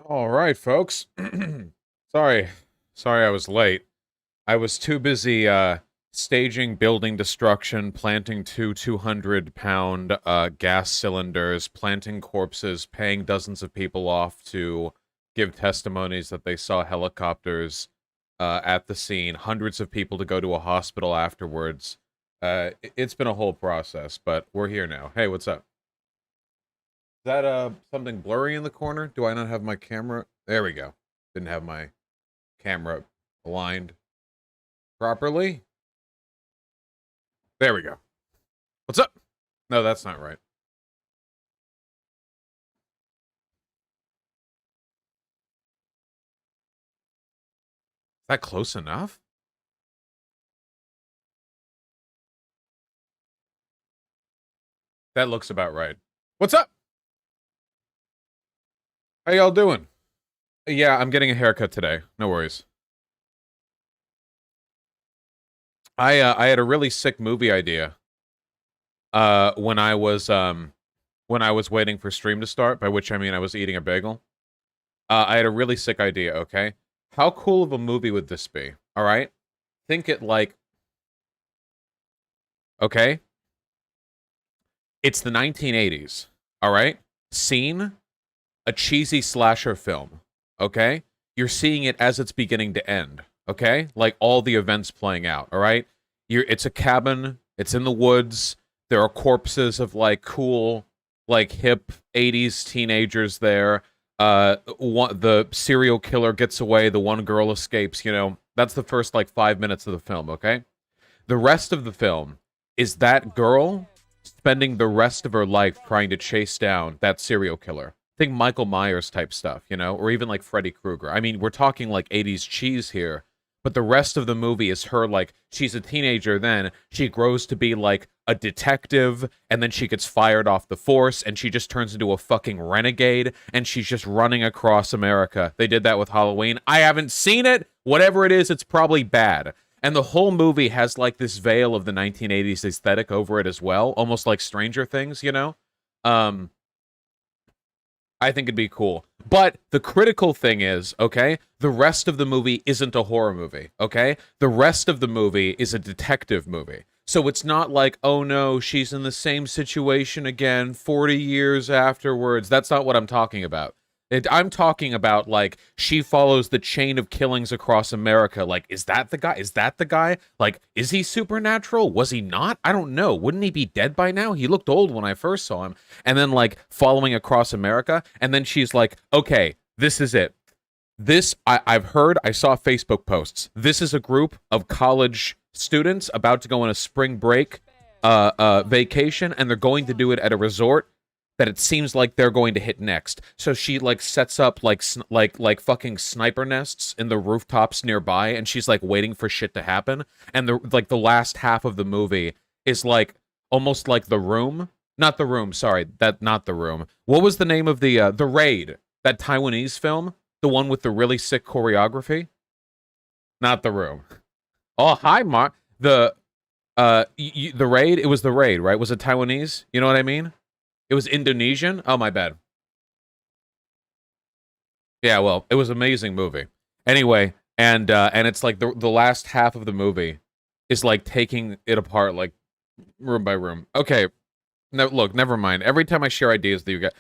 All right, folks. Sorry. Sorry I was late. I was too busy staging building destruction, planting two 200-pound gas cylinders, planting corpses, paying dozens of people off to give testimonies that they saw helicopters at the scene, hundreds of people to go to a hospital afterwards. It's been a whole process, but we're here now. Hey, what's up? Is that something blurry in the corner? Do I not have my camera? There we go. Didn't have my camera aligned properly. There we go. What's up? No, that's not right. Is that close enough? That looks about right. What's up? How y'all doing? Yeah, I'm getting a haircut today. No worries. I had a really sick movie idea when I was waiting for stream to start, by which I mean I was eating a bagel. I had a really sick idea, okay? How cool of a movie would this be? All right? Think it like, okay? It's the 1980s, all right? Scene, a cheesy slasher film, okay? You're seeing it as it's beginning to end, okay? Like all the events playing out, all right? It's a cabin, it's in the woods, there are corpses of like cool, like hip 80s teenagers there. The serial killer gets away, the one girl escapes, you know. That's the first like 5 minutes of the film, okay? The rest of the film is that girl spending the rest of her life trying to chase down that serial killer. Think Michael Myers type stuff, you know, or even like Freddy Krueger. I mean, we're talking like 80s cheese here, but the rest of the movie is her like she's a teenager then, she grows to be like a detective and then she gets fired off the force and she just turns into a fucking renegade and she's just running across America. They did that with Halloween. I haven't seen it. Whatever it is, it's probably bad. And the whole movie has like this veil of the 1980s aesthetic over it as well, almost like Stranger Things, you know? Um, I think it'd be cool. But the critical thing is, okay, the rest of the movie isn't a horror movie, okay? The rest of the movie is a detective movie. So it's not like, oh no, she's in the same situation again 40 years afterwards. That's not what I'm talking about. I'm talking about like she follows the chain of killings across America. Like, is that the guy? Is that the guy? Like, is he supernatural? Was he not? I don't know. Wouldn't he be dead by now? He looked old when I first saw him. And then like following across America, and then she's like, okay, this is it. I've heard. I saw Facebook posts. This is a group of college students about to go on a spring break vacation, and they're going to do it at a resort that it seems like they're going to hit next. So she like sets up like like fucking sniper nests in the rooftops nearby, and she's like waiting for shit to happen. And the last half of the movie is like almost like The Room. Not The Room, sorry, that not The Room. What was the name of the Raid? That Taiwanese film, the one with the really sick choreography. Not The Room. Oh, hi, Mark. The Raid. It was The Raid, right? Was it Taiwanese? You know what I mean? It was Indonesian? Oh, my bad. Yeah, well, it was an amazing movie. Anyway, and it's like the last half of the movie is like taking it apart like room by room. Okay, no, look, never mind. Every time I share ideas with you guys,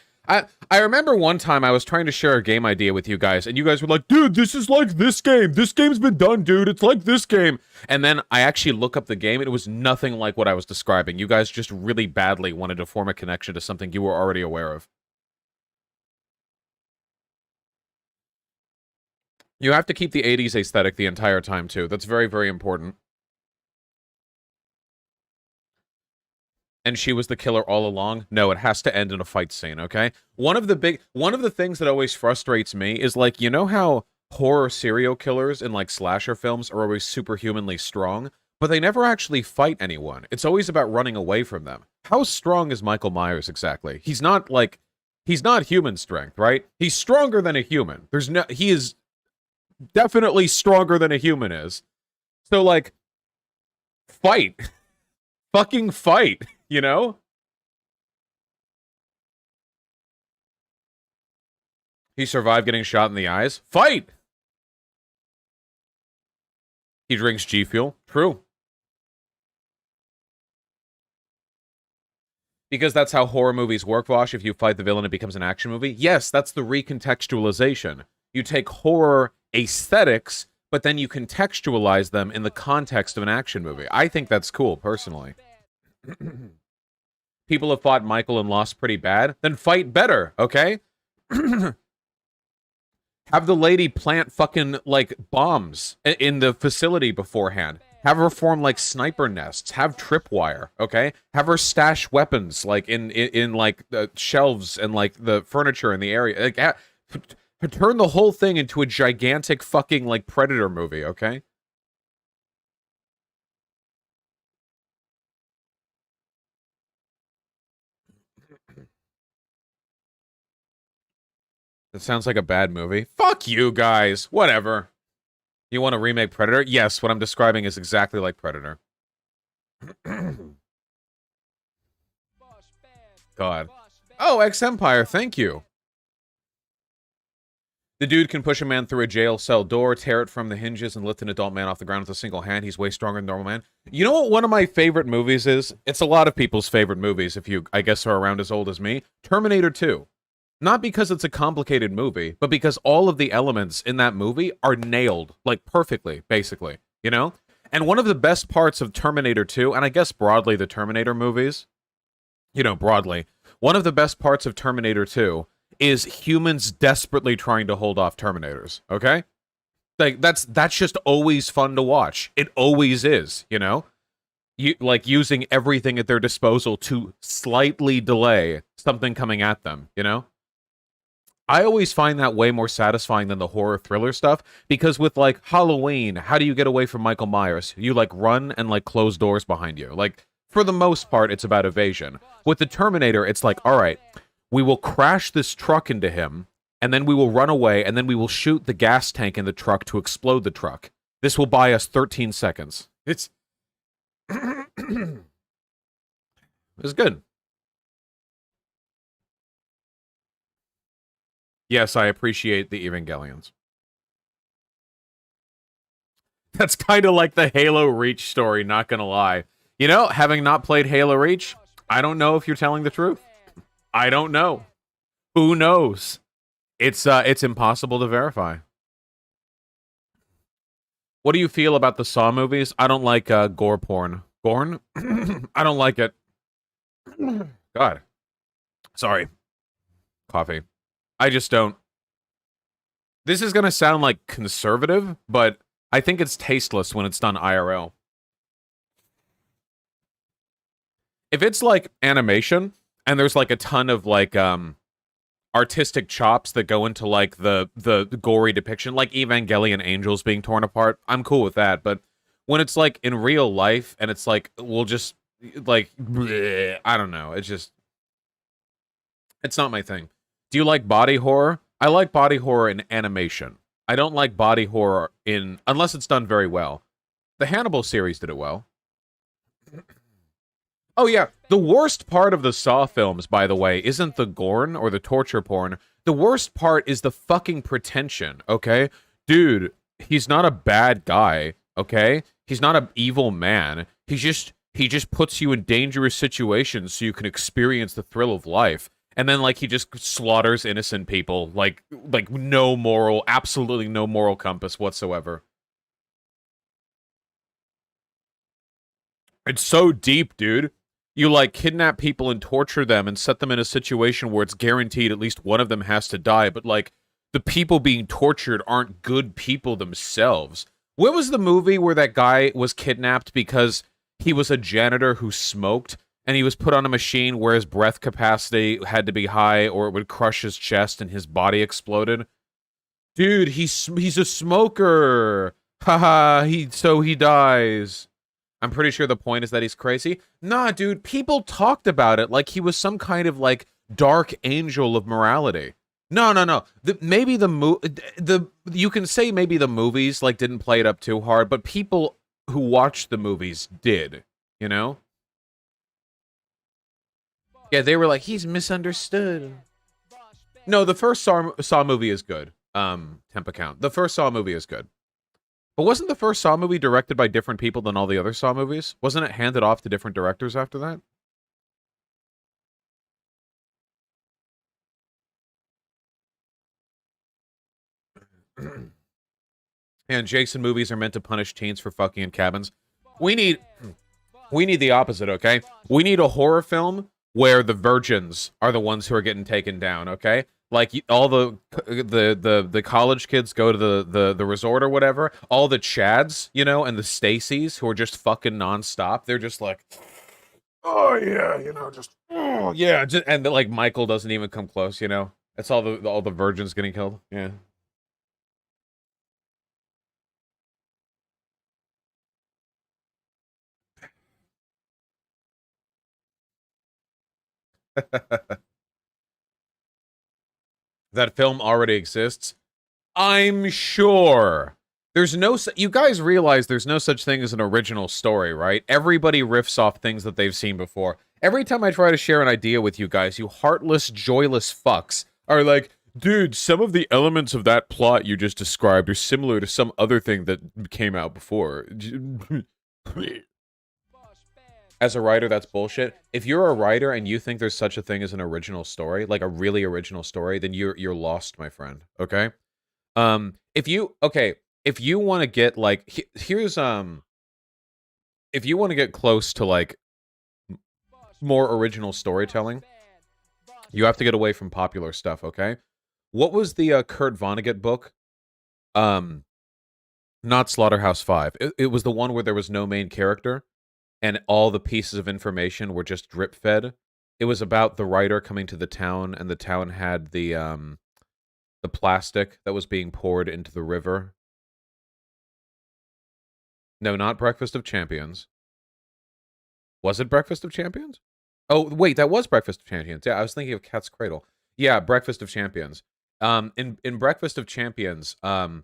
I remember one time I was trying to share a game idea with you guys, and you guys were like, "Dude, this is like this game. This game's been done, dude. It's like this game." And then I actually look up the game, and it was nothing like what I was describing. You guys just really badly wanted to form a connection to something you were already aware of. You have to keep the 80s aesthetic the entire time, too. That's very, very important. And she was the killer all along. No, it has to end in a fight scene, okay? One of the things that always frustrates me is like, you know how horror serial killers in like slasher films are always superhumanly strong, but they never actually fight anyone. It's always about running away from them. How strong is Michael Myers exactly? He's not human strength, right? He's stronger than a human. He is definitely stronger than a human is. So like fight. Fucking fight, you know? He survived getting shot in the eyes. Fight! He drinks G Fuel. True. Because that's how horror movies work, Vosh. If you fight the villain, it becomes an action movie. Yes, that's the recontextualization. You take horror aesthetics, but then you contextualize them in the context of an action movie. I think that's cool, personally. People have fought Michael and lost pretty bad. Then fight better, okay? Have the lady plant fucking, like, bombs in the facility beforehand. Have her form, like, sniper nests. Have tripwire, okay? Have her stash weapons, like, in like, the shelves and, like, the furniture in the area. Like, turn the whole thing into a gigantic fucking, like, Predator movie, okay? That sounds like a bad movie. Fuck you guys. Whatever. You want to remake Predator? Yes, what I'm describing is exactly like Predator. God. Oh, X-Empire, thank you. The dude can push a man through a jail cell door, tear it from the hinges, and lift an adult man off the ground with a single hand. He's way stronger than normal man. You know what one of my favorite movies is? It's a lot of people's favorite movies, if you, I guess, are around as old as me. Terminator 2. Not because it's a complicated movie, but because all of the elements in that movie are nailed, like, perfectly, basically, you know? And one of the best parts of Terminator 2, and I guess broadly the Terminator movies, you know, broadly, one of the best parts of Terminator 2 is humans desperately trying to hold off Terminators, okay? Like, that's just always fun to watch. It always is, you know? Like, using everything at their disposal to slightly delay something coming at them, you know? I always find that way more satisfying than the horror thriller stuff, because with, like, Halloween, how do you get away from Michael Myers? You, like, run and, like, close doors behind you. Like, for the most part, it's about evasion. With the Terminator, it's like, all right, we will crash this truck into him, and then we will run away, and then we will shoot the gas tank in the truck to explode the truck. This will buy us 13 seconds. It's... it's good. Yes, I appreciate the Evangelions. That's kind of like the Halo Reach story, not gonna lie. You know, having not played Halo Reach, I don't know if you're telling the truth. I don't know. Who knows? It's impossible to verify. What do you feel about the Saw movies? I don't like gore porn. Gorn? I don't like it. God. Sorry. Coffee. I just don't. This is gonna sound like conservative, but I think it's tasteless when it's done IRL. If it's like animation and there's like a ton of like artistic chops that go into like the gory depiction, like Evangelion angels being torn apart, I'm cool with that. But when it's like in real life and it's like we'll just like bleh, I don't know, it's not my thing. Do you like body horror? I like body horror in animation. I don't like body horror in unless it's done very well. The Hannibal series did it well. Oh yeah, the worst part of the Saw films, by the way, isn't the gorn or the torture porn. The worst part is the fucking pretension, okay? Dude, he's not a bad guy, okay? He's not an evil man. He just puts you in dangerous situations so you can experience the thrill of life. And then, like, he just slaughters innocent people, like no moral, absolutely no moral compass whatsoever. It's so deep, dude. You, like, kidnap people and torture them and set them in a situation where it's guaranteed at least one of them has to die, but, like, the people being tortured aren't good people themselves. What was the movie where that guy was kidnapped because he was a janitor who smoked, and he was put on a machine where his breath capacity had to be high or it would crush his chest and his body exploded? Dude, he's a smoker! Haha, so he dies. I'm pretty sure the point is that he's crazy. Nah, dude, people talked about it like he was some kind of, like, dark angel of morality. No. Maybe you can say maybe the movies, like, didn't play it up too hard, but people who watched the movies did, you know? Yeah, they were like, he's misunderstood. No, the first Saw movie is good. Temp account. The first Saw movie is good. But wasn't the first Saw movie directed by different people than all the other Saw movies? Wasn't it handed off to different directors after that? And Jason movies are meant to punish teens for fucking in cabins. We need the opposite, okay? We need a horror film where the virgins are the ones who are getting taken down, okay? Like all the college kids go to the resort or whatever. All the Chads, you know, and the Stacys who are just fucking nonstop. They're just like, oh yeah, you know, just oh yeah, and like Michael doesn't even come close, you know. It's all the virgins getting killed. Yeah. That film already exists. I'm sure. There's no, you guys realize there's no such thing as an original story, right? Everybody riffs off things that they've seen before. Every time I try to share an idea with you guys, you heartless, joyless fucks are like, dude, some of the elements of that plot you just described are similar to some other thing that came out before. As a writer, that's bullshit. If you're a writer and you think there's such a thing as an original story, like a really original story, then you're lost, my friend. Okay? If you want to get like here's if you want to get close to like more original storytelling, you have to get away from popular stuff, okay? What was the Kurt Vonnegut book? Not Slaughterhouse-Five. It was the one where there was no main character and all the pieces of information were just drip-fed. It was about the writer coming to the town, and the town had the plastic that was being poured into the river. No, not Breakfast of Champions. Was it Breakfast of Champions? Oh, wait, that was Breakfast of Champions. Yeah, I was thinking of Cat's Cradle. Yeah, Breakfast of Champions. In Breakfast of Champions, and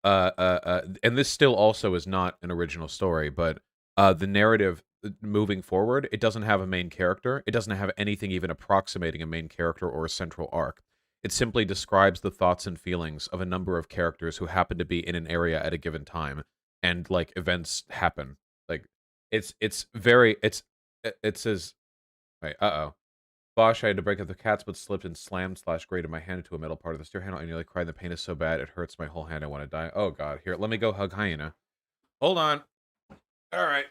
this still also is not an original story, but the narrative moving forward, it doesn't have a main character. It doesn't have anything even approximating a main character or a central arc. It simply describes the thoughts and feelings of a number of characters who happen to be in an area at a given time, and like events happen. Like it's very it says wait, Bosh, I had to break up the cats, but slipped and slammed / grated my hand into a metal part of the steer handle. I nearly cried. The pain is so bad, it hurts my whole hand. I want to die. Oh, God. Here, let me go hug Hyena. Hold on. All right.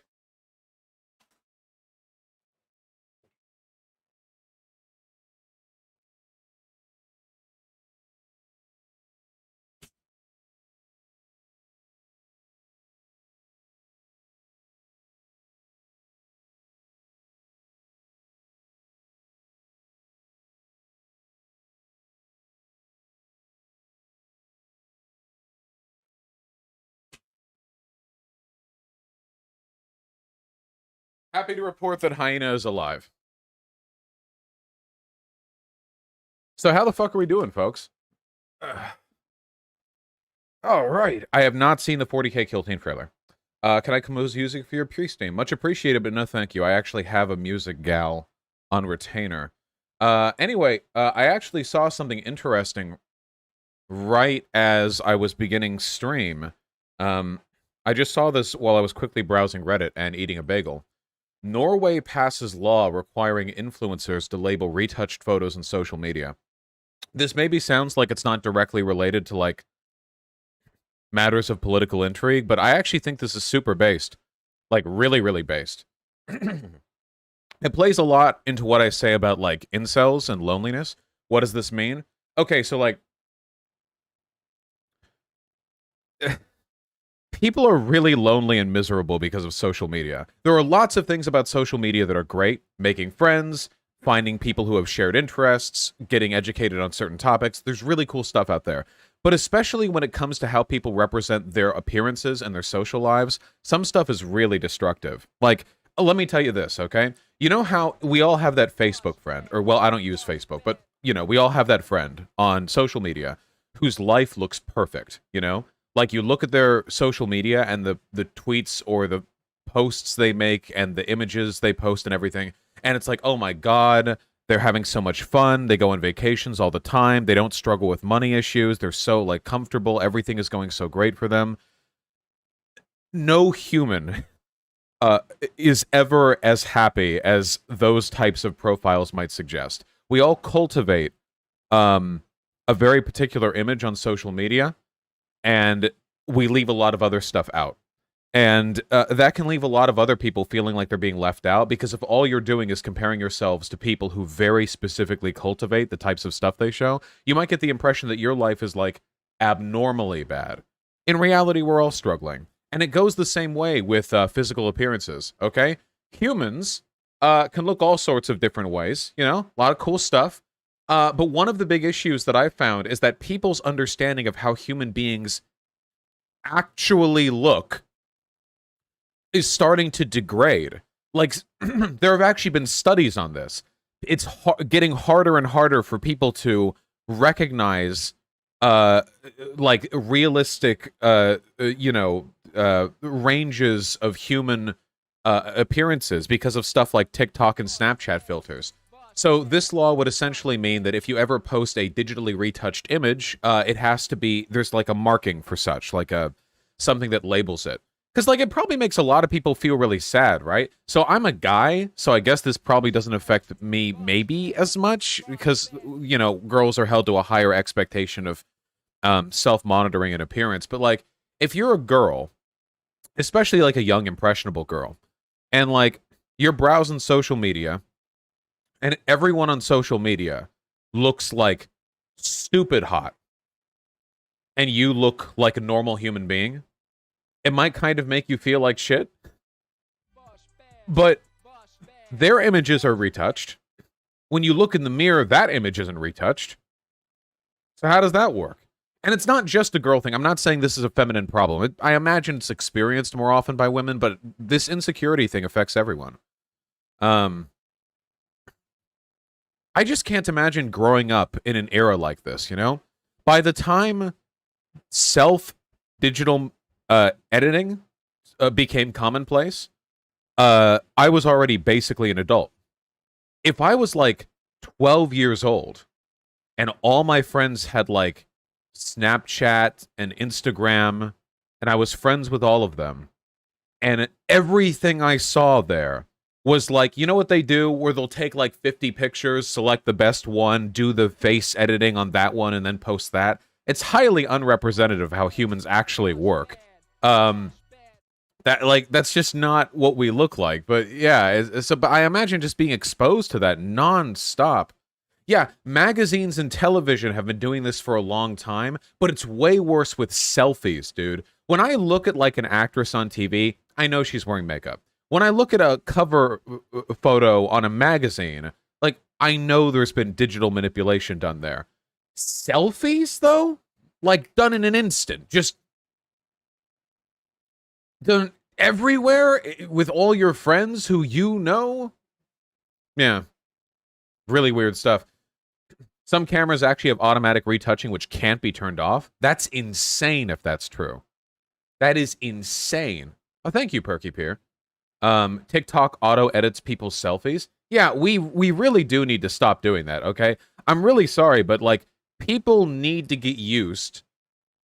Happy to report that Hyena is alive. So how the fuck are we doing, folks? All right. I have not seen the 40K Kill Team trailer. Can I compose music for your pre-stream? Much appreciated, but no thank you. I actually have a music gal on retainer. Anyway, I actually saw something interesting right as I was beginning stream. I just saw this while I was quickly browsing Reddit and eating a bagel. Norway passes law requiring influencers to label retouched photos on social media. This maybe sounds like it's not directly related to, like, matters of political intrigue, but I actually think this is super based. Like, really, really based. It plays a lot into what I say about, like, incels and loneliness. What does this mean? Okay, so, like, people are really lonely and miserable because of social media. There are lots of things about social media that are great. Making friends, finding people who have shared interests, getting educated on certain topics. There's really cool stuff out there. But especially when it comes to how people represent their appearances and their social lives, some stuff is really destructive. Like, let me tell you this, okay? You know how we all have that Facebook friend, or, well, I don't use Facebook, but, you know, we all have that friend on social media whose life looks perfect, you know? Like, you look at their social media and the tweets or the posts they make and the images they post and everything, and it's like, oh my God, They're having so much fun. They go on vacations all the time. They don't struggle with money issues. They're so like comfortable. Everything is going so great for them. No human uh, is ever as happy as those types of profiles might suggest. We all cultivate a very particular image on social media, and we leave a lot of other stuff out. And that can leave a lot of other people feeling like they're being left out, because if all you're doing is comparing yourselves to people who very specifically cultivate the types of stuff they show, you might get the impression that your life is like abnormally bad. In reality, we're all struggling. And it goes the same way with physical appearances, okay? Humans can look all sorts of different ways, you know, a lot of cool stuff. But one of the big issues that I found is that people's understanding of how human beings actually look is starting to degrade. Like, there have actually been studies on this. It's getting harder and harder for people to recognize, like, realistic, ranges of human appearances because of stuff like TikTok and Snapchat filters. So this law would essentially mean that if you ever post a digitally retouched image, it has to be, there's like a marking for such, like something that labels it. Because, like, it probably makes a lot of people feel really sad, right? So I'm a guy, so I guess this probably doesn't affect me maybe as much, because, you know, girls are held to a higher expectation of self-monitoring and appearance. But, like, if you're a girl, especially, like, a young, impressionable girl, and, like, you're browsing social media, and everyone on social media looks, like, stupid hot, and you look like a normal human being, it might kind of make you feel like shit. But their images are retouched. When you look in the mirror, that image isn't retouched. So how does that work? And it's not just a girl thing. I'm not saying this is a feminine problem. I imagine it's experienced more often by women, but this insecurity thing affects everyone. I just can't imagine growing up in an era like this, you know? By the time digital editing became commonplace, I was already basically an adult. If I was like 12 years old and all my friends had like Snapchat and Instagram, and I was friends with all of them, and everything I saw there was like, you know what they do, where they'll take like 50 pictures, select the best one, do the face editing on that one, and then post that. It's highly unrepresentative of how humans actually work. That's just not what we look like. But yeah, so but I imagine just being exposed to that nonstop. Yeah, magazines and television have been doing this for a long time, but it's way worse with selfies, dude. When I look at like an actress on TV, I know she's wearing makeup. When I look at a cover photo on a magazine, like, I know there's been digital manipulation done there. Selfies, though? Like, done in an instant. Just done everywhere with all your friends who you know? Yeah. Really weird stuff. Some cameras actually have automatic retouching, which can't be turned off. That's insane if that's true. That is insane. Oh, thank you, Perky Peer. TikTok auto edits people's selfies. Yeah, we really do need to stop doing that, okay? I'm really sorry, but, like, people need to get used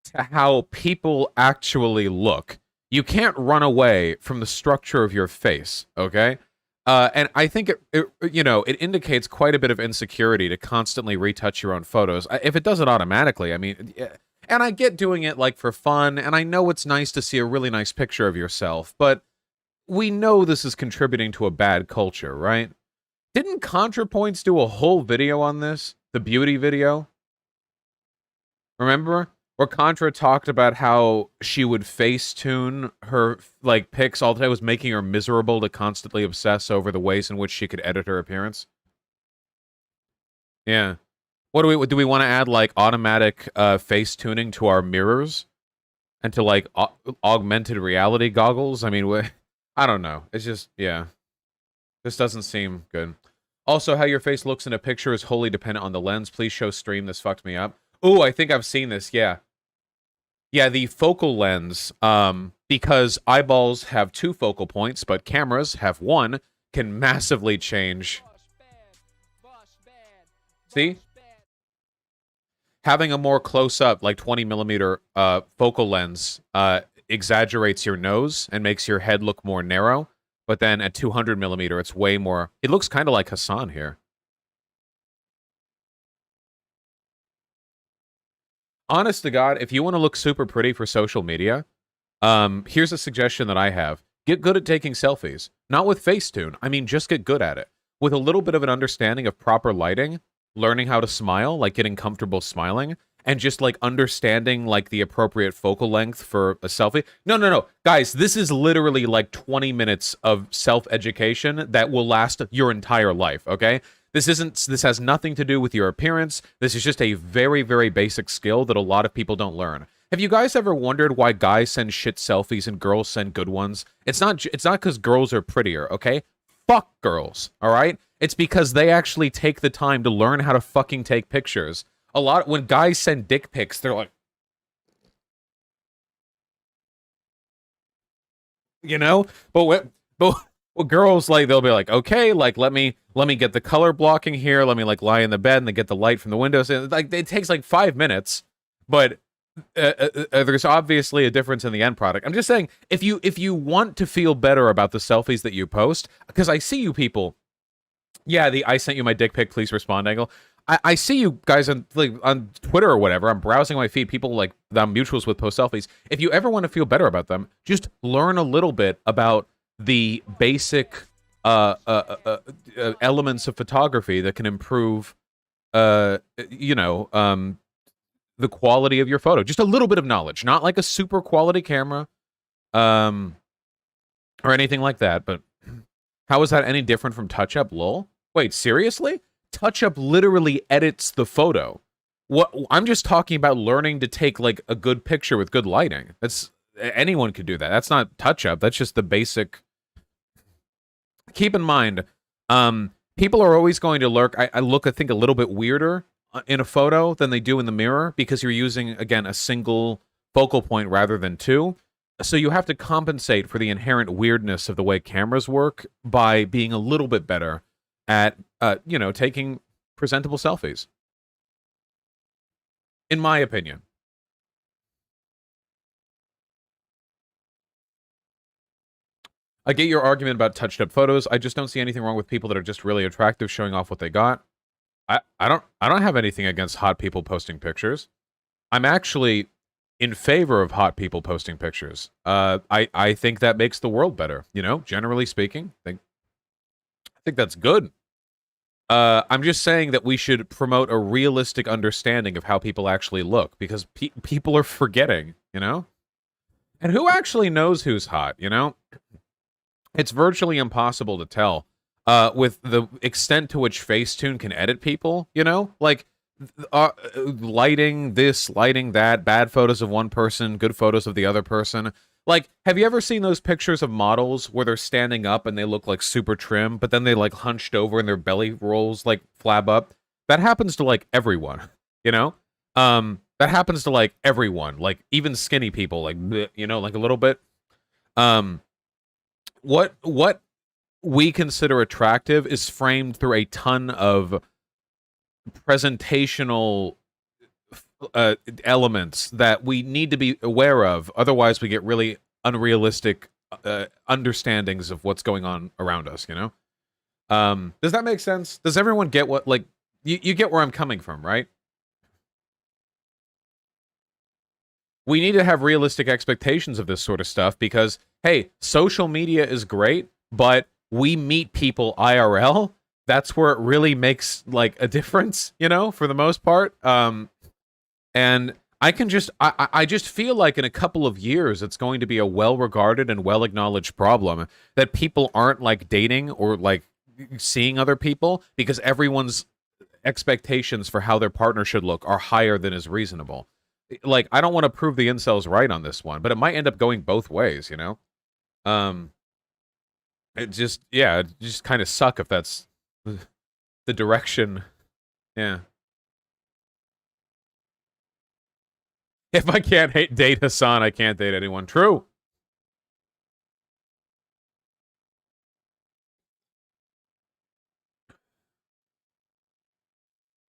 to how people actually look. You can't run away from the structure of your face, okay? And I think it indicates quite a bit of insecurity to constantly retouch your own photos. If it does it automatically, I mean, and I get doing it like for fun, and I know it's nice to see a really nice picture of yourself, but we know this is contributing to a bad culture, right? Didn't ContraPoints do a whole video on this? The beauty video? Remember? Where Contra talked about how she would Facetune her, like, pics all the time, was making her miserable to constantly obsess over the ways in which she could edit her appearance. Yeah. What do we want to add, like, automatic face tuning to our mirrors? And to, like, augmented reality goggles? I mean, I don't know. It's just, yeah. This doesn't seem good. Also, how your face looks in a picture is wholly dependent on the lens. Please show stream. This fucked me up. Ooh, I think I've seen this, yeah. Yeah, the focal lens, because eyeballs have 2 focal points, but cameras have 1, can massively change See? Having a more close-up, like 20 millimeter focal lens exaggerates your nose and makes your head look more narrow. But then at 200 millimeter, it's way more... It looks kind of like Hassan here. Honest to God, if you want to look super pretty for social media, here's a suggestion that I have. Get good at taking selfies. Not with Facetune. I mean, just get good at it. With a little bit of an understanding of proper lighting, learning how to smile, like getting comfortable smiling, and just like understanding like the appropriate focal length for a selfie. No, no, no. Guys, this is literally like 20 minutes of self-education that will last your entire life, okay? This has nothing to do with your appearance. This is just a very, very basic skill that a lot of people don't learn. Have you guys ever wondered why guys send shit selfies and girls send good ones? It's not because girls are prettier, okay? Fuck girls, all right? It's because they actually take the time to learn how to fucking take pictures. When guys send dick pics, they're like, you know? But girls, like, they'll be like, okay, like, let me get the color blocking here. Let me like lie in the bed and then get the light from the windows. And, like, it takes like 5 minutes, but there's obviously a difference in the end product. I'm just saying, if you want to feel better about the selfies that you post, because I see you people, yeah, I sent you my dick pic, please respond angle. I see you guys on Twitter or whatever. I'm browsing my feed. People like that I'm mutuals with post selfies. If you ever want to feel better about them, just learn a little bit about the basic elements of photography that can improve, you know, the quality of your photo. Just a little bit of knowledge, not like a super quality camera, or anything like that. But how is that any different from touch-up? Lol. Wait, seriously? Touch-up literally edits the photo. What I'm just talking about learning to take like a good picture with good lighting. That's anyone could do that. That's not touch-up. That's just the basic. Keep in mind, people are always going to look. I look, I think, a little bit weirder in a photo than they do in the mirror because you're using, again, a single focal point rather than two. So you have to compensate for the inherent weirdness of the way cameras work by being a little bit better at, you know, taking presentable selfies. In my opinion. I get your argument about touched up photos. I just don't see anything wrong with people that are just really attractive showing off what they got. I don't have anything against hot people posting pictures. I'm actually in favor of hot people posting pictures. I think that makes the world better, you know, generally speaking. I think that's good. I'm just saying that we should promote a realistic understanding of how people actually look because people are forgetting, you know? And who actually knows who's hot, you know? It's virtually impossible to tell with the extent to which Facetune can edit people, you know? Like, lighting this, lighting that, bad photos of one person, good photos of the other person. Like, have you ever seen those pictures of models where they're standing up and they look like super trim, but then they like hunched over and their belly rolls like flab up? That happens to like everyone, you know? That happens to like everyone, like even skinny people, like, bleh, you know, like a little bit. Um, what we consider attractive is framed through a ton of presentational elements that we need to be aware of. Otherwise, we get really unrealistic understandings of what's going on around us, you know? Does that make sense? Does everyone get what, like, you get where I'm coming from, right? We need to have realistic expectations of this sort of stuff because, hey, social media is great, but we meet people IRL. That's where it really makes like a difference, you know, for the most part. And I just feel like in a couple of years, it's going to be a well-regarded and well-acknowledged problem that people aren't like dating or like seeing other people because everyone's expectations for how their partner should look are higher than is reasonable. Like, I don't want to prove the incels right on this one, but it might end up going both ways, you know? Um, it just kind of suck if that's the direction. Yeah. If I can't date Hassan, I can't date anyone. True.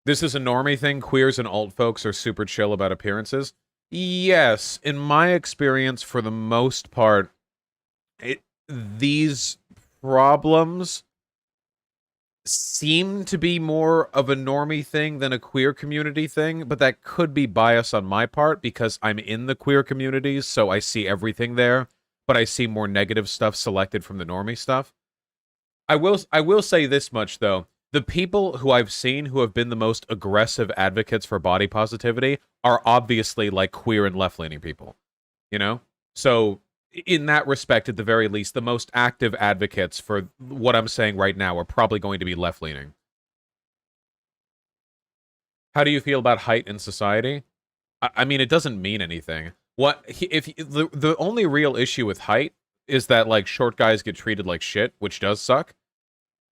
This is a normie thing. Queers and alt folks are super chill about appearances. Yes, in my experience, for the most part, these problems seem to be more of a normie thing than a queer community thing, but that could be bias on my part because I'm in the queer communities, so I see everything there, but I see more negative stuff selected from the normie stuff. I will say this much though. The people who I've seen who have been the most aggressive advocates for body positivity are obviously like queer and left-leaning people, you know? So in that respect, at the very least, the most active advocates for what I'm saying right now are probably going to be left-leaning. How do you feel about height in society? I mean, it doesn't mean anything. What if the only real issue with height is that like short guys get treated like shit, which does suck.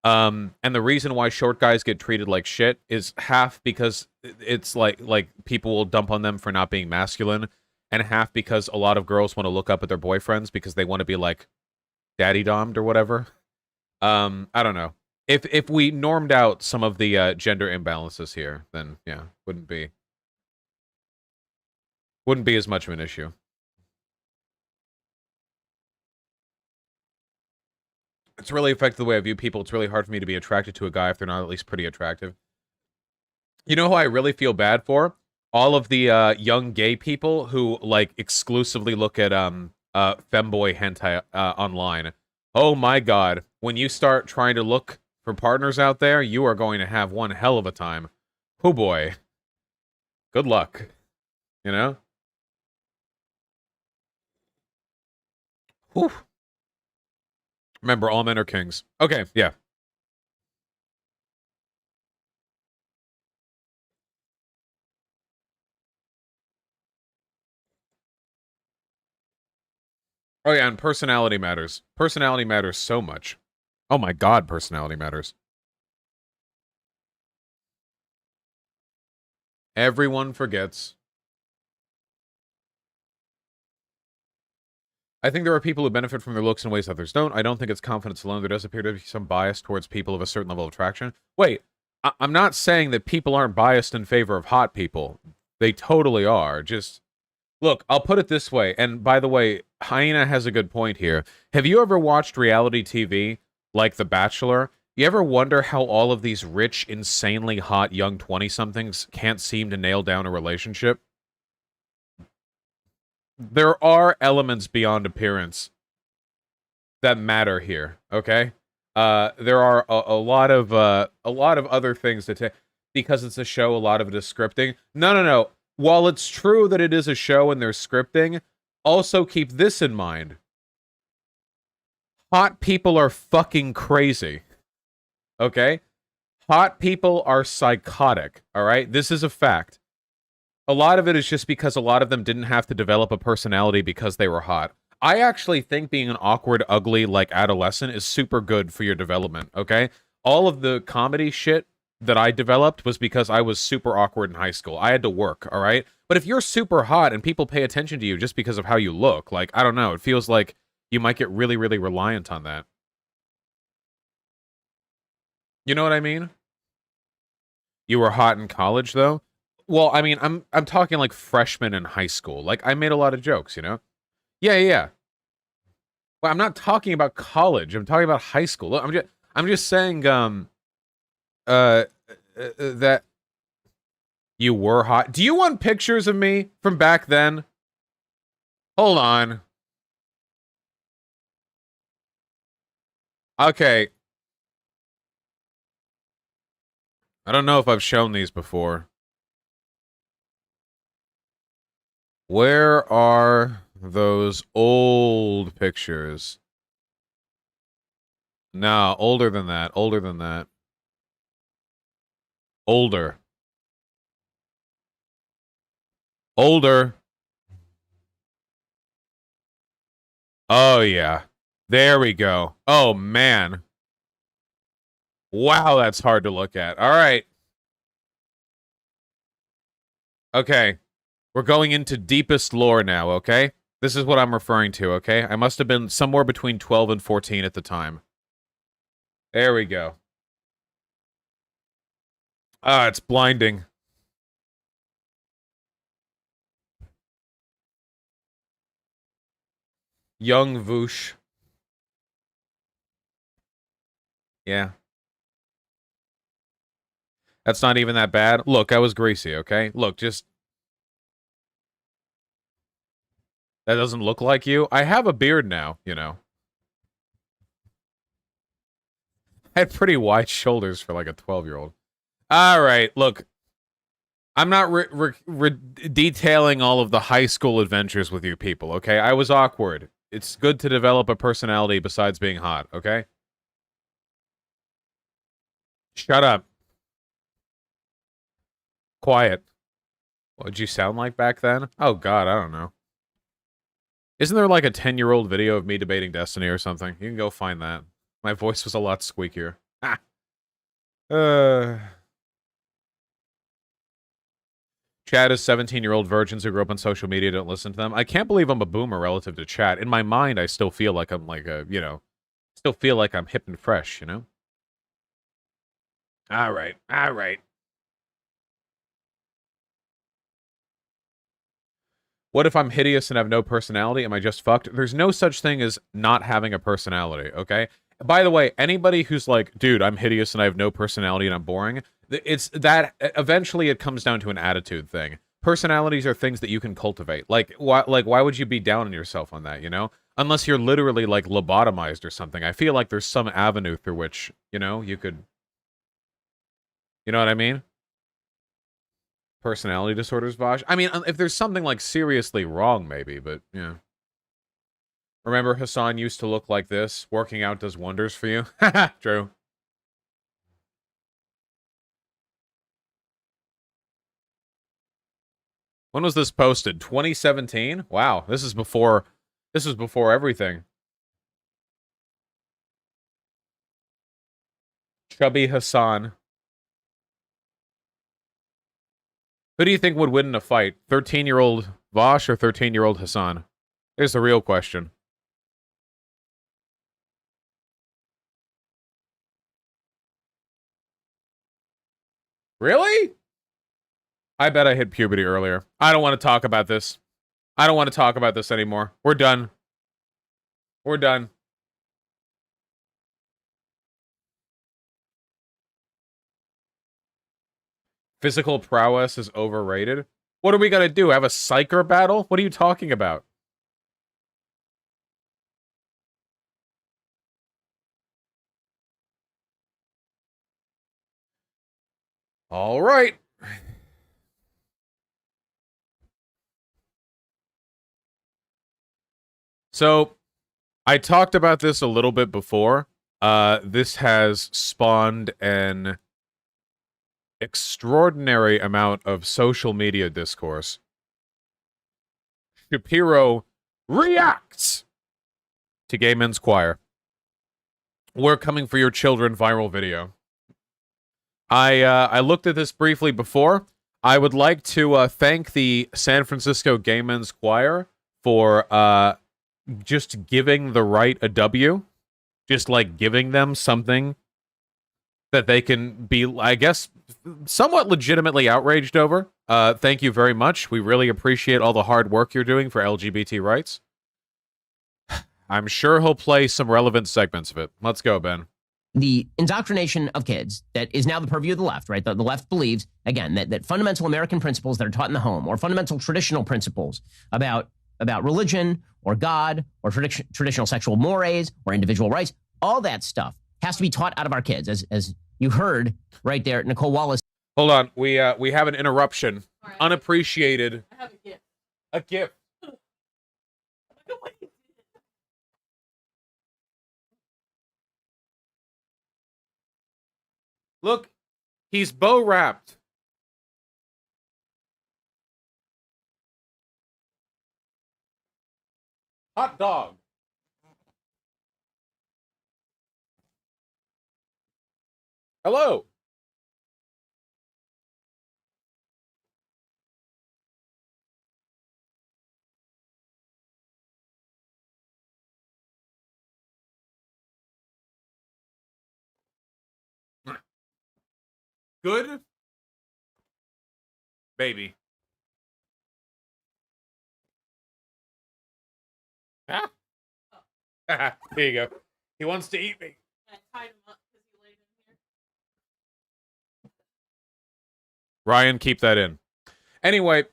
And the reason why short guys get treated like shit is half because it's like people will dump on them for not being masculine, and half because a lot of girls want to look up at their boyfriends because they want to be like daddy domed or whatever. I don't know. If we normed out some of the gender imbalances here, then yeah, wouldn't be as much of an issue. It's really affected the way I view people. It's really hard for me to be attracted to a guy if they're not at least pretty attractive. You know who I really feel bad for? All of the young gay people who like exclusively look at femboy hentai online. Oh my god. When you start trying to look for partners out there, you are going to have one hell of a time. Oh boy. Good luck. You know? Whew. Remember, all men are kings. Okay, yeah. Oh yeah, and personality matters. Personality matters so much. Oh my god, personality matters. Everyone forgets. I think there are people who benefit from their looks in ways others don't. I don't think it's confidence alone. There does appear to be some bias towards people of a certain level of attraction. Wait, I'm not saying that people aren't biased in favor of hot people. They totally are. Just look, I'll put it this way. And by the way, Hyena has a good point here. Have you ever watched reality TV like The Bachelor? You ever wonder how all of these rich, insanely hot young 20-somethings can't seem to nail down a relationship? There are elements beyond appearance that matter here, okay? There are a lot of other things to take because it's a show, a lot of it is scripting. No, no, no. While it's true that it is a show and there's scripting, also keep this in mind. Hot people are fucking crazy. Okay? Hot people are psychotic, all right? This is a fact. A lot of it is just because a lot of them didn't have to develop a personality because they were hot. I actually think being an awkward, ugly, like, adolescent is super good for your development, okay? All of the comedy shit that I developed was because I was super awkward in high school. I had to work, all right? But if you're super hot and people pay attention to you just because of how you look, like, I don't know, it feels like you might get really, really reliant on that. You know what I mean? You were hot in college, though? Well, I mean, I'm talking like freshman in high school. Like, I made a lot of jokes, you know? Yeah, yeah, yeah. Well, I'm not talking about college. I'm talking about high school. Look, I'm just saying uh, that you were hot. Do you want pictures of me from back then? Hold on. Okay. I don't know if I've shown these before. Where are those old pictures? No, older than that. Older than that. Older. Older. Oh, yeah. There we go. Oh, man. Wow, that's hard to look at. All right. Okay. We're going into deepest lore now, okay? This is what I'm referring to, okay? I must have been somewhere between 12 and 14 at the time. There we go. Ah, it's blinding. Young Voosh. Yeah. That's not even that bad. Look, I was greasy, okay? Look, just... That doesn't look like you. I have a beard now, you know. I had pretty wide shoulders for like a 12-year-old. All right, look. I'm not detailing all of the high school adventures with you people, okay? I was awkward. It's good to develop a personality besides being hot, okay? Shut up. Quiet. What did you sound like back then? Oh, God, I don't know. Isn't there like a 10-year-old video of me debating Destiny or something? You can go find that. My voice was a lot squeakier. Ah. Chat is 17-year-old virgins who grew up on social media, don't listen to them. I can't believe I'm a boomer relative to chat. In my mind, I still feel like I'm like a, you know, still feel like I'm hip and fresh, you know? All right. All right. What if I'm hideous and have no personality? Am I just fucked? There's no such thing as not having a personality, okay? By the way, anybody who's like, dude, I'm hideous and I have no personality and I'm boring, it's that eventually it comes down to an attitude thing. Personalities are things that you can cultivate. Why would you be down on yourself on that, you know? Unless you're literally like lobotomized or something. I feel like there's some avenue through which, you know, you could, you know what I mean? Personality disorders, Vosh. I mean, if there's something like seriously wrong, maybe, but yeah. Remember Hassan used to look like this? Working out does wonders for you. True. When was this posted? 2017? Wow, this was before everything. Chubby Hassan. Who do you think would win in a fight? 13-year-old Vosh or 13-year-old Hassan? Here's the real question. Really? I bet I hit puberty earlier. I don't want to talk about this. I don't want to talk about this anymore. We're done. We're done. Physical prowess is overrated. What are we gonna do? Have a psyker battle? What are you talking about? All right. So, I talked about this a little bit before. This has spawned an extraordinary amount of social media discourse. Shapiro reacts to Gay Men's Choir. We're coming for your children viral video. I looked at this briefly before. I would like to thank the San Francisco Gay Men's Choir for just giving the right a W, just like giving them something that they can be, I guess, somewhat legitimately outraged over. Thank you very much. We really appreciate all the hard work you're doing for LGBT rights. I'm sure he'll play some relevant segments of it. Let's go, Ben. The indoctrination of kids that is now the purview of the left, right? The left believes, again, that fundamental American principles that are taught in the home or fundamental traditional principles about religion or God or traditional sexual mores or individual rights, all that stuff has to be taught out of our kids. As you heard right there, Nicole Wallace. Hold on. We have an interruption. Right. Unappreciated. I have a gift. A gift. Look, he's bow wrapped. Hot dog. Hello. Good baby. Ah. Here you go. He wants to eat me. I tied him up because he laid in here. Ryan, keep that in. Anyway,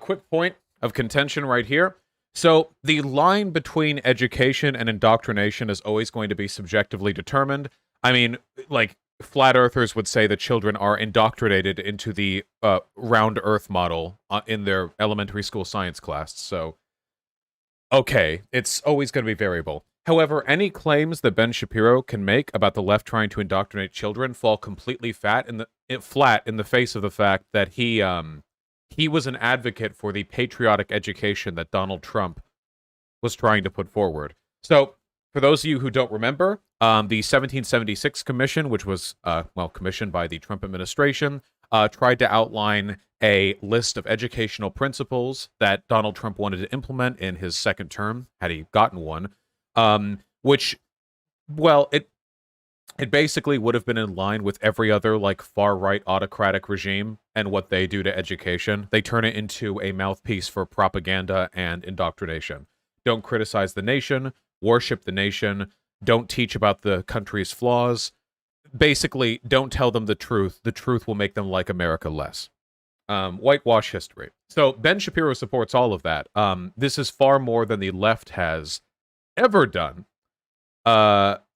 quick point of contention right here. So the line between education and indoctrination is always going to be subjectively determined. I mean, like, flat earthers would say that children are indoctrinated into the round earth model in their elementary school science class. So, okay, it's always going to be variable. However, any claims that Ben Shapiro can make about the left trying to indoctrinate children fall completely flat in the face of the fact that he was an advocate for the patriotic education that Donald Trump was trying to put forward. So, for those of you who don't remember, the 1776 Commission, which was, commissioned by the Trump administration, tried to outline a list of educational principles that Donald Trump wanted to implement in his second term, had he gotten one, which, well, it basically would have been in line with every other, like, far-right autocratic regime and what they do to education. They turn it into a mouthpiece for propaganda and indoctrination. Don't criticize the nation, worship the nation, don't teach about the country's flaws. Basically, don't tell them the truth. The truth will make them like America less. Whitewash history. So Ben Shapiro supports all of that. This is far more than the left has ever done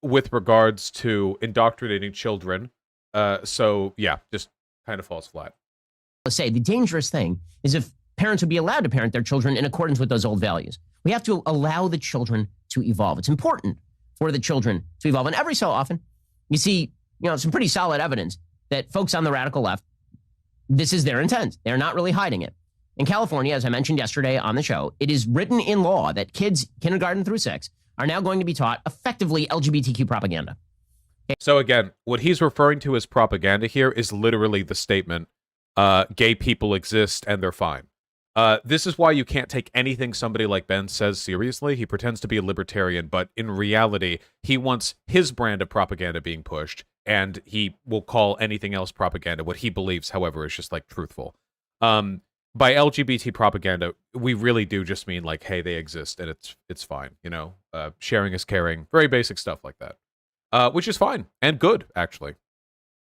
with regards to indoctrinating children. So, yeah, just kind of falls flat. Let's say the dangerous thing is if parents would be allowed to parent their children in accordance with those old values. We have to allow the children to evolve. It's important for the children to evolve. And every so often, you see, some pretty solid evidence that folks on the radical left, this is their intent. They're not really hiding it. In California, as I mentioned yesterday on the show, it is written in law that kids kindergarten through 6 are now going to be taught effectively LGBTQ propaganda. Okay. So again, what he's referring to as propaganda here is literally the statement, gay people exist and they're fine. This is why you can't take anything somebody like Ben says seriously. He pretends to be a libertarian, but in reality, he wants his brand of propaganda being pushed, and he will call anything else propaganda. What he believes, however, is just, like, truthful. By LGBT propaganda, we really do just mean, like, hey, they exist, and it's fine, sharing is caring, very basic stuff like that, which is fine, and good, actually.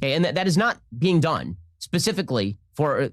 Okay, and that is not being done specifically for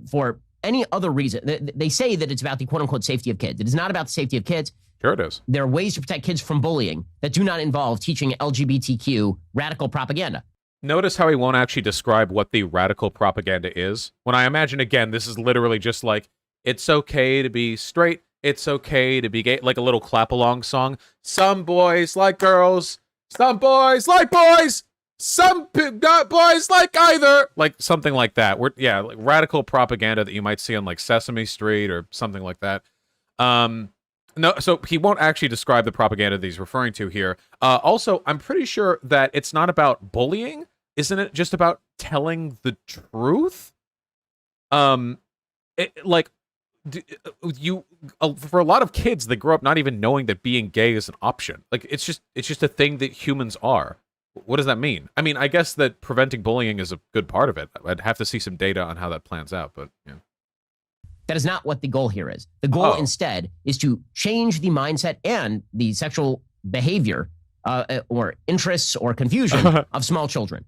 any other reason. They say that it's about the quote-unquote safety of kids. It is not about the safety of kids. Sure it is. There are ways to protect kids from bullying that do not involve teaching LGBTQ radical propaganda. Notice how he won't actually describe what the radical propaganda is. When I imagine, again, this is literally just like, it's okay to be straight, it's okay to be gay, like a little clap-along song. Some boys like girls, some boys like boys, some boys like either, like something like that. Like radical propaganda that you might see on like Sesame Street or something like that. No, so he won't actually describe the propaganda that he's referring to here. Also, I'm pretty sure that it's not about bullying. Isn't it just about telling the truth? For a lot of kids, they grow up not even knowing that being gay is an option. Like, it's just a thing that humans are. What does that mean? I mean, I guess that preventing bullying is a good part of it. I'd have to see some data on how that plans out, but yeah. That is not what the goal here is. The goal instead is to change the mindset and the sexual behavior or interests or confusion of small children.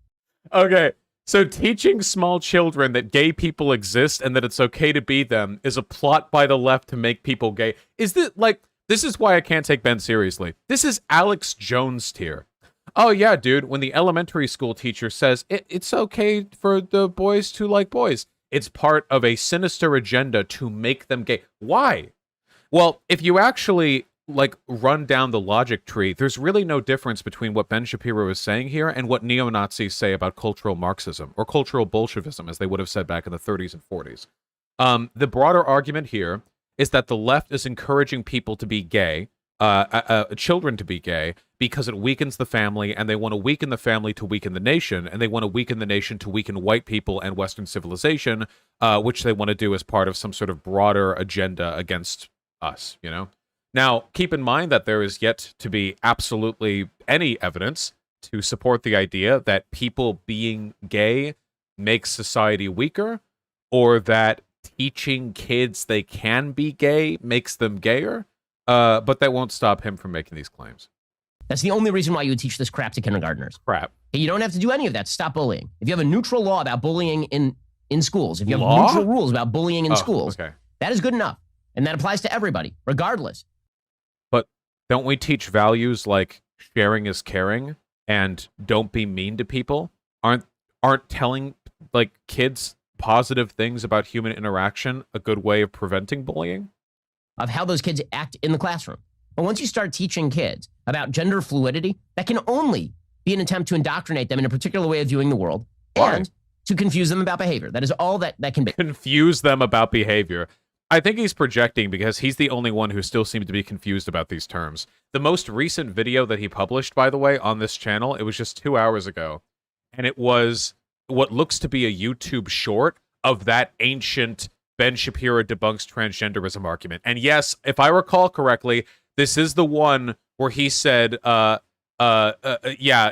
Okay, so teaching small children that gay people exist and that it's okay to be them is a plot by the left to make people gay. This is why I can't take Ben seriously. This is Alex Jones tier. Oh yeah, dude, when the elementary school teacher says it's okay for the boys to like boys, it's part of a sinister agenda to make them gay. Why? Well, if you actually run down the logic tree, there's really no difference between what Ben Shapiro is saying here and what neo-Nazis say about cultural Marxism, or cultural Bolshevism, as they would have said back in the 30s and 40s. The broader argument here is that the left is encouraging people to be gay, children to be gay, because it weakens the family, and they want to weaken the family to weaken the nation, and they want to weaken the nation to weaken white people and Western civilization, which they want to do as part of some sort of broader agenda against us, Now, keep in mind that there is yet to be absolutely any evidence to support the idea that people being gay makes society weaker, or that teaching kids they can be gay makes them gayer, but that won't stop him from making these claims. That's the only reason why you would teach this crap to kindergartners. Crap. You don't have to do any of that to stop bullying. If you have a neutral law about bullying in schools, if you have Law? neutral rules about bullying in schools, okay. that is good enough. And that applies to everybody, regardless. But don't we teach values like sharing is caring and don't be mean to people? Aren't telling like kids positive things about human interaction a good way of preventing bullying? Of how those kids act in the classroom. But once you start teaching kids about gender fluidity, that can only be an attempt to indoctrinate them in a particular way of viewing the world. Why? And to confuse them about behavior. That is all that can be. Confuse them about behavior. I think he's projecting because he's the only one who still seems to be confused about these terms. The most recent video that he published, by the way, on this channel, it was just 2 hours ago. And it was what looks to be a YouTube short of that ancient Ben Shapiro debunks transgenderism argument. And yes, if I recall correctly, this is the one where he said, yeah,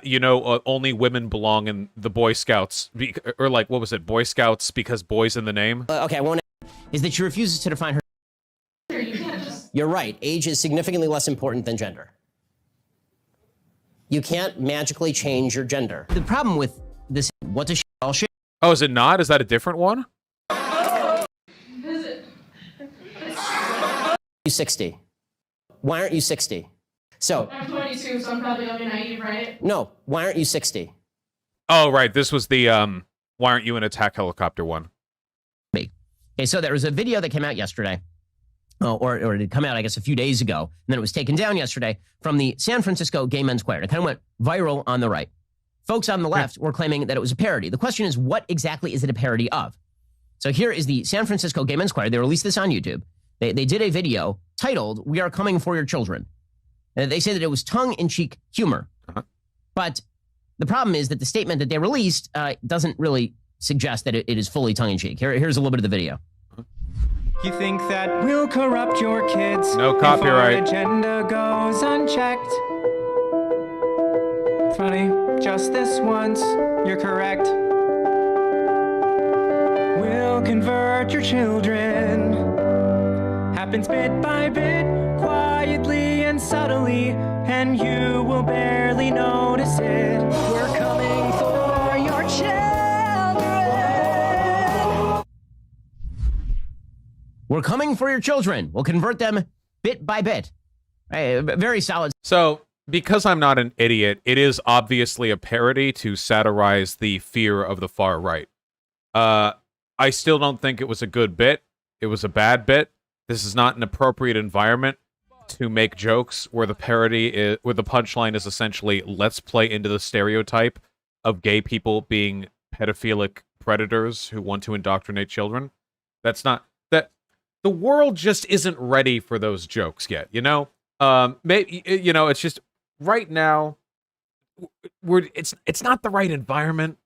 you know, only women belong in the Boy Scouts, or like, what was it, Boy Scouts because boys in the name? Okay, I won't. Is that she refuses to define her. You can't just. You're right. Age is significantly less important than gender. You can't magically change your gender. The problem with this, what does she all shit? Oh, is it not? Is that a different one? Is it? You 60. Why aren't you 60? So, I'm 22, so I'm probably gonna be naive, right? no, why aren't you 60? Oh, right. This was the, why aren't you an attack helicopter one? Okay, so there was a video that came out yesterday, or it had come out, I guess, a few days ago, and then it was taken down yesterday from the San Francisco Gay Men's Choir. It kind of went viral on the right. Folks on the left were claiming that it was a parody. The question is, what exactly is it a parody of? So here is the San Francisco Gay Men's Choir. They released this on YouTube. They did a video titled, "We Are Coming for Your Children." And they say that it was tongue-in-cheek humor. But the problem is that the statement that they released doesn't really suggest that it is fully tongue-in-cheek. Here's a little bit of the video. You think that we'll corrupt your kids? No copyright. If our agenda goes unchecked. Funny, just this once, you're correct. We'll convert your children. Happens bit by bit, quietly and subtly, and you will barely notice it. We're coming for your children. We're coming for your children. We'll convert them bit by bit. Very solid. So, because I'm not an idiot, it is obviously a parody to satirize the fear of the far right. I still don't think it was a good bit. It was a bad bit. This is not an appropriate environment to make jokes where the parody is, where the punchline is essentially, let's play into the stereotype of gay people being pedophilic predators who want to indoctrinate children. That's not, that, the world just isn't ready for those jokes yet, you know? Maybe, you know, it's just, right now, it's not the right environment.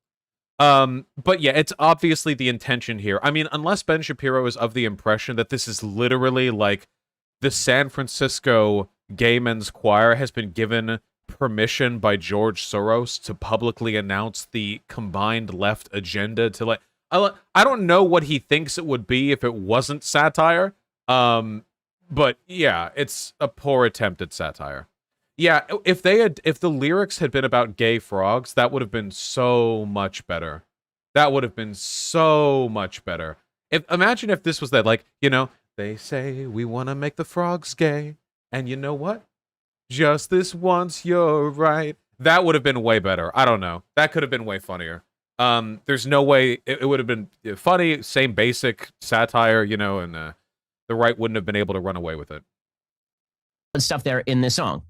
But yeah, it's obviously the intention here. I mean, unless Ben Shapiro is of the impression that this is literally like the San Francisco Gay Men's Choir has been given permission by George Soros to publicly announce the combined left agenda to like, I don't know what he thinks it would be if it wasn't satire. But yeah, it's a poor attempt at satire. Yeah, if the lyrics had been about gay frogs, that would have been so much better. That would have been so much better. Imagine if this was that, like, you know, they say we want to make the frogs gay, and you know what? Just this once, you're right. That would have been way better. I don't know. That could have been way funnier. There's no way it would have been funny, same basic satire, you know, and the right wouldn't have been able to run away with it. Stuff there in this song.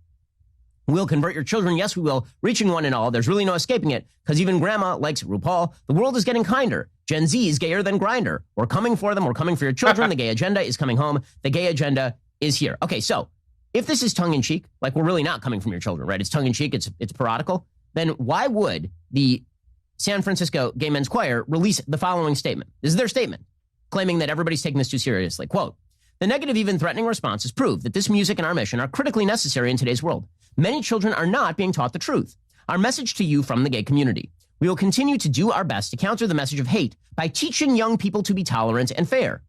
We'll convert your children. Yes, we will. Reaching one and all. There's really no escaping it because even grandma likes RuPaul. The world is getting kinder. Gen Z is gayer than Grindr. We're coming for them. We're coming for your children. The gay agenda is coming home. The gay agenda is here. Okay, so if this is tongue-in-cheek, like we're really not coming from your children, right? It's tongue-in-cheek. It's parodical. Then why would the San Francisco Gay Men's Choir release the following statement? This is their statement, claiming that everybody's taking this too seriously. Quote, "The negative, even threatening responses prove that this music and our mission are critically necessary in today's world. Many children are not being taught the truth. Our message to you from the gay community. We will continue to do our best to counter the message of hate by teaching young people to be tolerant and fair.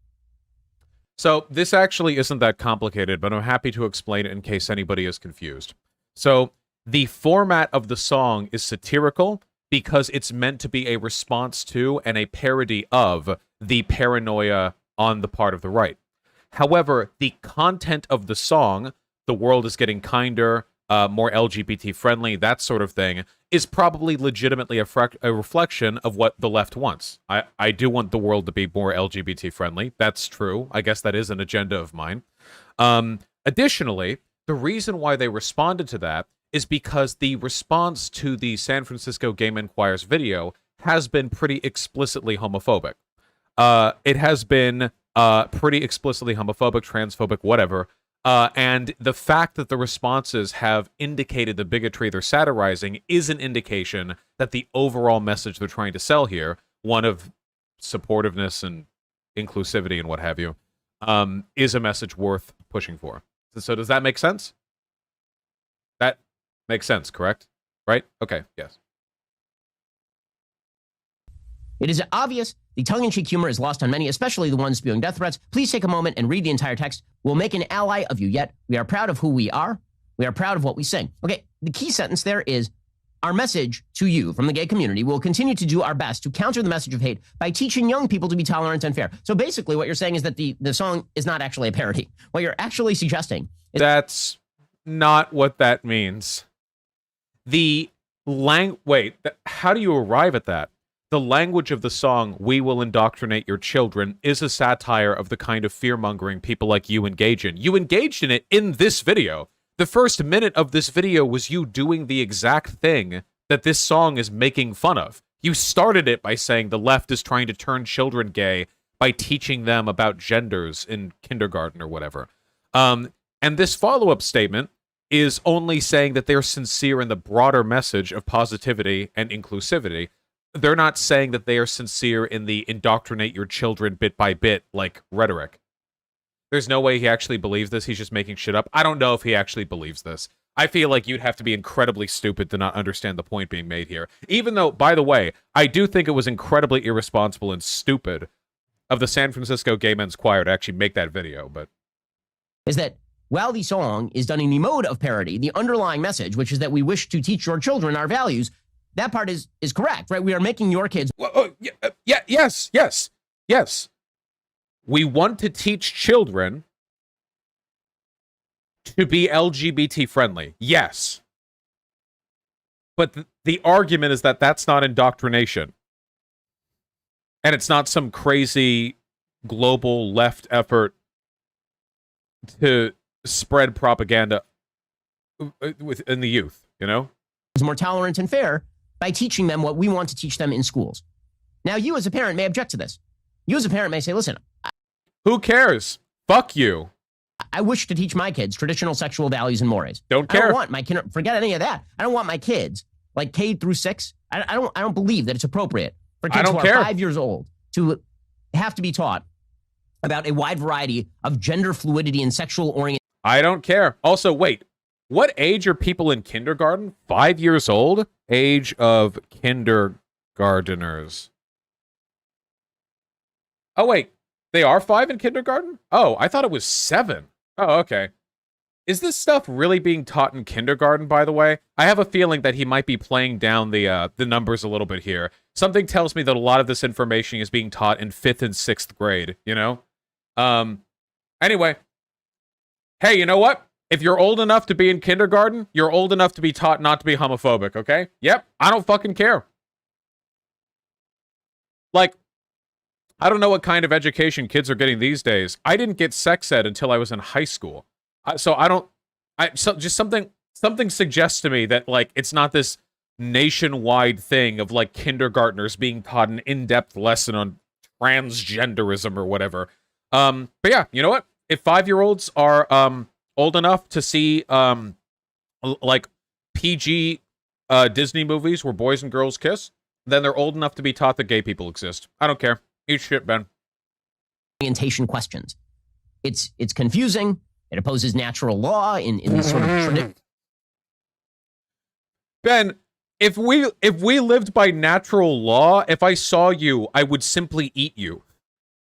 So this actually isn't that complicated, but I'm happy to explain it in case anybody is confused. So the format of the song is satirical because it's meant to be a response to and a parody of the paranoia on the part of the right. However, the content of the song, the world is getting kinder, more LGBT friendly, that sort of thing, is probably legitimately a reflection of what the left wants. I do want the world to be more LGBT friendly. That's true. I guess that is an agenda of mine. Additionally, the reason why they responded to that is because the response to the San Francisco Gay Men Choir's video has been pretty explicitly homophobic. It has been pretty explicitly homophobic, transphobic, whatever. And the fact that the responses have indicated the bigotry they're satirizing is an indication that the overall message they're trying to sell here, one of supportiveness and inclusivity and what have you, is a message worth pushing for. So does that make sense? That makes sense, correct? Right? Okay, yes. It is obvious the tongue-in-cheek humor is lost on many, especially the ones spewing death threats. Please take a moment and read the entire text. We'll make an ally of you yet. We are proud of who we are. We are proud of what we sing. Okay, the key sentence there is, our message to you from the gay community will continue to do our best to counter the message of hate by teaching young people to be tolerant and fair. So basically what you're saying is that the song is not actually a parody. What you're actually suggesting is... That's not what that means. How do you arrive at that? The language of the song, "We Will Indoctrinate Your Children," is a satire of the kind of fear-mongering people like you engage in. You engaged in it in this video. The first minute of this video was you doing the exact thing that this song is making fun of. You started it by saying the left is trying to turn children gay by teaching them about genders in kindergarten or whatever. And this follow-up statement is only saying that they're sincere in the broader message of positivity and inclusivity. They're not saying that they are sincere in the indoctrinate your children bit by bit, like, rhetoric. There's no way he actually believes this. He's just making shit up. I don't know if he actually believes this. I feel like you'd have to be incredibly stupid to not understand the point being made here. Even though, by the way, I do think it was incredibly irresponsible and stupid of the San Francisco Gay Men's Choir to actually make that video, but... is that while the song is done in the mode of parody, the underlying message, which is that we wish to teach your children our values, that part is correct, right? We are making your kids... Yes. We want to teach children to be LGBT friendly. Yes. But the argument is that that's not indoctrination. And it's not some crazy global left effort to spread propaganda within the youth, you know? ...is more tolerant and fair by teaching them what we want to teach them in schools. Now, you as a parent may object to this. You as a parent may say, listen... who cares? Fuck you. I wish to teach my kids traditional sexual values and mores. Don't care. I don't want my kid... forget any of that. I don't want my kids, like K through 6, I don't believe that it's appropriate for kids who are 5 years old to have to be taught about a wide variety of gender fluidity and sexual orientation. I don't care. Also, wait. What age are people in kindergarten? 5 years old? Age of kindergarteners. Oh, wait. They are 5 in kindergarten? Oh, I thought it was 7. Oh, okay. Is this stuff really being taught in kindergarten, by the way? I have a feeling that he might be playing down the numbers a little bit here. Something tells me that a lot of this information is being taught in 5th and 6th grade, you know? Anyway. Hey, you know what? If you're old enough to be in kindergarten, you're old enough to be taught not to be homophobic, okay? Yep, I don't fucking care. Like, I don't know what kind of education kids are getting these days. I didn't get sex ed until I was in high school. So just something suggests to me that, like, it's not this nationwide thing of, like, kindergartners being taught an in-depth lesson on transgenderism or whatever. But yeah, you know what? If 5-year-olds are, old enough to see, like, PG Disney movies where boys and girls kiss, then they're old enough to be taught that gay people exist. I don't care. Eat shit, Ben. Orientation questions. It's confusing. It opposes natural law in these sort of tradition. Ben, if we lived by natural law, if I saw you, I would simply eat you.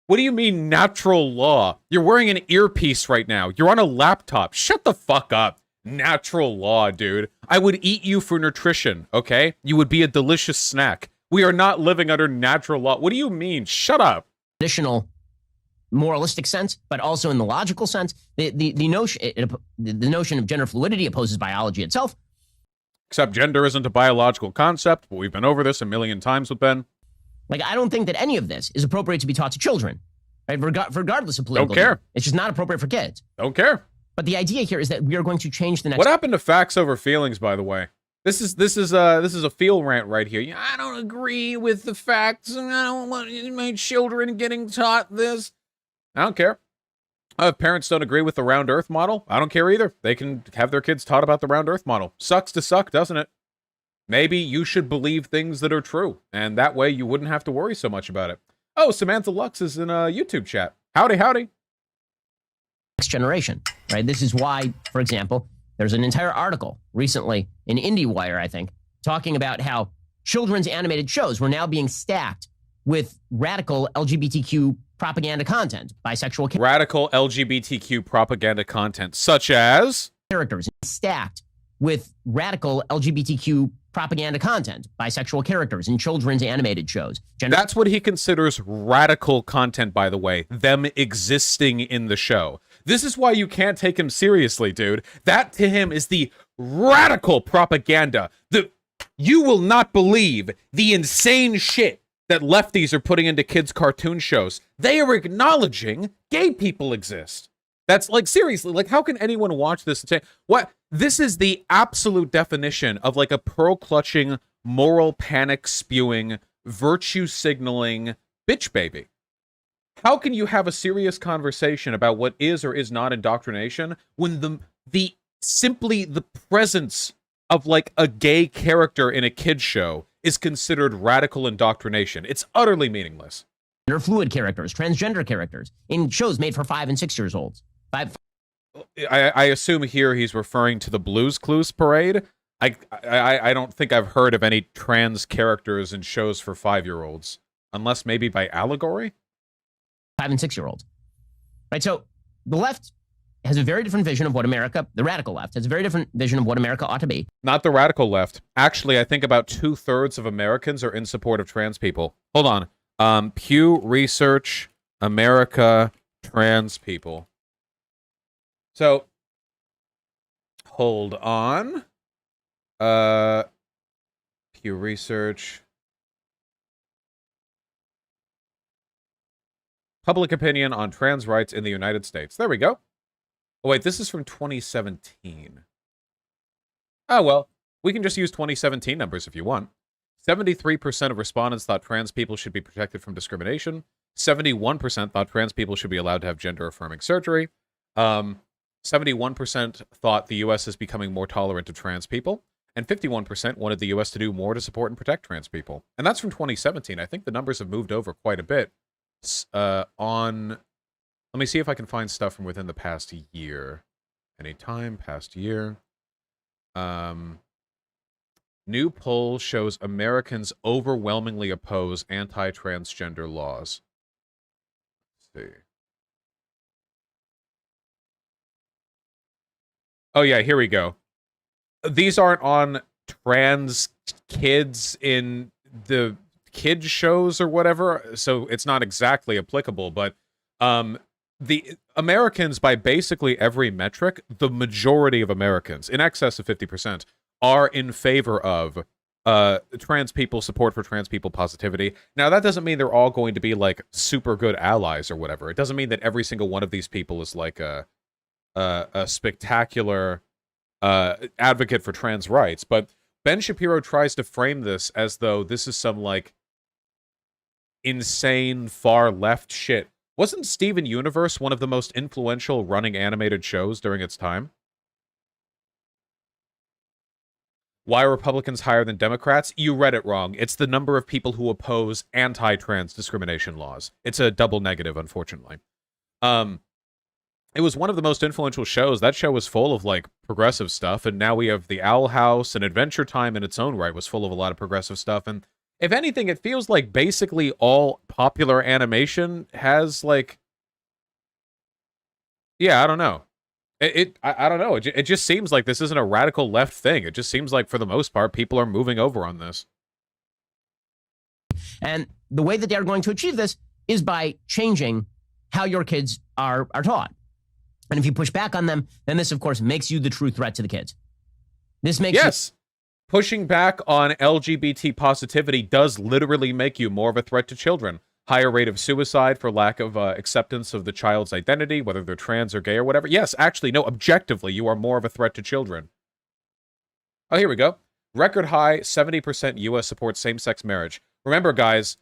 What do you mean natural law? You're wearing an earpiece right now. You're on a laptop. Shut the fuck up. Natural law, dude. I would eat you for nutrition, okay? You would be a delicious snack. We are not living under natural law. What do you mean? Shut up. Traditional moralistic sense, but also in the logical sense. The notion of gender fluidity opposes biology itself. Except gender isn't a biological concept, but we've been over this a million times with Ben. Like, I don't think that any of this is appropriate to be taught to children, right? Regardless of political. Don't care. View. It's just not appropriate for kids. Don't care. But the idea here is that we are going to change the next. What happened to facts over feelings, by the way? This is a feel rant right here. I don't agree with the facts, and I don't want my children getting taught this. I don't care. If parents don't agree with the round earth model, I don't care either. They can have their kids taught about the round earth model. Sucks to suck, doesn't it? Maybe you should believe things that are true, and that way you wouldn't have to worry so much about it. Oh, Samantha Lux is in a YouTube chat. Howdy, howdy. Next generation, right? This is why, for example, there's an entire article recently in IndieWire, I think, talking about how children's animated shows were now being stacked with radical LGBTQ propaganda content, radical LGBTQ propaganda content, such as characters stacked with radical LGBTQ propaganda content, bisexual characters in children's animated shows. That's what he considers radical content, by the way, them existing in the show. This is why you can't take him seriously, dude. That to him is the radical propaganda. You will not believe the insane shit that lefties are putting into kids' cartoon shows. They are acknowledging gay people exist. That's like, seriously, like, how can anyone watch this and say, what? This is the absolute definition of like a pearl-clutching, moral panic-spewing, virtue-signaling bitch baby. How can you have a serious conversation about what is or is not indoctrination when simply the presence of like a gay character in a kid's show is considered radical indoctrination? It's utterly meaningless. Gender fluid characters, transgender characters in shows made for 5 and 6 years olds. I assume here he's referring to the Blues Clues parade. I don't think I've heard of any trans characters in shows for 5-year-olds, unless maybe by allegory. 5 and 6 year olds, right? So the left has a very different vision of what America, the radical left, has a very different vision of what America ought to be. Not the radical left. Actually, I think about 2/3 of Americans are in support of trans people. Hold on. Pew Research, America, trans people. So, hold on. Pew Research. Public opinion on trans rights in the United States. There we go. Oh, wait, this is from 2017. Oh, well, we can just use 2017 numbers if you want. 73% of respondents thought trans people should be protected from discrimination. 71% thought trans people should be allowed to have gender-affirming surgery. 71% thought the U.S. is becoming more tolerant of trans people. And 51% wanted the U.S. to do more to support and protect trans people. And that's from 2017. I think the numbers have moved over quite a bit. Let me see if I can find stuff from within the past year. Any time, past year. New poll shows Americans overwhelmingly oppose anti-transgender laws. Let's see. Oh yeah, here we go. These aren't on trans kids in the kids shows or whatever, so it's not exactly applicable, but the Americans, by basically every metric, the majority of Americans, in excess of 50%, are in favor of trans people, support for trans people, positivity. Now, that doesn't mean they're all going to be, like, super good allies or whatever. It doesn't mean that every single one of these people is, like, a spectacular advocate for trans rights. But Ben Shapiro tries to frame this as though this is some, like, insane far-left shit. Wasn't Steven Universe one of the most influential running animated shows during its time? Why are Republicans higher than Democrats? You read it wrong. It's the number of people who oppose anti-trans discrimination laws. It's a double negative, unfortunately. It was one of the most influential shows. That show was full of, like, progressive stuff, and now we have the Owl House, and Adventure Time in its own right was full of a lot of progressive stuff, and If anything, it feels like basically all popular animation has like, yeah, I don't know. I don't know. It just seems like this isn't a radical left thing. It just seems like for the most part, people are moving over on this. And the way that they're going to achieve this is by changing how your kids are taught. And if you push back on them, then this, of course, makes you the true threat to the kids. This makes yes. Pushing back on LGBT positivity does literally make you more of a threat to children. Higher rate of suicide for lack of acceptance of the child's identity, whether they're trans or gay or whatever. Yes, actually, no, objectively, you are more of a threat to children. Oh, here we go. Record high, 70% U.S. supports same-sex marriage. Remember, guys,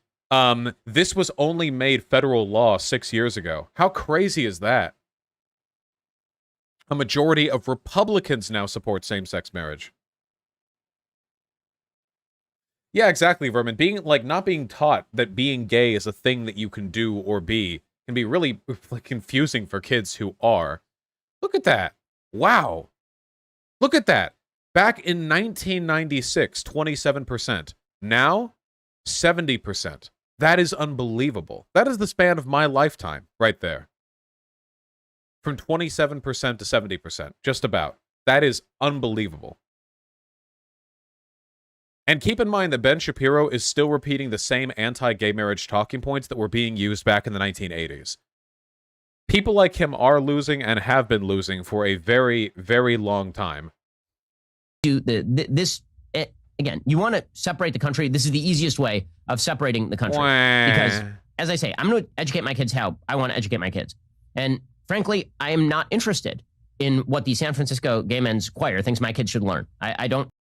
this was only made federal law 6 years ago. How crazy is that? A majority of Republicans now support same-sex marriage. Yeah, exactly, Vermin. Being, like, not being taught that being gay is a thing that you can do or be can be really like, confusing for kids who are. Look at that. Wow. Look at that. Back in 1996, 27%. Now, 70%. That is unbelievable. That is the span of my lifetime right there. From 27% to 70%. Just about. That is unbelievable. And keep in mind that Ben Shapiro is still repeating the same anti-gay marriage talking points that were being used back in the 1980s. People like him are losing and have been losing for a very, very long time. Again, you want to separate the country. This is the easiest way of separating the country. Because, as I say, I'm going to educate my kids how I want to educate my kids. And frankly, I am not interested in what the San Francisco Gay Men's Choir thinks my kids should learn.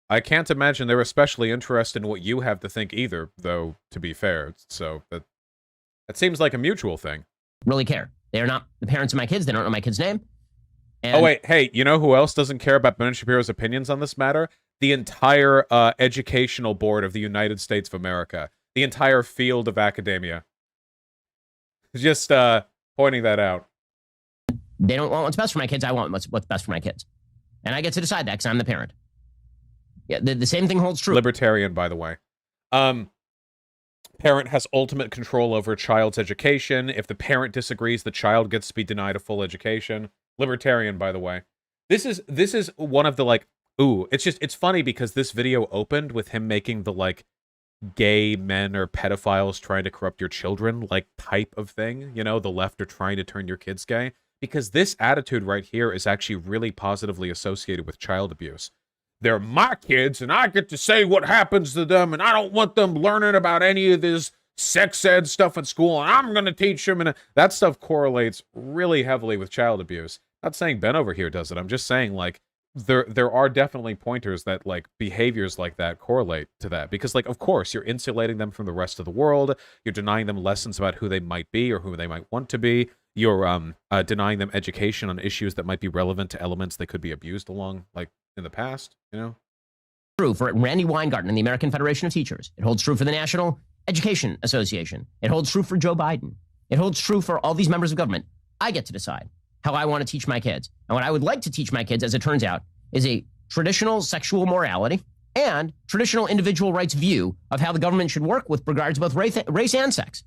I can't imagine they're especially interested in what you have to think either, though, to be fair. So that seems like a mutual thing. Really care. They are not the parents of my kids. They don't know my kid's name. And oh, wait. Hey, you know who else doesn't care about Ben Shapiro's opinions on this matter? The entire educational board of the United States of America. The entire field of academia. Just pointing that out. They don't want what's best for my kids. I want what's best for my kids. And I get to decide that because I'm the parent. Yeah, the same thing holds true. Libertarian, by the way. Parent has ultimate control over a child's education. If the parent disagrees, the child gets to be denied a full education. Libertarian, by the way. This is one of the, like, ooh, it's funny because this video opened with him making the, like, gay men or pedophiles trying to corrupt your children, like, type of thing. You know, the left are trying to turn your kids gay. Because this attitude right here is actually really positively associated with child abuse. They're my kids, and I get to say what happens to them, and I don't want them learning about any of this sex ed stuff at school, and I'm going to teach them. And that stuff correlates really heavily with child abuse. Not saying Ben over here does it. I'm just saying, like, there are definitely pointers that, like, behaviors like that correlate to that. Because, like, of course, you're insulating them from the rest of the world. You're denying them lessons about who they might be or who they might want to be. You're denying them education on issues that might be relevant to elements they could be abused along, like, in the past, you know? True for Randy Weingarten and the American Federation of Teachers. It holds true for the National Education Association. It holds true for Joe Biden. It holds true for all these members of government. I get to decide how I want to teach my kids. And what I would like to teach my kids, as it turns out, is a traditional sexual morality and traditional individual rights view of how the government should work with regards to both race and sex.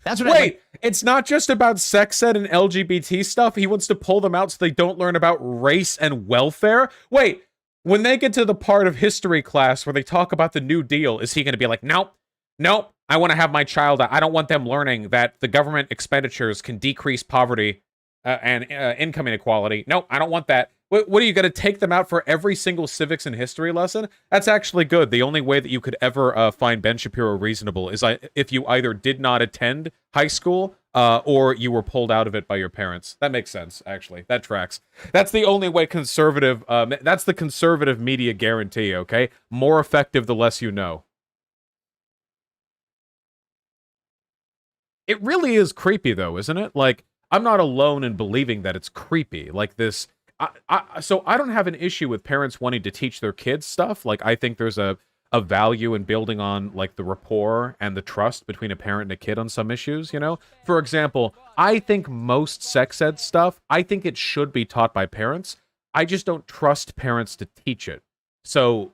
That's what Wait, it's not just about sex ed and LGBT stuff. He wants to pull them out so they don't learn about race and welfare. Wait, when they get to the part of history class where they talk about the New Deal, is he going to be like, nope, I want to have my child, I don't want them learning that the government expenditures can decrease poverty and income inequality. Nope, I don't want that. What are you going to take them out for every single civics and history lesson? That's actually good. The only way that you could ever find Ben Shapiro reasonable is if you either did not attend high school or you were pulled out of it by your parents. That makes sense, actually. That tracks. That's the only way conservative, that's the conservative media guarantee, okay? More effective the less you know. It really is creepy, though, isn't it? Like, I'm not alone in believing that it's creepy. Like this... So I don't have an issue with parents wanting to teach their kids stuff. Like, I think there's a value in building on, like, the rapport and the trust between a parent and a kid on some issues, you know? For example, I think most sex ed stuff, I think it should be taught by parents. I just don't trust parents to teach it. So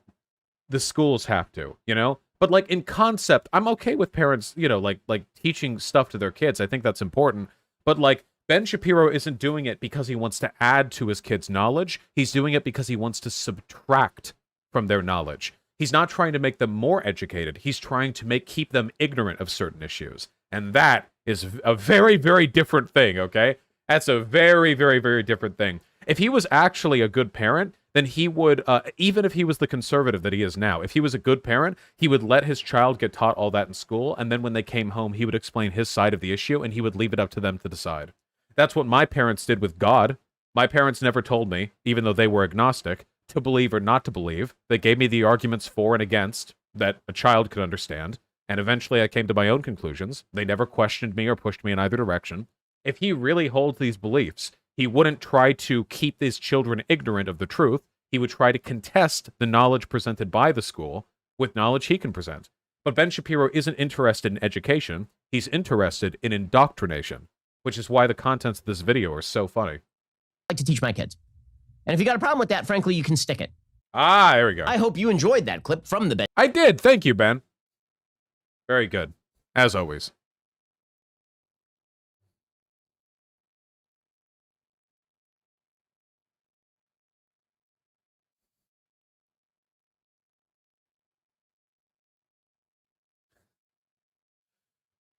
the schools have to, you know? But like in concept, I'm okay with parents, you know, like teaching stuff to their kids. I think that's important. But like Ben Shapiro isn't doing it because he wants to add to his kids' knowledge. He's doing it because he wants to subtract from their knowledge. He's not trying to make them more educated. He's trying to keep them ignorant of certain issues. And that is a very, very different thing, okay? That's a very, very, very different thing. If he was actually a good parent, then he would, even if he was the conservative that he is now, if he was a good parent, he would let his child get taught all that in school, and then when they came home, he would explain his side of the issue, and he would leave it up to them to decide. That's what my parents did with God. My parents never told me, even though they were agnostic, to believe or not to believe. They gave me the arguments for and against that a child could understand, and eventually I came to my own conclusions. They never questioned me or pushed me in either direction. If he really holds these beliefs, he wouldn't try to keep these children ignorant of the truth. He would try to contest the knowledge presented by the school with knowledge he can present. But Ben Shapiro isn't interested in education. He's interested in indoctrination, which is why the contents of this video are so funny. Like to teach my kids. And if you got a problem with that, frankly, you can stick it. Ah, there we go. I hope you enjoyed that clip from the Ben. I did. Thank you, Ben. Very good. As always.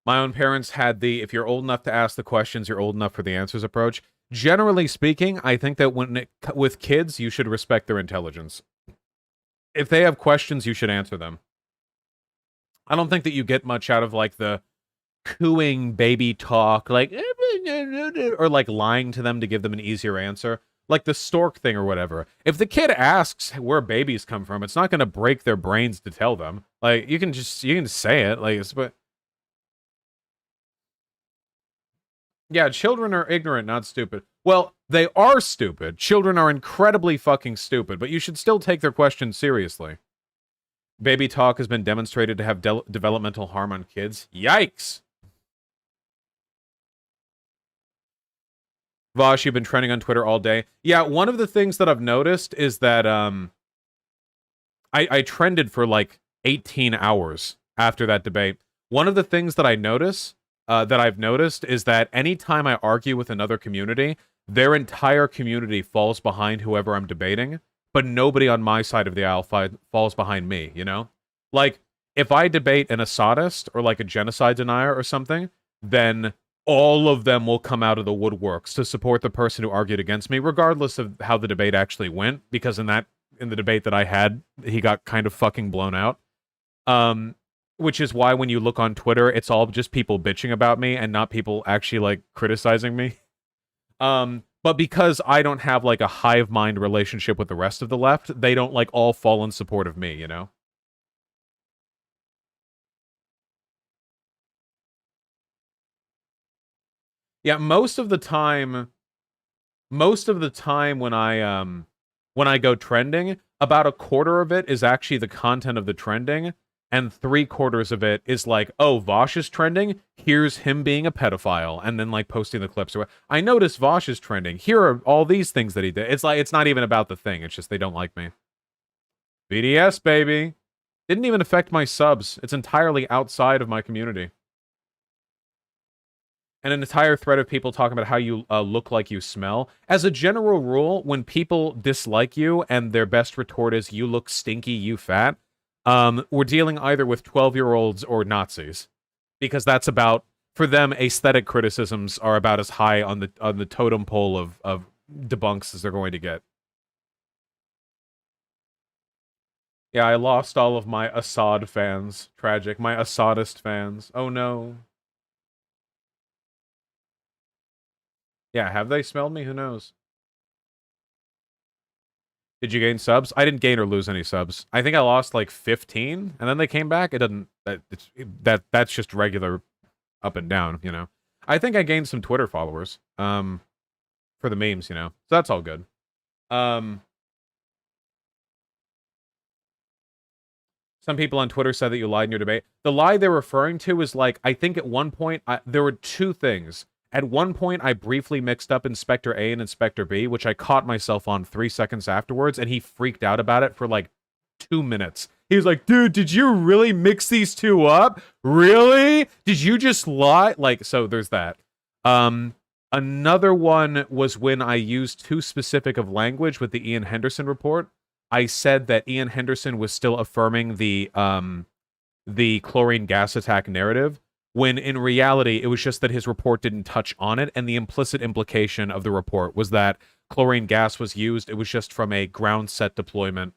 My own parents had the, if you're old enough to ask the questions, you're old enough for the answers approach. Generally speaking, I think that with kids, you should respect their intelligence. If they have questions, you should answer them. I don't think that you get much out of like the cooing baby talk, like, or like lying to them to give them an easier answer. Like the stork thing or whatever. If the kid asks where babies come from, it's not going to break their brains to tell them. Like, you can just say it. Like, but yeah, children are ignorant, not stupid. Well, they are stupid. Children are incredibly fucking stupid, but you should still take their questions seriously. Baby talk has been demonstrated to have developmental harm on kids. Yikes! Vosh, you've been trending on Twitter all day. Yeah, one of the things that I've noticed is that I trended for like 18 hours after that debate. One of the things that I've noticed is that anytime I argue with another community, their entire community falls behind whoever I'm debating, but nobody on my side of the aisle falls behind me, you know? Like, if I debate an Assadist or like a genocide denier or something, then all of them will come out of the woodworks to support the person who argued against me, regardless of how the debate actually went, because in the debate that I had, he got kind of fucking blown out. Which is why when you look on Twitter, it's all just people bitching about me and not people actually like criticizing me. But because I don't have like a hive mind relationship with the rest of the left, they don't like all fall in support of me, you know? Yeah, most of the time when I go trending, about a quarter of it is actually the content of the trending, and 3/4 of it is like, oh, Vosh is trending, here's him being a pedophile, and then like posting the clips. I noticed Vosh is trending, here are all these things that he did. It's like, it's not even about the thing, it's just they don't like me. BDS, baby. Didn't even affect my subs. It's entirely outside of my community. And an entire thread of people talking about how you look like you smell. As a general rule, when people dislike you and their best retort is, you look stinky, you fat, we're dealing either with 12-year-olds or Nazis. Because that's about, for them, aesthetic criticisms are about as high on the totem pole of debunks as they're going to get. Yeah, I lost all of my Assad fans. Tragic. My Assadist fans. Oh no. Yeah, have they smelled me? Who knows? Did you gain subs? I didn't gain or lose any subs. I think I lost like 15, and then they came back. It doesn't. That's just regular up and down, you know. I think I gained some Twitter followers. For the memes, you know. So that's all good. Some people on Twitter said that you lied in your debate. The lie they're referring to is like, I think at one point there were two things. At one point, I briefly mixed up Inspector A and Inspector B, which I caught myself on 3 seconds afterwards, and he freaked out about it for like 2 minutes. He was like, dude, did you really mix these two up? Really? Did you just lie? Like, so there's that. Another one was when I used too specific of language with the Ian Henderson report. I said that Ian Henderson was still affirming the chlorine gas attack narrative, when in reality, it was just that his report didn't touch on it, and the implicit implication of the report was that chlorine gas was used. It was just from a ground set deployment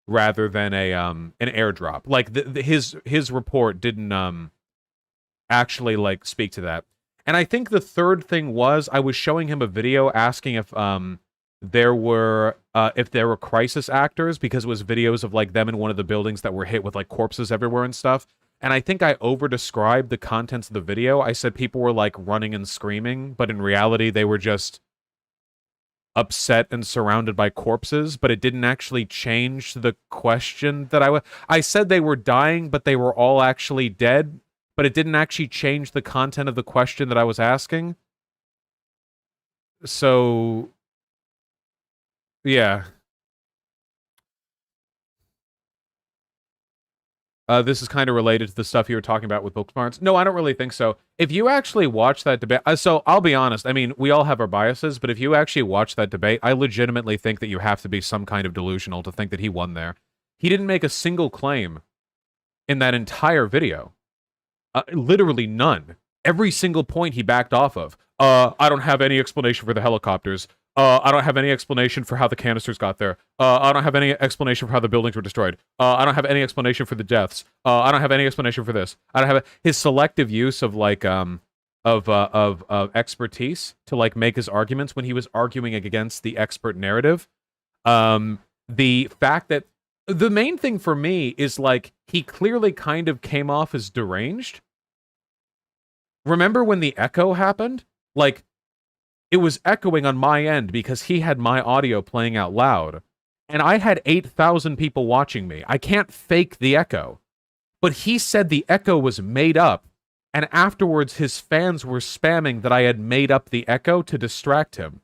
rather than an airdrop. Like his report didn't actually like speak to that. And I think the third thing was I was showing him a video asking if there were crisis actors, because it was videos of like them in one of the buildings that were hit with like corpses everywhere and stuff. And I think I over-described the contents of the video. I said people were like running and screaming, but in reality they were just upset and surrounded by corpses, but it didn't actually change the question that I said they were dying, but they were all actually dead, but it didn't actually change the content of the question that I was asking. So, yeah. This is kind of related to the stuff you were talking about with Bookmarks. No, I don't really think so. If you actually watch that debate, so I'll be honest, I mean, we all have our biases, but if you actually watch that debate, I legitimately think that you have to be some kind of delusional to think that he won there. He didn't make a single claim in that entire video. Literally none. Every single point he backed off of. I don't have any explanation for the helicopters. I don't have any explanation for how the canisters got there. I don't have any explanation for how the buildings were destroyed. I don't have any explanation for the deaths. I don't have any explanation for this. I don't have his selective use of like of expertise to like make his arguments when he was arguing against the expert narrative. The fact that the main thing for me is like he clearly kind of came off as deranged. Remember when the echo happened? Like, it was echoing on my end because he had my audio playing out loud. And I had 8,000 people watching me. I can't fake the echo. But he said the echo was made up. And afterwards, his fans were spamming that I had made up the echo to distract him.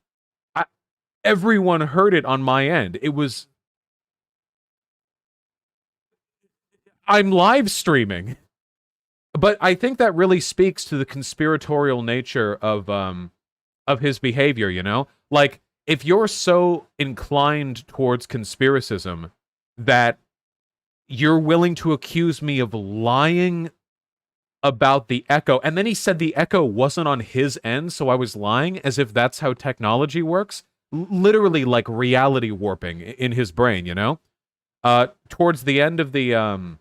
Everyone heard it on my end. It was... I'm live streaming. But I think that really speaks to the conspiratorial nature of his behavior, you know? Like, if you're so inclined towards conspiracism that you're willing to accuse me of lying about the echo, and then he said the echo wasn't on his end, so I was lying, as if that's how technology works. Literally, like, reality warping in his brain, you know? Towards the end of the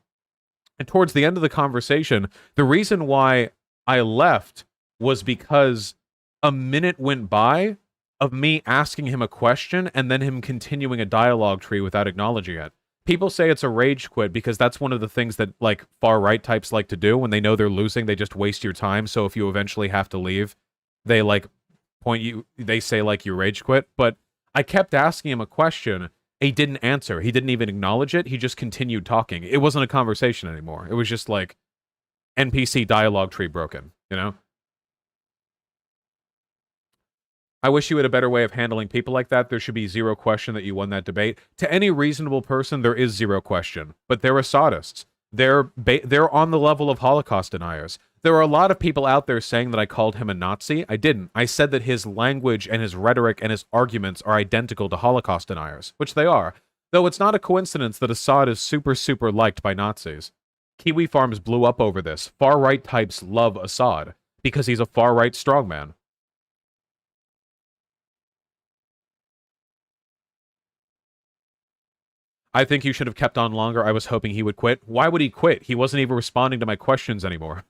conversation, the reason why I left was because a minute went by of me asking him a question and then him continuing a dialogue tree without acknowledging it. People say it's a rage quit because that's one of the things that like far-right types like to do. When they know they're losing, they just waste your time. So if you eventually have to leave, they like they say like you rage quit. But I kept asking him a question. He didn't answer. He didn't even acknowledge it. He just continued talking. It wasn't a conversation anymore. It was just like NPC dialogue tree broken, you know? I wish you had a better way of handling people like that. There should be zero question that you won that debate. To any reasonable person, there is zero question. But they're Assadists. They're on the level of Holocaust deniers. There are a lot of people out there saying that I called him a Nazi. I didn't. I said that his language and his rhetoric and his arguments are identical to Holocaust deniers, which they are. Though it's not a coincidence that Assad is super, super liked by Nazis. Kiwi Farms blew up over this. Far-right types love Assad because he's a far-right strongman. I think you should have kept on longer. I was hoping he would quit. Why would he quit? He wasn't even responding to my questions anymore.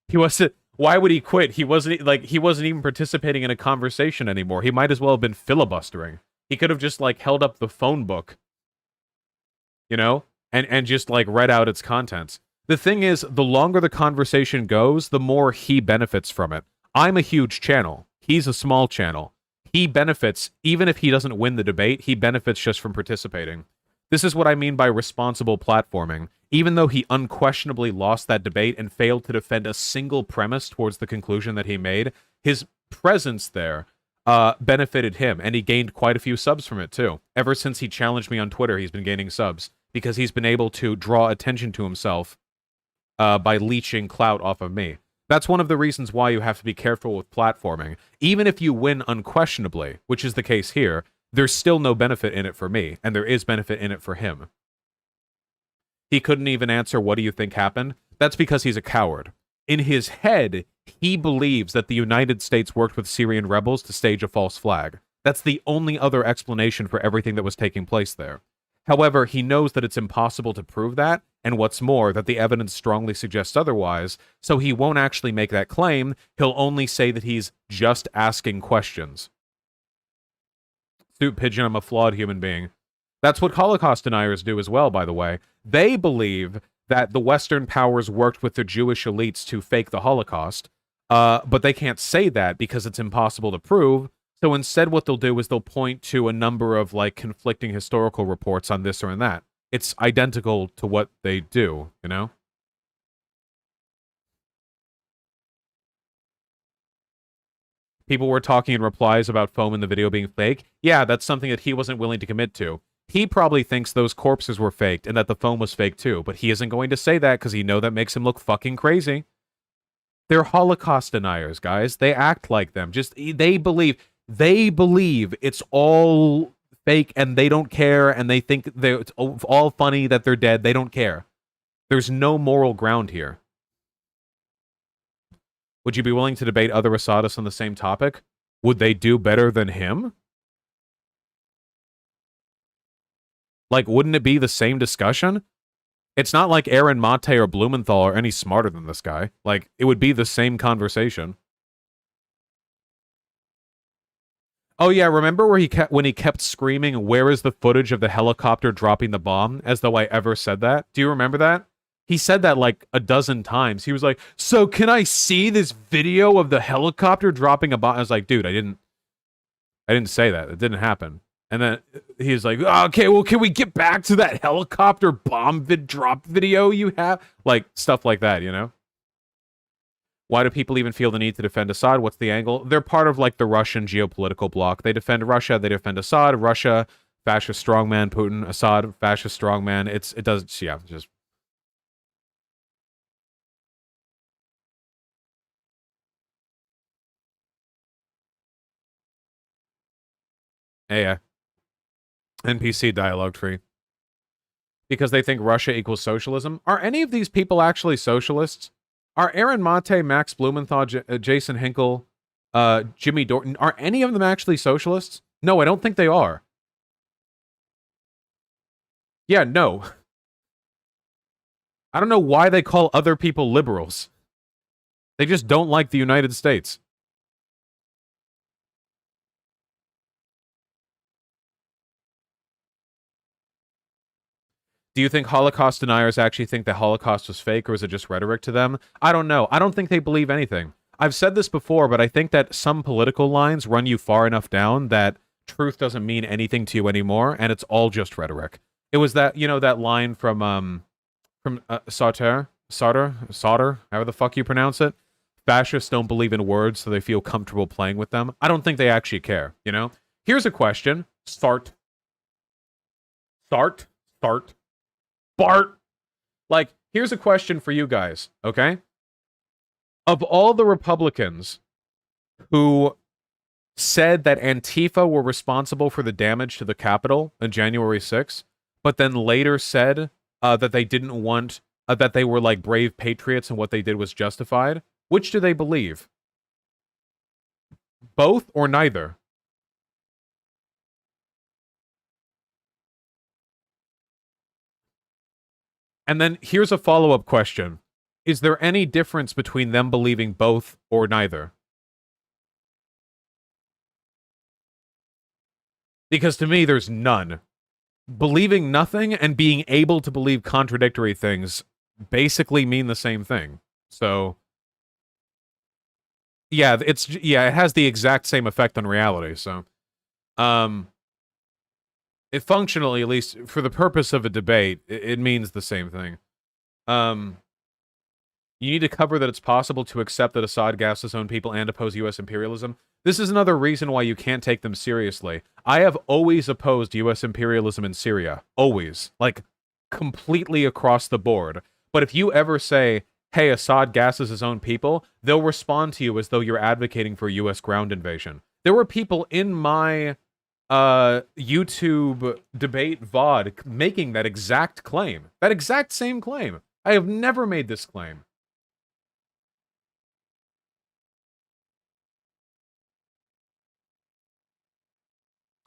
He wasn't... Why would he quit? He wasn't even participating in a conversation anymore. He might as well have been filibustering. He could have just, like, held up the phone book. You know? And just, like, read out its contents. The thing is, the longer the conversation goes, the more he benefits from it. I'm a huge channel. He's a small channel. He benefits, even if he doesn't win the debate, he benefits just from participating. This is what I mean by responsible platforming. Even though he unquestionably lost that debate and failed to defend a single premise towards the conclusion that he made, his presence there benefited him, and he gained quite a few subs from it, too. Ever since he challenged me on Twitter, he's been gaining subs. because he's been able to draw attention to himself by leeching clout off of me. That's one of the reasons why you have to be careful with platforming. Even if you win unquestionably, which is the case here, there's still no benefit in it for me, and there is benefit in it for him. He couldn't even answer, what do you think happened? That's because he's a coward. In his head, he believes that the United States worked with Syrian rebels to stage a false flag. That's the only other explanation for everything that was taking place there. However, he knows that it's impossible to prove that, and what's more, that the evidence strongly suggests otherwise, so he won't actually make that claim. He'll only say that he's just asking questions. Suit Pigeon, I'm a flawed human being. That's what Holocaust deniers do as well, by the way. They believe that the Western powers worked with the Jewish elites to fake the Holocaust, but they can't say that because it's impossible to prove. So instead what they'll do is they'll point to a number of, like, conflicting historical reports on this or on that. It's identical to what they do, you know? People were talking in replies about foam in the video being fake. Yeah, that's something that he wasn't willing to commit to. He probably thinks those corpses were faked and that the foam was fake too, but he isn't going to say that because he knows that makes him look fucking crazy. They're Holocaust deniers, guys. They act like them. They believe it's all fake and they don't care, and they think it's all funny that they're dead. They don't care. There's no moral ground here. Would you be willing to debate other Assadists on the same topic? Would they do better than him? Like, wouldn't it be the same discussion? It's not like Aaron Mate or Blumenthal are any smarter than this guy. Like, it would be the same conversation. Oh yeah, remember where when he kept screaming, "Where is the footage of the helicopter dropping the bomb?" As though I ever said that. Do you remember that? He said that like a dozen times. He was like, "So can I see this video of the helicopter dropping a bomb?" I was like, "Dude, I didn't say that. It didn't happen." And then he's like, oh, "Okay, well, can we get back to that helicopter bomb drop video you have?" Like, stuff like that, you know? Why do people even feel the need to defend Assad? What's the angle? They're part of, like, the Russian geopolitical bloc. They defend Russia, they defend Assad. Russia, fascist strongman. Putin, Assad, fascist strongman. It does, yeah, just... Yeah. NPC dialogue tree. Because they think Russia equals socialism. Are any of these people actually socialists? Are Aaron Mate, Max Blumenthal, Jason Hinkle, Jimmy Dorton, are any of them actually socialists? No, I don't think they are. Yeah, no. I don't know why they call other people liberals. They just don't like the United States. Do you think Holocaust deniers actually think the Holocaust was fake, or is it just rhetoric to them? I don't know. I don't think they believe anything. I've said this before, but I think that some political lines run you far enough down that truth doesn't mean anything to you anymore, and it's all just rhetoric. It was that, you know, that line from Sauter, however the fuck you pronounce it. Fascists don't believe in words, so they feel comfortable playing with them. I don't think they actually care, you know? Here's a question. Bart. Like, here's a question for you guys, okay? Of all the Republicans who said that Antifa were responsible for the damage to the Capitol on January 6th, but then later said that they didn't want, that they were like brave patriots and what they did was justified, which do they believe? Both or neither? And then here's a follow-up question. Is there any difference between them believing both or neither? Because to me, there's none. Believing nothing and being able to believe contradictory things basically mean the same thing. So, yeah, it has the exact same effect on reality. So, it functionally, at least for the purpose of a debate, it means the same thing. You need to cover that it's possible to accept that Assad gassed his own people and oppose U.S. imperialism. This is another reason why you can't take them seriously. I have always opposed U.S. imperialism in Syria. Always. Like, completely across the board. But if you ever say, hey, Assad gasses his own people, they'll respond to you as though you're advocating for a U.S. ground invasion. There were people in my YouTube debate VOD making that exact claim. That exact same claim. I have never made this claim.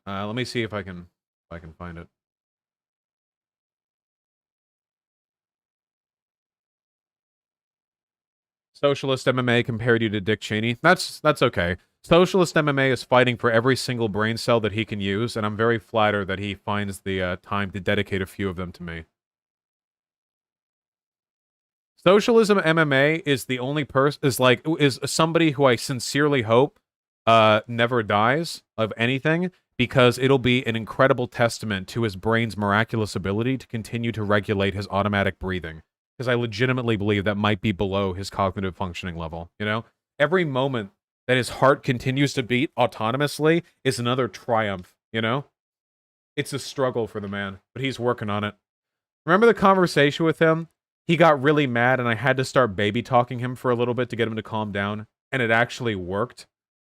Let me see if I can find it. Socialist MMA compared you to Dick Cheney. That's okay. Socialist MMA is fighting for every single brain cell that he can use, and I'm very flattered that he finds the time to dedicate a few of them to me. Socialism MMA is the only person is somebody who I sincerely hope never dies of anything, because it'll be an incredible testament to his brain's miraculous ability to continue to regulate his automatic breathing. Because I legitimately believe that might be below his cognitive functioning level, you know? Every moment that his heart continues to beat autonomously is another triumph, you know? It's a struggle for the man, but he's working on it. Remember the conversation with him? He got really mad, and I had to start baby-talking him for a little bit to get him to calm down, and it actually worked.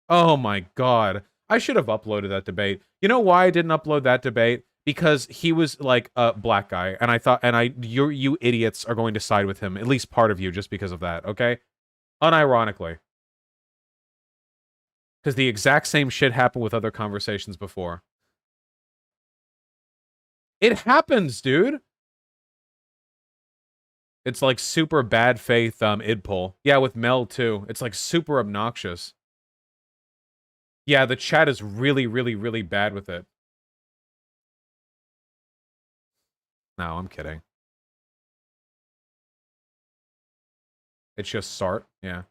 Oh my god. I should have uploaded that debate. You know why I didn't upload that debate? Because he was like a black guy, and I thought, you idiots are going to side with him, at least part of you, just because of that, okay? Unironically. Because the exact same shit happened with other conversations before. It happens, dude! It's like super bad faith id pull. Yeah, with Mel too. It's like super obnoxious. Yeah, the chat is really, really, really bad with it. No, I'm kidding. It's just Sart, yeah.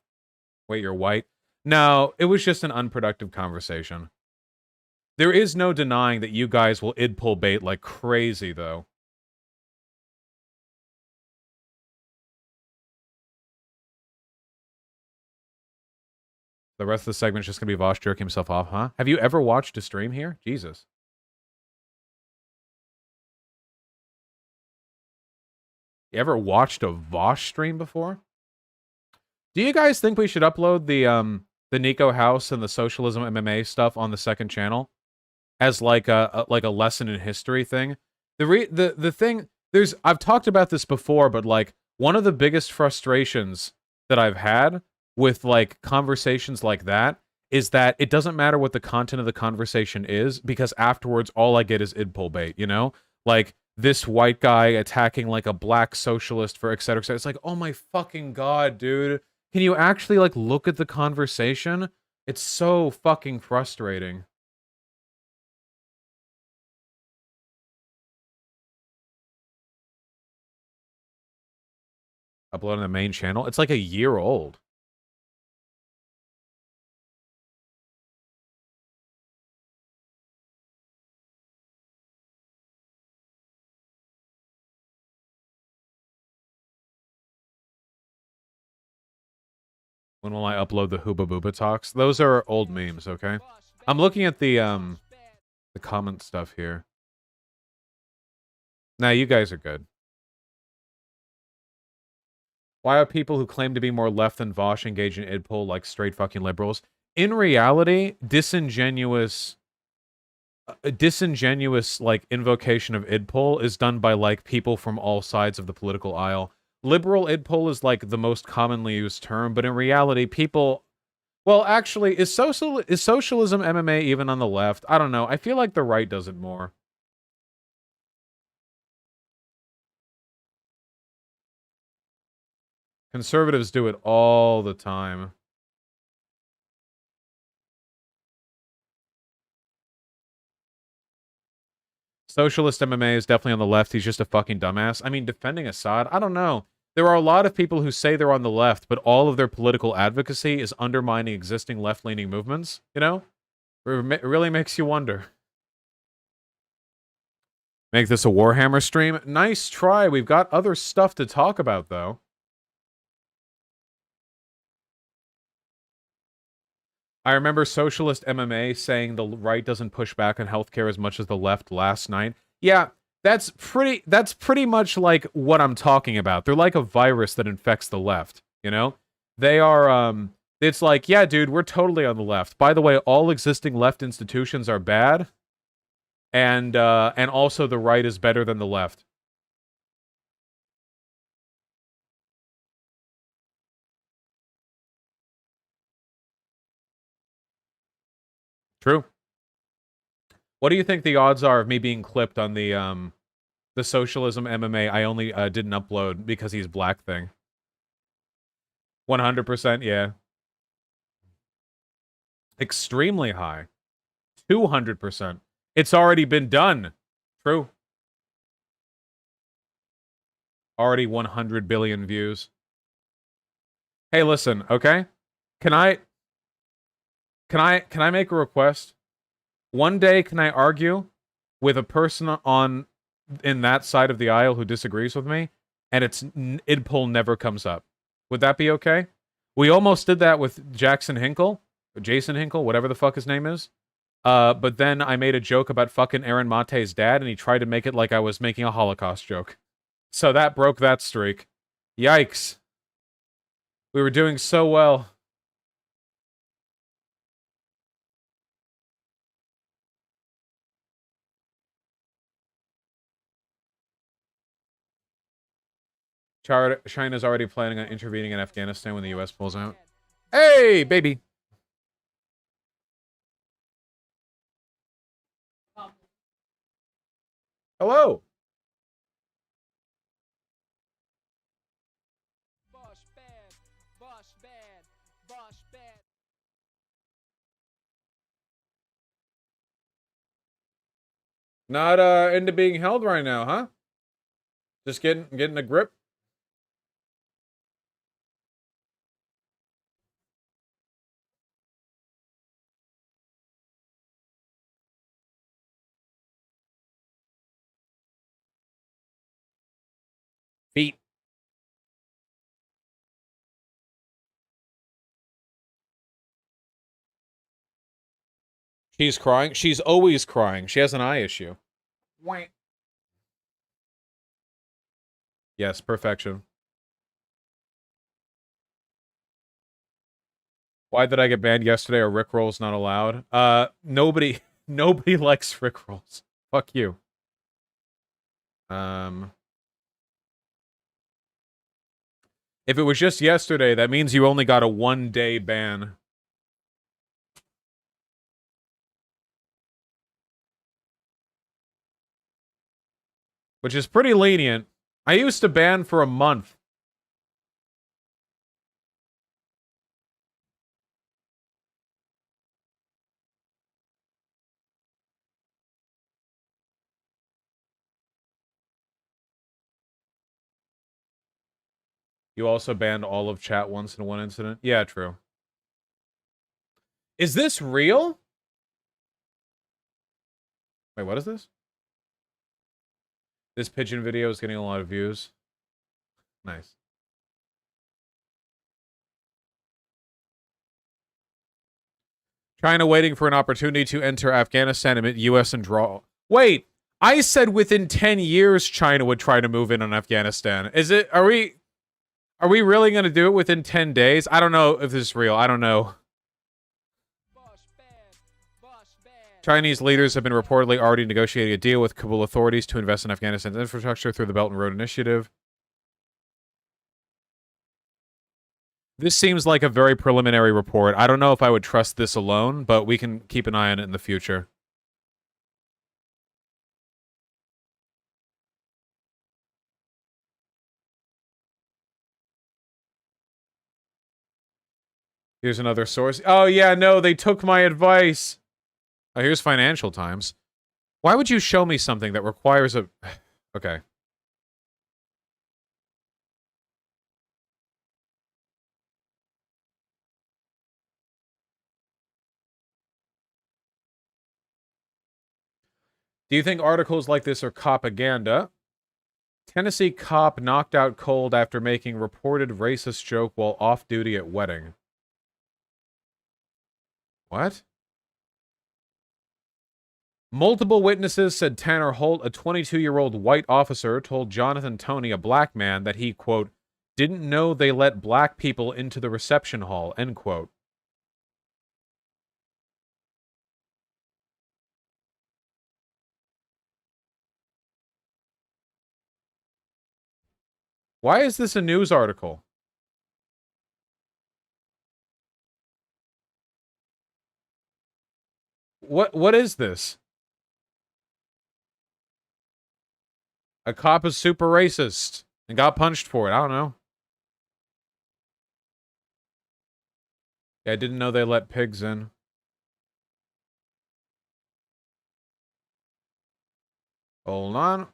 Wait, you're white? No, it was just an unproductive conversation. There is no denying that you guys will id pull bait like crazy, though. The rest of the segment's just gonna be Vosh jerking himself off, huh? Have you ever watched a stream here? Jesus. You ever watched a Vosh stream before? Do you guys think we should upload the Nico House and the Socialism MMA stuff on the second channel as like a lesson in history thing? The thing, I've talked about this before, but like one of the biggest frustrations that I've had with like conversations like that is that it doesn't matter what the content of the conversation is, because afterwards all I get is id pull bait, you know? Like this white guy attacking like a black socialist for et cetera, et cetera. It's like, oh my fucking god, dude. Can you actually like look at the conversation? It's so fucking frustrating. Upload on the main channel? It's like a year old. When will I upload the Hooba Booba talks? Those are old memes, okay? I'm looking at the comment stuff here. Nah, you guys are good. Why are people who claim to be more left than Vosh engage in id pull like straight fucking liberals? In reality, disingenuous like invocation of id pull is done by like people from all sides of the political aisle. Liberal id pull is like the most commonly used term, but in reality, people... Well, actually, is socialism MMA even on the left? I don't know. I feel like the right does it more. Conservatives do it all the time. Socialist MMA is definitely on the left. He's just a fucking dumbass. I mean, defending Assad? I don't know. There are a lot of people who say they're on the left, but all of their political advocacy is undermining existing left-leaning movements, you know? It really makes you wonder. Make this a Warhammer stream? Nice try. We've got other stuff to talk about, though. I remember Socialist MMA saying the right doesn't push back on healthcare as much as the left last night. Yeah, That's pretty much like what I'm talking about. They're like a virus that infects the left, you know? They are it's like, yeah, dude, we're totally on the left. By the way, all existing left institutions are bad. And also the right is better than the left. True. What do you think the odds are of me being clipped on the socialism MMA I only didn't upload because he's black thing? 100%, yeah. Extremely high. 200%. It's already been done. True. Already 100 billion views. Hey, listen, okay? Can I make a request? One day, can I argue with a person in that side of the aisle who disagrees with me, and idpoll never comes up? Would that be okay? We almost did that with Jason Hinkle, whatever the fuck his name is. But then I made a joke about fucking Aaron Mate's dad, and he tried to make it like I was making a Holocaust joke. So that broke that streak. Yikes. We were doing so well. China's already planning on intervening in Afghanistan when the U.S. pulls out. Hey, baby! Hello! Not into being held right now, huh? Just getting a grip? Feet. She's crying. She's always crying. She has an eye issue. Wait. Yes, perfection. Why did I get banned yesterday? Are Rickrolls not allowed? Nobody likes Rickrolls. Fuck you. If it was just yesterday, that means you only got a 1-day ban. Which is pretty lenient. I used to ban for a month. You also banned all of chat once in one incident? Yeah, true. Is this real? Wait, what is this? This pigeon video is getting a lot of views. Nice. China waiting for an opportunity to enter Afghanistan amid U.S. and draw. Wait, I said within 10 years China would try to move in on Afghanistan. Are we really going to do it within 10 days? I don't know if this is real. I don't know. Chinese leaders have been reportedly already negotiating a deal with Kabul authorities to invest in Afghanistan's infrastructure through the Belt and Road Initiative. This seems like a very preliminary report. I don't know if I would trust this alone, but we can keep an eye on it in the future. Here's another source. Oh, yeah, no, they took my advice. Oh, here's Financial Times. Why would you show me something that requires a... Okay. Do you think articles like this are propaganda? Tennessee cop knocked out cold after making reported racist joke while off duty at wedding. What? Multiple witnesses said Tanner Holt, a 22-year-old white officer, told Jonathan Toney, a black man, that he, quote, didn't know they let black people into the reception hall, end quote. Why is this a news article? What is this? A cop is super racist and got punched for it. I don't know. Yeah, I didn't know they let pigs in. Hold on.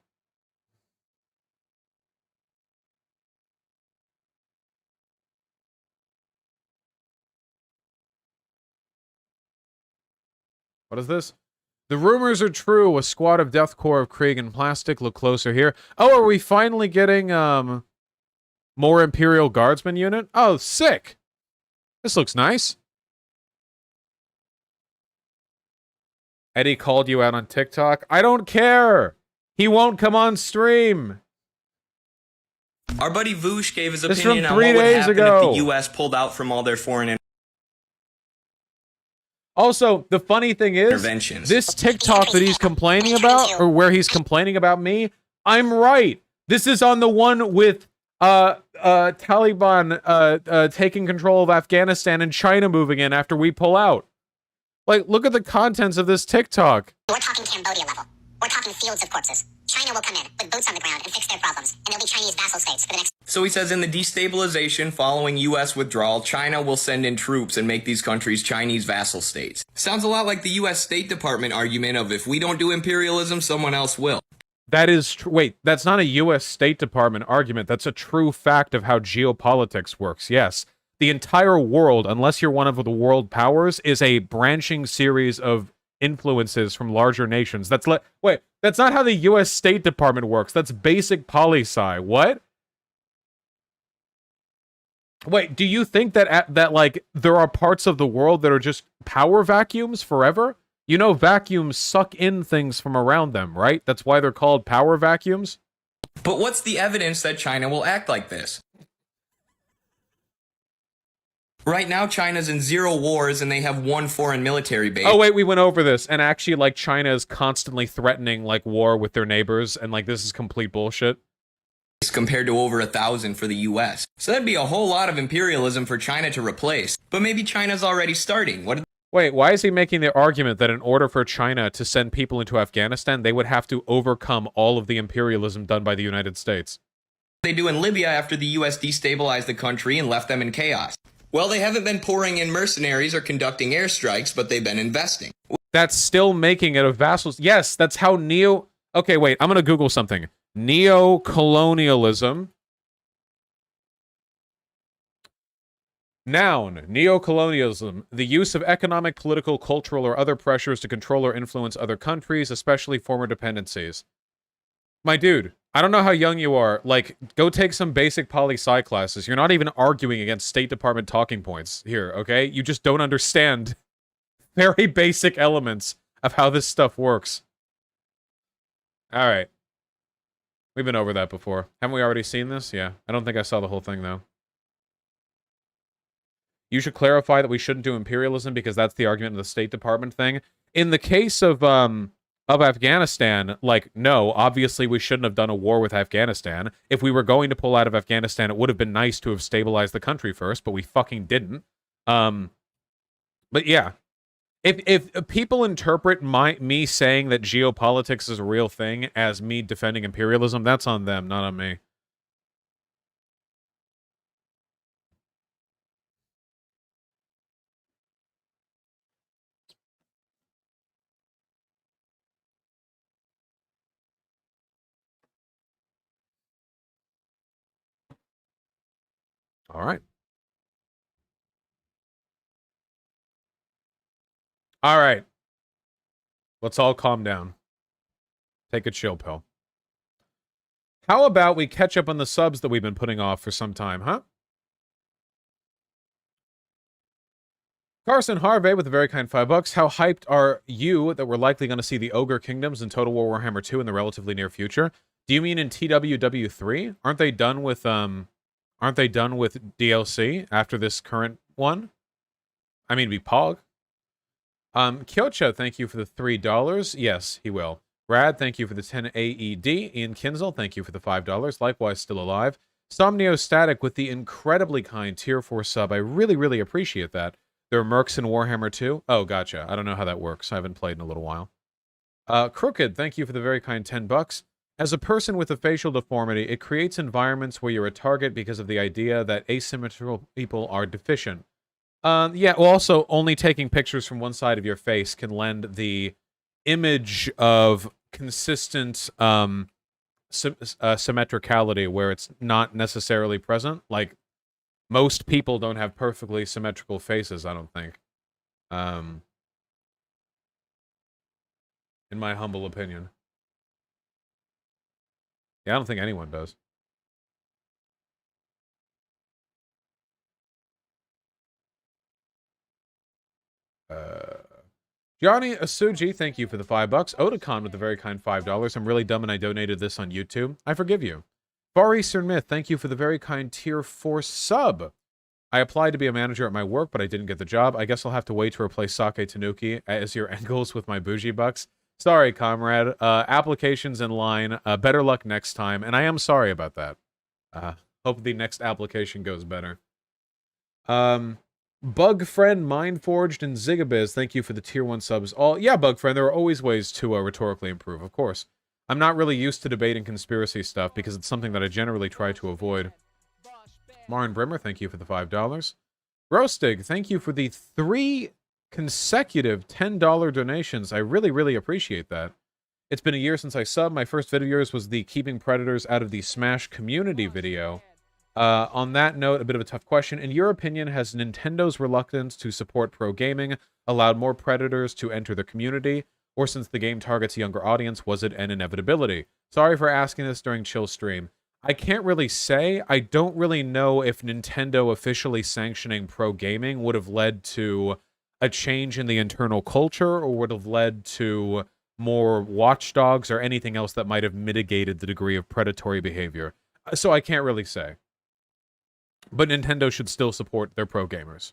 What is this? The rumors are true. A squad of Death Corps of Krieg in plastic. Look closer here. Oh, are we finally getting more Imperial Guardsman unit? Oh, sick. This looks nice. Eddie called you out on TikTok. I don't care. He won't come on stream. Our buddy Voosh gave his This opinion from on what 3 would days happen ago. if the U.S. pulled out from all their foreign Also, the funny thing is, interventions. this TikTok that he's complaining about, or where he's complaining about me, I'm right. This is on the one with Taliban taking control of Afghanistan and China moving in after we pull out. Like, look at the contents of this TikTok. We're talking Cambodia level. We're talking fields of corpses. China will come in with boots on the ground and fix their problems, and they'll be Chinese vassal states for the next. So he says in the destabilization following U.S. withdrawal, China will send in troops and make these countries Chinese vassal states. Sounds a lot like the U.S. State Department argument of if we don't do imperialism, someone else will. That is true. Wait, that's not a U.S. State Department argument. That's a true fact of how geopolitics works. Yes. The entire world, unless you're one of the world powers, is a branching series of influences from larger nations. Wait, that's not how the U.S. State Department works. That's basic poli-sci. What? Wait, do you think that that like there are parts of the world that are just power vacuums forever? You know, vacuums suck in things from around them, right? That's why they're called power vacuums. But what's the evidence that China will act like this? Right now, China's in 0 wars and they have 1 foreign military base. Oh, wait, we went over this. And actually, like, China is constantly threatening, like, war with their neighbors. And, like, this is complete bullshit. Compared to over 1,000 for the U.S. So that'd be a whole lot of imperialism for China to replace. But maybe China's already starting. Wait, why is he making the argument that in order for China to send people into Afghanistan, they would have to overcome all of the imperialism done by the United States? They do in Libya after the U.S. destabilized the country and left them in chaos. Well, they haven't been pouring in mercenaries or conducting airstrikes, but they've been investing. That's still making it a vassal. Yes, that's how Okay, wait, I'm going to Google something. Neo-colonialism. Noun, neo-colonialism, the use of economic, political, cultural, or other pressures to control or influence other countries, especially former dependencies. My dude, I don't know how young you are. Like, go take some basic poli-sci classes. You're not even arguing against State Department talking points here, okay? You just don't understand very basic elements of how this stuff works. All right. We've been over that before. Haven't we already seen this? Yeah. I don't think I saw the whole thing, though. You should clarify that we shouldn't do imperialism because that's the argument of the State Department thing. In the case of Afghanistan, like, no, obviously we shouldn't have done a war with Afghanistan. If we were going to pull out of Afghanistan, it would have been nice to have stabilized the country first, but we fucking didn't. But yeah. If people interpret me saying that geopolitics is a real thing as me defending imperialism, that's on them, not on me. All right. All right. Let's all calm down. Take a chill pill. How about we catch up on the subs that we've been putting off for some time, huh? Carson Harvey with a very kind $5. How hyped are you that we're likely going to see the Ogre Kingdoms in Total War Warhammer 2 in the relatively near future? Do you mean in TWW3? Aren't they done with DLC after this current one? I mean, be Pog. Kyocha, thank you for the $3. Yes, he will. Brad, thank you for the 10 AED. Ian Kinzel, thank you for the $5. Likewise, still alive. Somnio Static with the incredibly kind tier 4 sub. I really, really appreciate that. There are Mercs in Warhammer 2. Oh, gotcha. I don't know how that works. I haven't played in a little while. Crooked, thank you for the very kind $10. As a person with a facial deformity, it creates environments where you're a target because of the idea that asymmetrical people are deficient. Yeah, well, also, only taking pictures from one side of your face can lend the image of consistent symmetricality where it's not necessarily present. Like, most people don't have perfectly symmetrical faces, I don't think. In my humble opinion. Yeah, I don't think anyone does. Johnny Asuji, thank you for the $5. Otakon with the very kind $5. I'm really dumb and I donated this on YouTube. I forgive you. Far Eastern Myth, thank you for the very kind tier 4 sub. I applied to be a manager at my work, but I didn't get the job. I guess I'll have to wait to replace Sake Tanuki as your angles with my bougie bucks. Sorry, comrade. Application's in line. Better luck next time, and I am sorry about that. Hope the next application goes better. Bug Friend, Mindforged, and Zigabiz, thank you for the tier 1 subs. Yeah, Bug Friend, there are always ways to rhetorically improve, of course. I'm not really used to debating conspiracy stuff because it's something that I generally try to avoid. Marin Brimmer, thank you for the $5. Rostig, thank you for the 3 consecutive $10 donations. I really, really appreciate that. It's been a year since I subbed. My first video of yours was the Keeping Predators Out of the Smash community video. On that note, a bit of a tough question. In your opinion, has Nintendo's reluctance to support pro gaming allowed more predators to enter the community? Or since the game targets a younger audience, was it an inevitability? Sorry for asking this during chill stream. I can't really say. I don't really know if Nintendo officially sanctioning pro gaming would have led to a change in the internal culture or would have led to more watchdogs or anything else that might have mitigated the degree of predatory behavior. So I can't really say. But Nintendo should still support their pro gamers.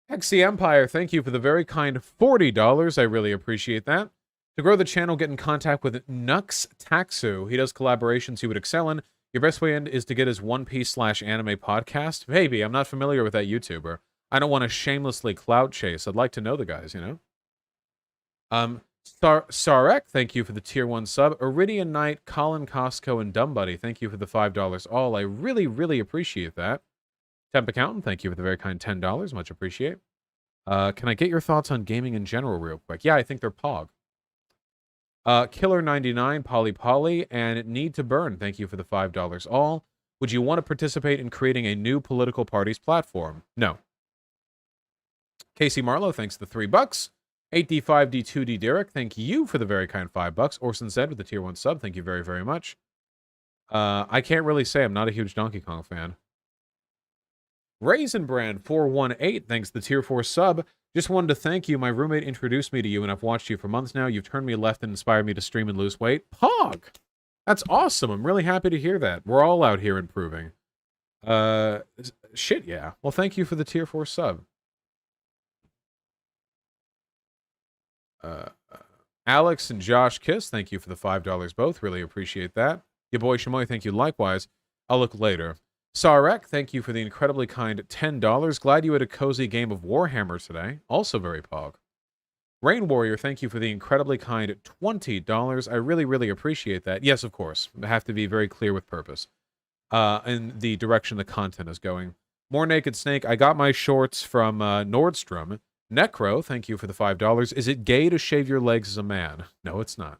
Hexy Empire, thank you for the very kind $40. I really appreciate that. To grow the channel, get in contact with Nux Taxu. He does collaborations he would excel in. Your best way in is to get his One Piece/anime podcast. Maybe, I'm not familiar with that YouTuber. I don't want to shamelessly clout chase. I'd like to know the guys, you know? Sarek, thank you for the tier 1 sub. Iridian Knight, Colin Costco, and Dumbbuddy, thank you for the $5 all. I really, really appreciate that. Temp Accountant, thank you for the very kind $10. Much appreciate. Can I get your thoughts on gaming in general real quick? Yeah, I think they're Pog. Killer99, Polly, and Need to Burn, thank you for the $5 all. Would you want to participate in creating a new political party's platform? No. Casey Marlowe, thanks for the $3. 8D5D2D Derek, thank you for the very kind $5. Orson Zed with the tier 1 sub, thank you very, very much. I can't really say. I'm not a huge Donkey Kong fan. Raisin Brand 418, thanks the tier 4 sub. Just wanted to thank you. My roommate introduced me to you, and I've watched you for months now. You've turned me left and inspired me to stream and lose weight. Pog! That's awesome. I'm really happy to hear that. We're all out here improving. Shit, yeah. Well, thank you for the tier 4 sub. Alex and Josh Kiss, thank you for the $5 both. Really appreciate that. Your boy Shamoy, thank you likewise. I'll look later. Sarek, thank you for the incredibly kind $10. Glad you had a cozy game of Warhammer today. Also very Pog. Rain Warrior, thank you for the incredibly kind $20. I really, really appreciate that. Yes, of course. I have to be very clear with purpose. In the direction the content is going. More Naked Snake, I got my shorts from Nordstrom. Necro, thank you for the $5. Is it gay to shave your legs as a man? No, it's not.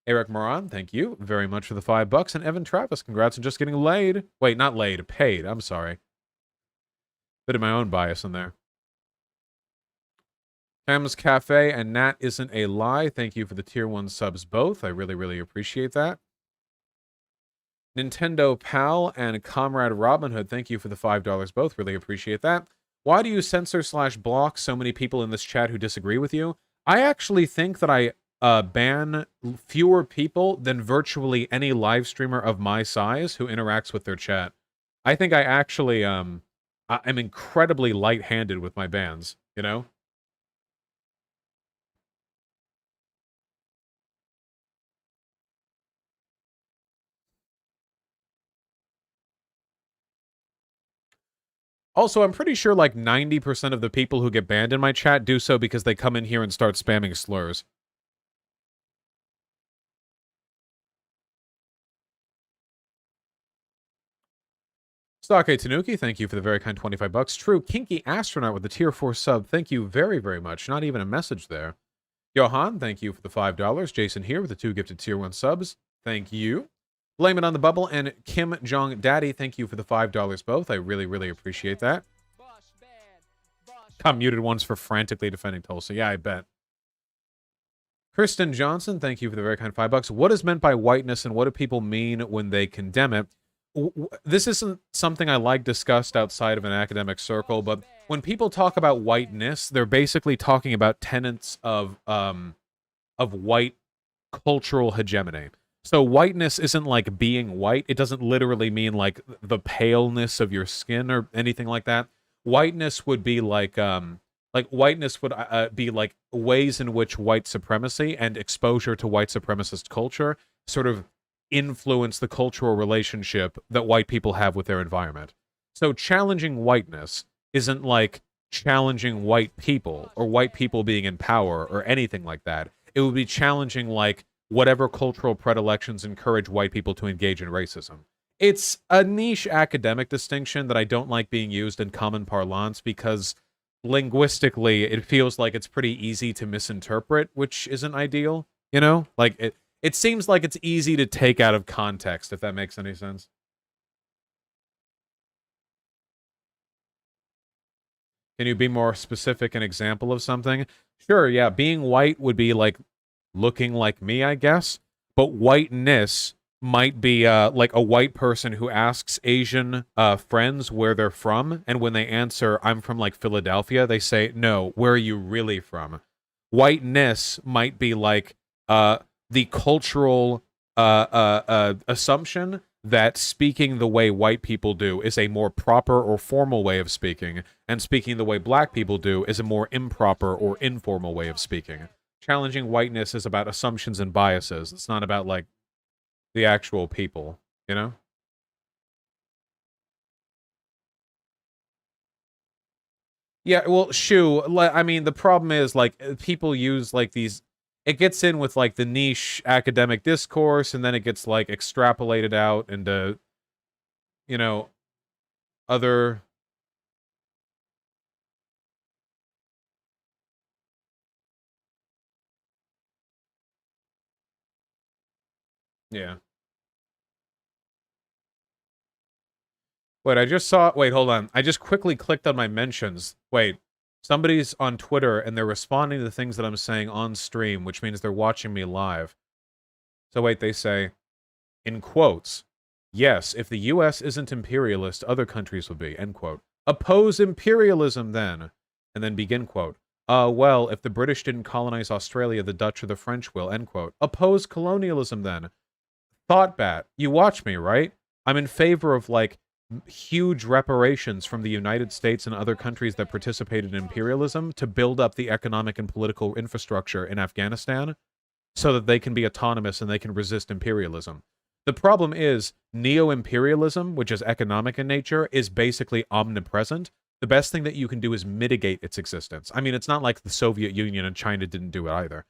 Eric Moran, thank you very much for the $5. And Evan Travis, congrats on just getting laid. Wait, not laid, paid. I'm sorry. Bit of my own bias in there. Ham's Cafe and Nat Isn't a Lie, thank you for the tier 1 subs both. I really, really appreciate that. Nintendo Pal and Comrade Robinhood, thank you for the $5 both. Really appreciate that. Why do you censor/block so many people in this chat who disagree with you? I actually think that I ban fewer people than virtually any live streamer of my size who interacts with their chat. I think I actually I'm incredibly light-handed with my bans, you know? Also, I'm pretty sure like 90% of the people who get banned in my chat do so because they come in here and start spamming slurs. Sake Tanuki, thank you for the very kind 25 bucks. True Kinky Astronaut with the tier 4 sub, thank you very, very much. Not even a message there. Johan, thank you for the $5. Jason here with the 2 gifted tier 1 subs. Thank you. Blame It on the Bubble and Kim Jong Daddy, thank you for the $5 both. I really, really appreciate that. Got muted once for frantically defending Tulsa. Yeah, I bet. Kristen Johnson, thank you for the very kind $5. What is meant by whiteness and what do people mean when they condemn it? This isn't something I like discussed outside of an academic circle, but when people talk about whiteness, they're basically talking about tenets of white cultural hegemony. So whiteness isn't like being white. It doesn't literally mean like the paleness of your skin or anything like that. Whiteness would be like whiteness would be like ways in which white supremacy and exposure to white supremacist culture sort of influence the cultural relationship that white people have with their environment. So challenging whiteness isn't like challenging white people or white people being in power or anything like that. It would be challenging like whatever cultural predilections encourage white people to engage in racism. It's a niche academic distinction that I don't like being used in common parlance because linguistically it feels like it's pretty easy to misinterpret, which isn't ideal, you know? Like it seems like it's easy to take out of context, if that makes any sense. Can you be more specific, an example of something? Sure, yeah, being white would be like looking like me, I guess. But whiteness might be like a white person who asks Asian friends where they're from, and when they answer, I'm from like Philadelphia, they say, no, where are you really from? Whiteness might be like the cultural assumption that speaking the way white people do is a more proper or formal way of speaking, and speaking the way black people do is a more improper or informal way of speaking. Challenging whiteness is about assumptions and biases. It's not about, like, the actual people, you know? Yeah, well, I mean, the problem is, like, people use, like, these... It gets in with, like, the niche academic discourse, and then it gets, like, extrapolated out into, you know, other... Yeah. Wait, I just saw... Wait, hold on. I just quickly clicked on my mentions. Wait. Somebody's on Twitter, and they're responding to the things that I'm saying on stream, which means they're watching me live. So wait, they say, in quotes, yes, if the U.S. isn't imperialist, other countries will be, end quote. Oppose imperialism, then. And then begin quote. Well, if the British didn't colonize Australia, the Dutch or the French will, end quote. Oppose colonialism, then. Thought bat. You watch me, right? I'm in favor of, like, huge reparations from the United States and other countries that participated in imperialism to build up the economic and political infrastructure in Afghanistan so that they can be autonomous and they can resist imperialism. The problem is neo-imperialism, which is economic in nature, is basically omnipresent. The best thing that you can do is mitigate its existence. I mean, it's not like the Soviet Union and China didn't do it either.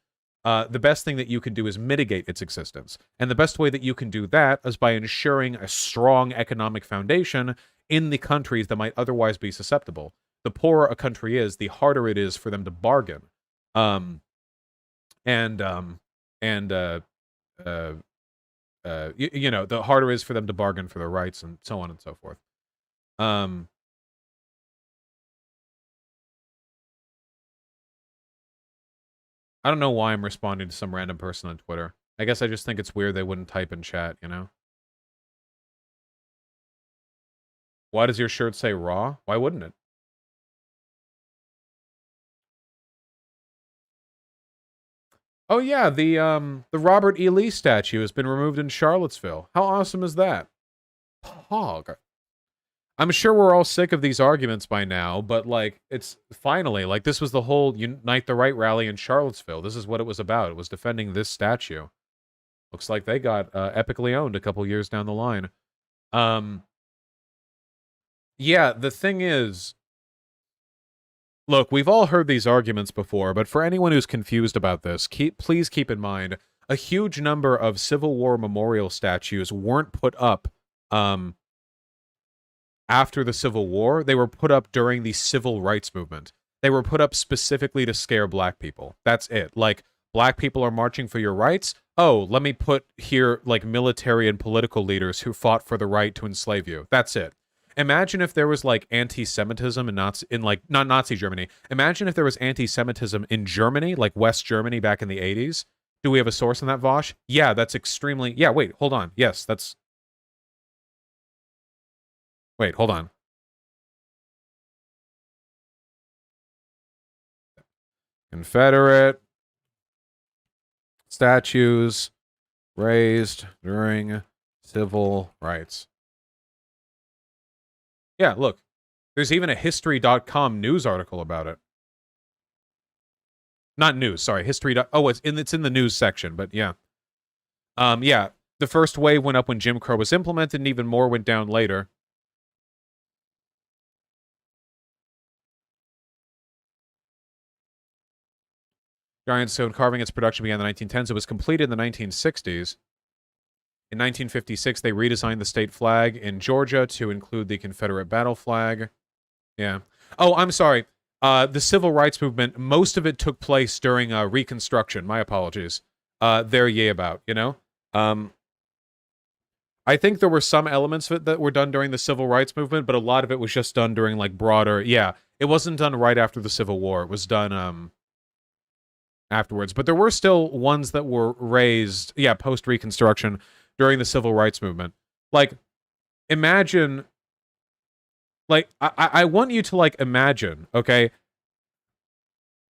The best thing that you can do is mitigate its existence. And the best way that you can do that is by ensuring a strong economic foundation in the countries that might otherwise be susceptible. The poorer a country is, the harder it is for them to bargain. You know, the harder it is for them to bargain for their rights and so on and so forth. I don't know why I'm responding to some random person on Twitter. I guess I just think it's weird they wouldn't type in chat, you know? Why does your shirt say raw? Why wouldn't it? Oh yeah, the Robert E. Lee statue has been removed in Charlottesville. How awesome is that? Hog. I'm sure we're all sick of these arguments by now, but like it's finally like this was the whole Unite the Right rally in Charlottesville. This is what it was about. It was defending this statue. Looks like they got epically owned a couple years down the line. Yeah, the thing is, look, we've all heard these arguments before, but for anyone who's confused about this, please keep in mind a huge number of Civil War memorial statues weren't put up after the Civil War. They were put up during the Civil Rights Movement. They were put up specifically to scare black people. That's it. Like, black people are marching for your rights. Oh, let me put here, like, military and political leaders who fought for the right to enslave you. That's it. Imagine if there was, like, anti-Semitism not Nazi Germany. Imagine if there was anti-Semitism in Germany, like West Germany back in the 80s. Do we have a source on that, Vosh? Yeah, that's extremely... Yeah, wait, hold on. Yes, that's... Wait, hold on. Confederate statues raised during civil rights. Yeah, look. There's even a history.com news article about it. Not news, sorry. History. Oh, it's in the news section, but yeah. Yeah, the first wave went up when Jim Crow was implemented, and even more went down later. Giant stone carving, its production began in the 1910s. It was completed in the 1960s. In 1956, they redesigned the state flag in Georgia to include the Confederate battle flag. Yeah. Oh, I'm sorry. The civil rights movement, most of it took place during Reconstruction. My apologies. They're yay about, you know? I think there were some elements of it that were done during the civil rights movement, but a lot of it was just done during, like, broader... Yeah, it wasn't done right after the Civil War. It was done, afterwards. But there were still ones that were raised, yeah, post-Reconstruction during the civil rights movement. Like, imagine... Like, I want you to, like, imagine, okay?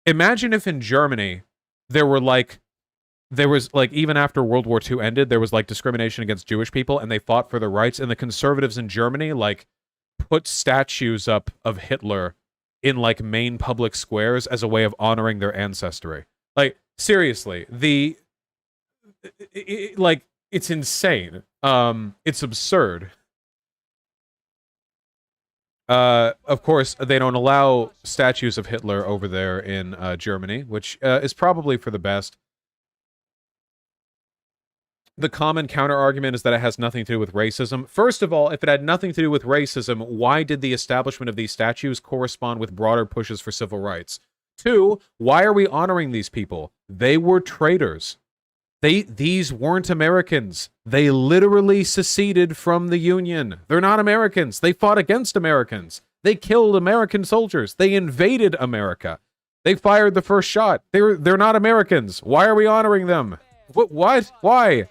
Imagine if in Germany there was, like, even after World War II ended, there was, like, discrimination against Jewish people, and they fought for their rights, and the conservatives in Germany, like, put statues up of Hitler in, like, main public squares as a way of honoring their ancestry. Like, seriously, like, it's insane. It's absurd. Of course, they don't allow statues of Hitler over there in Germany, which is probably for the best. The common counter-argument is that it has nothing to do with racism. First of all, if it had nothing to do with racism, why did the establishment of these statues correspond with broader pushes for civil rights? Two, why are we honoring these people? They were traitors. These weren't Americans. They literally seceded from the Union. They're not Americans. They fought against Americans. They killed American soldiers. They invaded America. They fired the first shot. They're not Americans. Why are we honoring them? What? Why?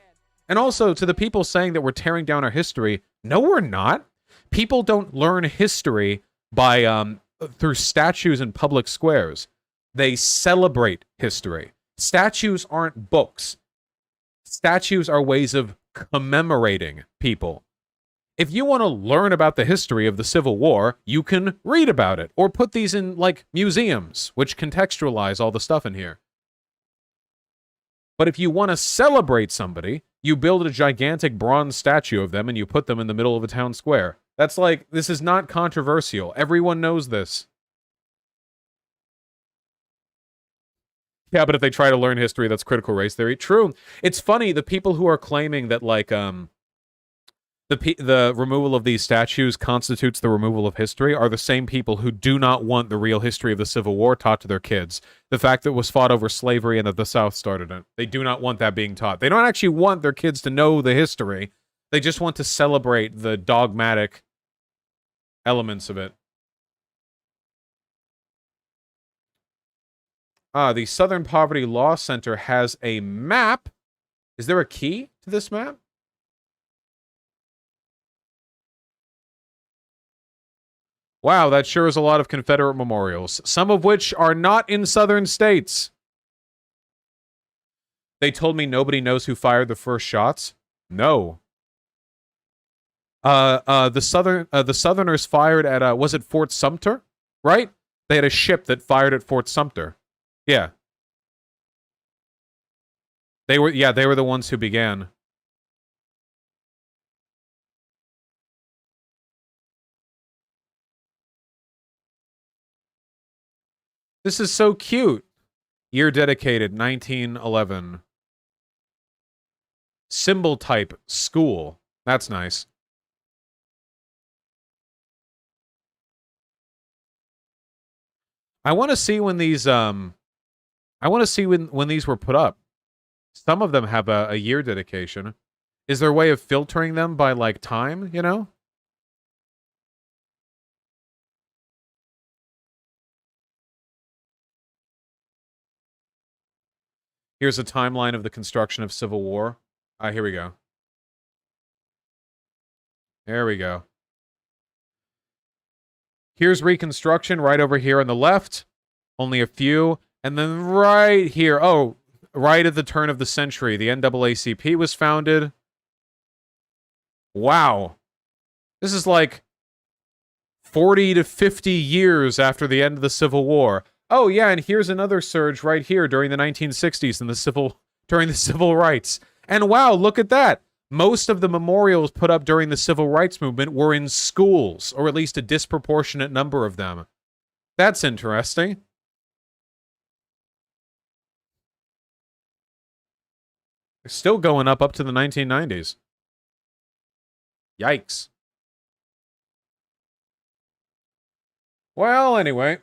And also, to the people saying that we're tearing down our history, no, we're not. People don't learn history by through statues in public squares. They celebrate history. Statues aren't books. Statues are ways of commemorating people. If you want to learn about the history of the Civil War, you can read about it, or put these in, like, museums, which contextualize all the stuff in here. But if you want to celebrate somebody, you build a gigantic bronze statue of them and you put them in the middle of a town square. That's like, this is not controversial. Everyone knows this. Yeah, but if they try to learn history, that's critical race theory. True. It's funny, the people who are claiming that, like, the removal of these statues constitutes the removal of history are the same people who do not want the real history of the Civil War taught to their kids. The fact that it was fought over slavery and that the South started it. They do not want that being taught. They don't actually want their kids to know the history. They just want to celebrate the dogmatic elements of it. The Southern Poverty Law Center has a map. Is there a key to this map? Wow, that sure is a lot of Confederate memorials, some of which are not in southern states. They told me nobody knows who fired the first shots. No. The Southerners fired at was it Fort Sumter? Right? They had a ship that fired at Fort Sumter. Yeah. They were the ones who began. This is so cute. Year dedicated 1911. Symbol type school. That's nice. I want to see when these I want to see when these were put up. Some of them have a year dedication. Is there a way of filtering them by like time, you know? Here's a timeline of the construction of Civil War. Here we go. There we go. Here's Reconstruction right over here on the left. Only a few. And then right here, oh, right at the turn of the century, the NAACP was founded. Wow. This is like 40 to 50 years after the end of the Civil War. Oh, yeah, and here's another surge right here during the 1960s and during the civil rights. And wow, look at that. Most of the memorials put up during the civil rights movement were in schools, or at least a disproportionate number of them. That's interesting. They're still going up to the 1990s. Yikes. Well, anyway.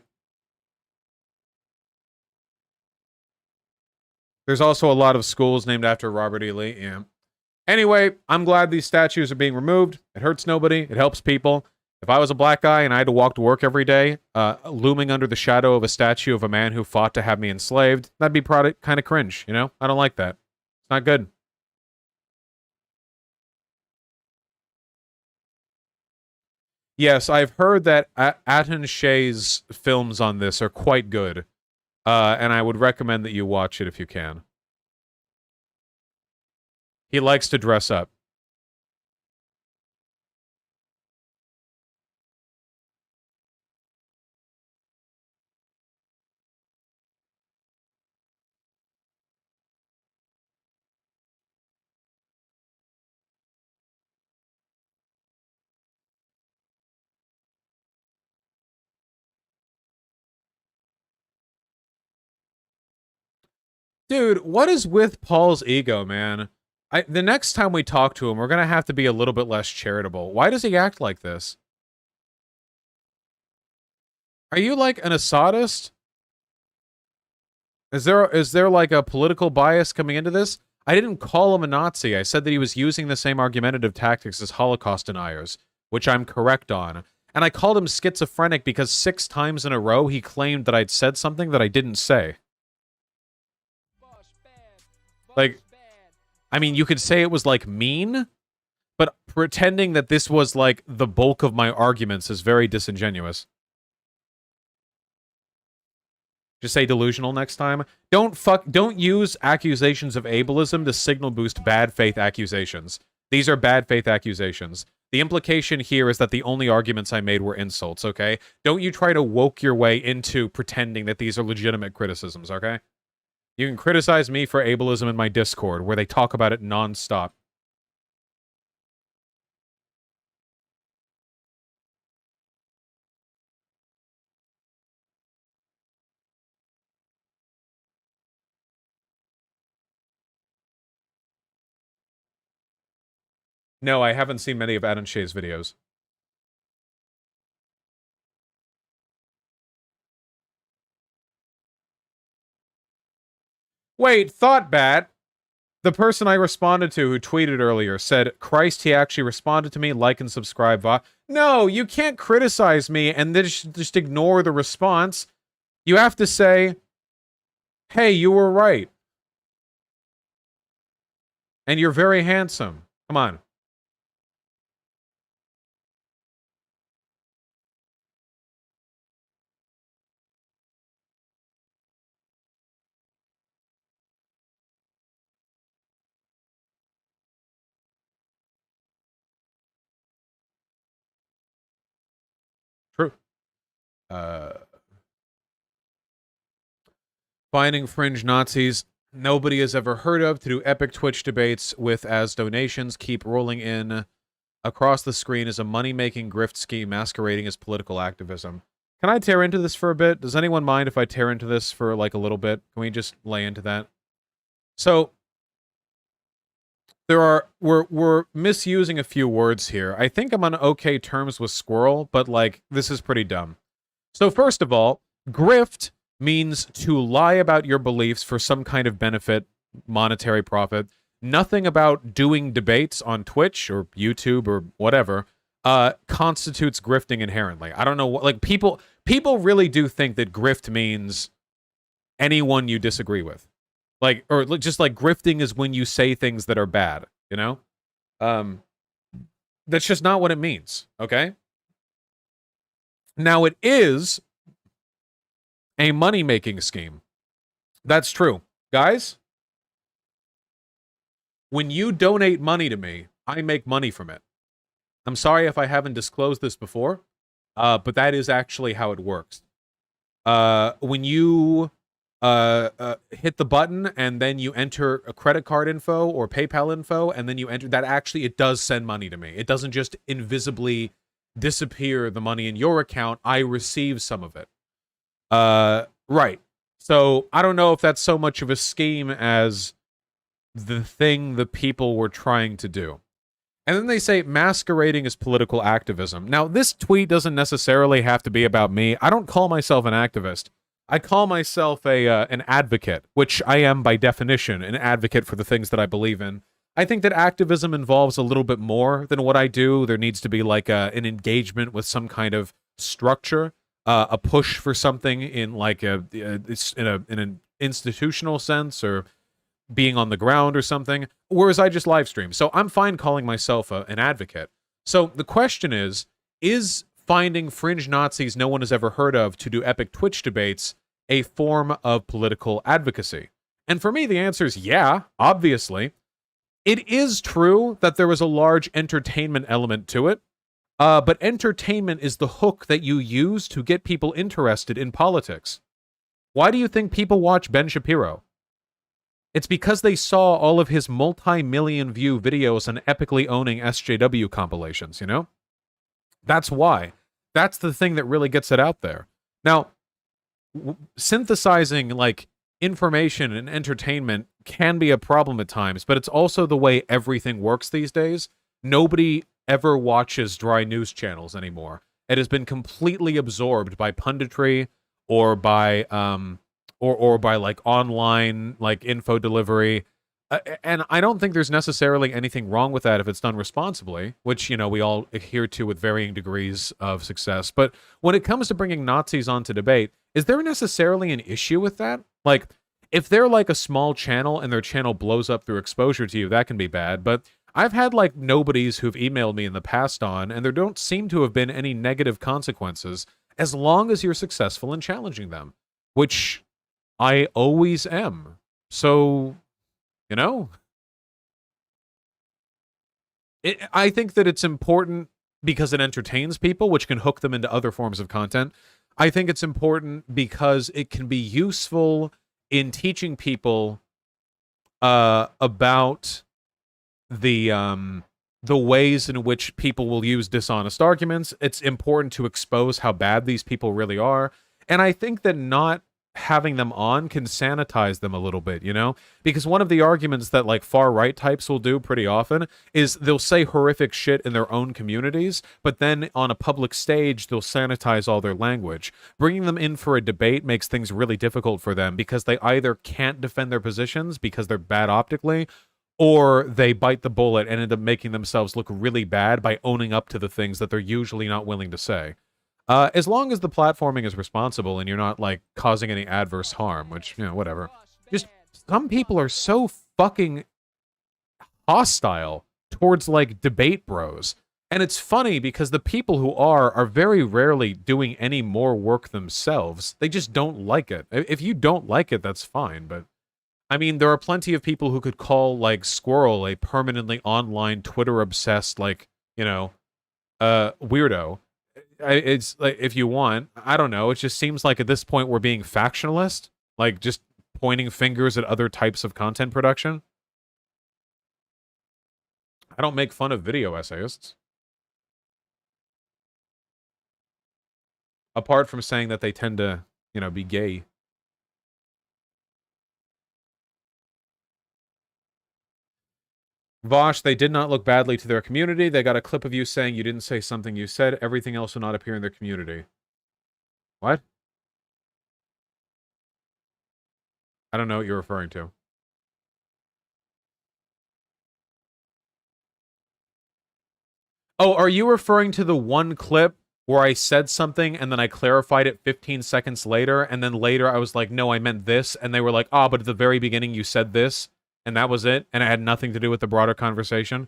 There's also a lot of schools named after Robert E. Lee. Yeah. Anyway, I'm glad these statues are being removed. It hurts nobody. It helps people. If I was a black guy and I had to walk to work every day, looming under the shadow of a statue of a man who fought to have me enslaved, that'd be kind of cringe, you know? I don't like that. It's not good. Yes, I've heard that Aton Shay's films on this are quite good. And I would recommend that you watch it if you can. He likes to dress up. Dude, what is with Paul's ego, man? The next time we talk to him, we're gonna have to be a little bit less charitable. Why does he act like this? Are you like an Assadist? Is there like a political bias coming into this? I didn't call him a Nazi. I said that he was using the same argumentative tactics as Holocaust deniers, which I'm correct on. And I called him schizophrenic because 6 times in a row he claimed that I'd said something that I didn't say. Like, I mean, you could say it was like mean, but pretending that this was like the bulk of my arguments is very disingenuous. Just say delusional next time. Don't use accusations of ableism to signal boost bad faith accusations. These are bad faith accusations. The implication here is that the only arguments I made were insults, okay? Don't you try to woke your way into pretending that these are legitimate criticisms, okay? You can criticize me for ableism in my Discord, where they talk about it non-stop. No, I haven't seen many of Adam Shay's videos. Wait, thought bat. The person I responded to who tweeted earlier said, Christ, he actually responded to me, like and subscribe. No, you can't criticize me and then just ignore the response. You have to say, hey, you were right. And you're very handsome. Come on. Finding fringe Nazis nobody has ever heard of to do epic Twitch debates with as donations keep rolling in across the screen as a money-making grift scheme masquerading as political activism. Can I tear into this for a bit? Does anyone mind if I tear into this for like a little bit? Can we just lay into that? So we're misusing a few words here. I think I'm on okay terms with squirrel, but like this is pretty dumb. So first of all, grift means to lie about your beliefs for some kind of benefit, monetary profit. Nothing about doing debates on Twitch or YouTube or whatever constitutes grifting inherently. I don't know what, like people really do think that grift means anyone you disagree with. Like, or just like grifting is when you say things that are bad, you know? That's just not what it means, okay? Now it is a money-making scheme. That's true. Guys, when you donate money to me, I make money from it. I'm sorry if I haven't disclosed this before, but that is actually how it works. When you hit the button and then you enter a credit card info or PayPal info, and then you enter that, actually it does send money to me. It doesn't just invisibly disappear the money in your account. I receive some of it. Right. So I don't know if that's so much of a scheme as the thing the people were trying to do. And then they say masquerading as political activism. Now, this tweet doesn't necessarily have to be about me. I don't call myself an activist. I call myself an advocate, which I am by definition, an advocate for the things that I believe in. I think that activism involves a little bit more than what I do. There needs to be like an engagement with some kind of structure. A push for something in like in an institutional sense, or being on the ground or something, whereas I just live stream. So I'm fine calling myself an advocate. So the question is finding fringe Nazis no one has ever heard of to do epic Twitch debates a form of political advocacy? And for me, the answer is yeah, obviously. It is true that there was a large entertainment element to it. But entertainment is the hook that you use to get people interested in politics. Why do you think people watch Ben Shapiro? It's because they saw all of his multi-million view videos on epically owning SJW compilations, you know? That's why. That's the thing that really gets it out there. Now, synthesizing, like, information and entertainment can be a problem at times, but it's also the way everything works these days. Nobody ever watches dry news channels anymore. It has been completely absorbed by punditry or by by like online like info delivery. And I don't think there's necessarily anything wrong with that if it's done responsibly, which, you know, we all adhere to with varying degrees of success. But when it comes to bringing Nazis onto debate, is there necessarily an issue with that? Like, if they're like a small channel and their channel blows up through exposure to you, that can be bad. But I've had like nobodies who've emailed me in the past on, and there don't seem to have been any negative consequences as long as you're successful in challenging them, which I always am. So, you know, I think that it's important because it entertains people, which can hook them into other forms of content. I think it's important because it can be useful in teaching people about the ways in which people will use dishonest arguments. It's important to expose how bad these people really are. And I think that not having them on can sanitize them a little bit, you know? Because one of the arguments that like far-right types will do pretty often is they'll say horrific shit in their own communities, but then on a public stage, they'll sanitize all their language. Bringing them in for a debate makes things really difficult for them because they either can't defend their positions because they're bad optically, or they bite the bullet and end up making themselves look really bad by owning up to the things that they're usually not willing to say. As long as the platforming is responsible and you're not, like, causing any adverse harm, which, you know, whatever. Just, some people are so fucking hostile towards, like, debate bros. And it's funny because the people who are very rarely doing any more work themselves. They just don't like it. If you don't like it, that's fine, but I mean, there are plenty of people who could call, like, Squirrel a permanently online Twitter-obsessed, like, you know, weirdo. it's like, if you want, I don't know. It just seems like at this point we're being factionalist, like just pointing fingers at other types of content production. I don't make fun of video essayists. Apart from saying that they tend to, you know, be gay. Vosh, they did not look badly to their community. They got a clip of you saying you didn't say something you said. Everything else will not appear in their community. What? I don't know what you're referring to. Oh, are you referring to the one clip where I said something and then I clarified it 15 seconds later, and then later I was like, no, I meant this, and they were like, oh, but at the very beginning you said this, and that was it, and it had nothing to do with the broader conversation?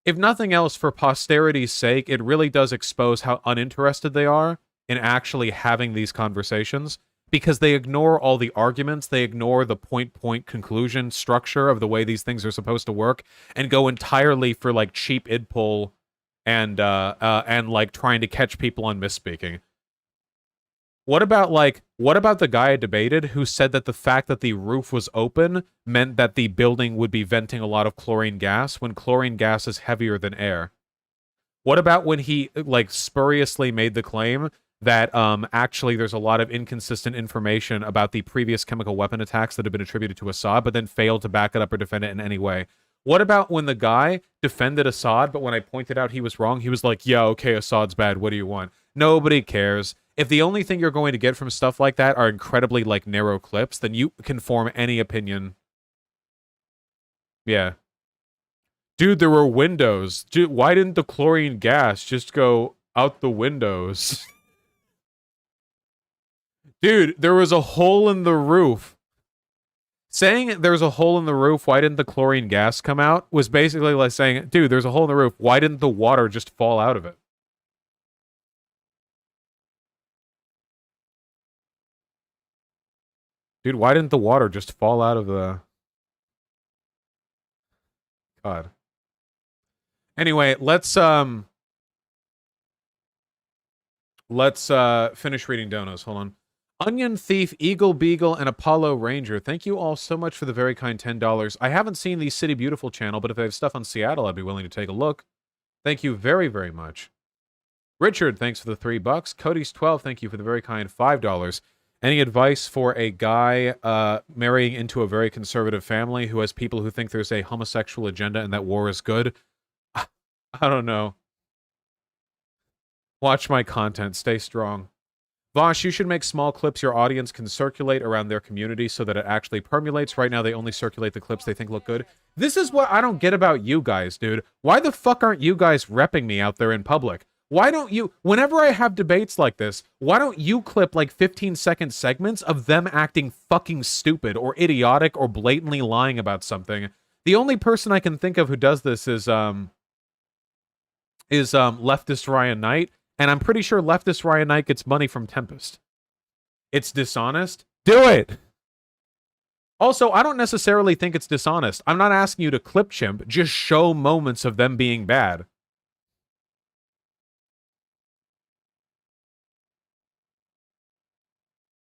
If nothing else, for posterity's sake, it really does expose how uninterested they are in actually having these conversations, because they ignore all the arguments, they ignore the point-point conclusion structure of the way these things are supposed to work, and go entirely for, like, cheap id-pull and like, trying to catch people on misspeaking. What about the guy I debated who said that the fact that the roof was open meant that the building would be venting a lot of chlorine gas when chlorine gas is heavier than air? What about when he, like, spuriously made the claim that actually there's a lot of inconsistent information about the previous chemical weapon attacks that have been attributed to Assad, but then failed to back it up or defend it in any way? What about when the guy defended Assad, but when I pointed out he was wrong, he was like, yeah, okay, Assad's bad, what do you want? Nobody cares. If the only thing you're going to get from stuff like that are incredibly, like, narrow clips, then you can form any opinion. Yeah. Dude, there were windows. Dude, why didn't the chlorine gas just go out the windows? Dude, there was a hole in the roof. Saying there's a hole in the roof, why didn't the chlorine gas come out, was basically like saying, dude, there's a hole in the roof, why didn't the water just fall out of it? Dude, why didn't the water just fall out of the... God. Anyway, let's finish reading donos. Hold on. Onion Thief, Eagle Beagle, and Apollo Ranger. Thank you all so much for the very kind $10. I haven't seen the City Beautiful channel, but if they have stuff on Seattle, I'd be willing to take a look. Thank you very, very much. Richard, thanks for the $3. Cody's12, thank you for the very kind $5. Any advice for a guy marrying into a very conservative family who has people who think there's a homosexual agenda and that war is good? I don't know. Watch my content. Stay strong. Vosh, you should make small clips your audience can circulate around their community so that it actually permulates. Right now, they only circulate the clips they think look good. This is what I don't get about you guys, dude. Why the fuck aren't you guys repping me out there in public? Why don't you, whenever I have debates like this, why don't you clip like 15-second segments of them acting fucking stupid or idiotic or blatantly lying about something? The only person I can think of who does this is leftist Ryan Knight. And I'm pretty sure leftist Ryan Knight gets money from Tempest. It's dishonest? Do it! Also, I don't necessarily think it's dishonest. I'm not asking you to clip chimp, just show moments of them being bad.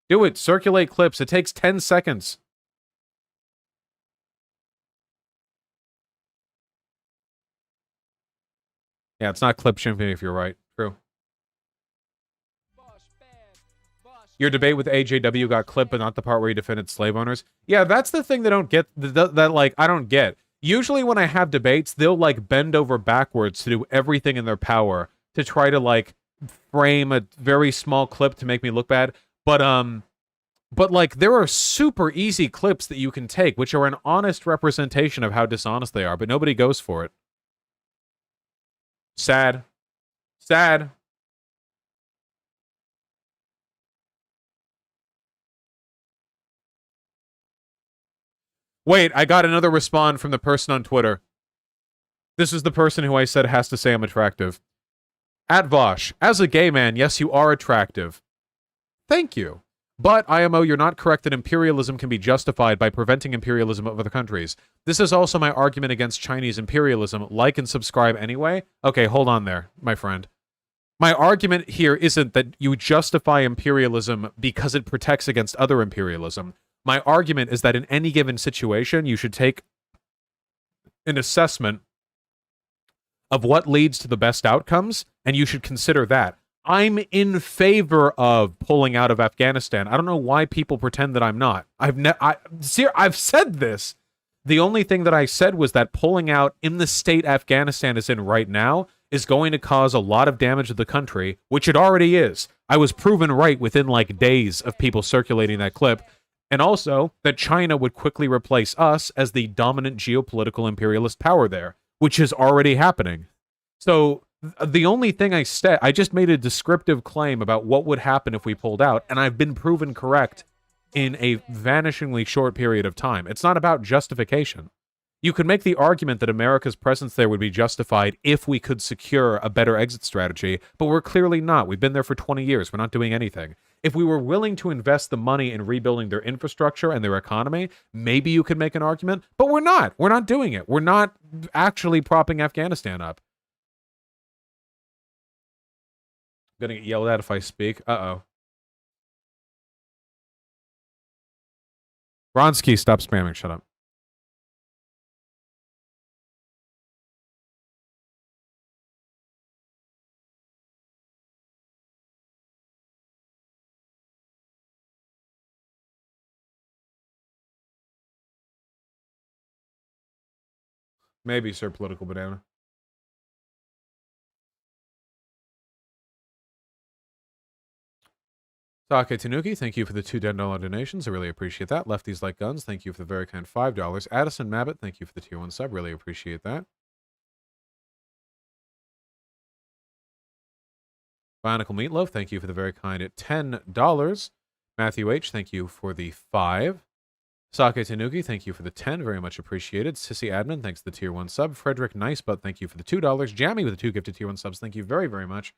Do it. Circulate clips. It takes 10 seconds. Yeah, it's not clip chimping if you're right. True. Your debate with AJW got clipped, but not the part where he defended slave owners. Yeah, that's the thing they don't get, that like, I don't get. Usually when I have debates, they'll, like, bend over backwards to do everything in their power to try to, like, frame a very small clip to make me look bad. But, like, there are super easy clips that you can take, which are an honest representation of how dishonest they are, but nobody goes for it. Sad. Sad. Wait, I got another response from the person on Twitter. This is the person who I said has to say I'm attractive. At Vosh, as a gay man, yes, you are attractive. Thank you. But, IMO, you're not correct that imperialism can be justified by preventing imperialism of other countries. This is also my argument against Chinese imperialism. Like and subscribe anyway. Okay, hold on there, my friend. My argument here isn't that you justify imperialism because it protects against other imperialism. My argument is that in any given situation, you should take an assessment of what leads to the best outcomes, and you should consider that. I'm in favor of pulling out of Afghanistan. I don't know why people pretend that I'm not. I've said this. The only thing that I said was that pulling out in the state Afghanistan is in right now is going to cause a lot of damage to the country, which it already is. I was proven right within like days of people circulating that clip. And also that China would quickly replace us as the dominant geopolitical imperialist power there, which is already happening. So the only thing I said, I just made a descriptive claim about what would happen if we pulled out, and I've been proven correct in a vanishingly short period of time. It's not about justification. You could make the argument that America's presence there would be justified if we could secure a better exit strategy, but we're clearly not. We've been there for 20 years. We're not doing anything. If we were willing to invest the money in rebuilding their infrastructure and their economy, maybe you could make an argument, but we're not. We're not doing it. We're not actually propping Afghanistan up. I'm gonna get yelled at if I speak. Uh-oh. Bronski, stop spamming. Shut up. Maybe, Sir Political Banana. Take Tanuki, thank you for the $2 donations. I really appreciate that. Lefties Like Guns, thank you for the very kind $5. Addison Mabbott, thank you for the tier 1 sub. Really appreciate that. Bionicle Meatloaf, thank you for the very kind at $10. Matthew H., thank you for the 5. Sake Tanuki, thank you for the 10. Very much appreciated. Sissy Admin, thanks for the tier 1 sub. Frederick Nicebutt, thank you for the $2. Jammy with the 2 gifted tier 1 subs. Thank you very, very much.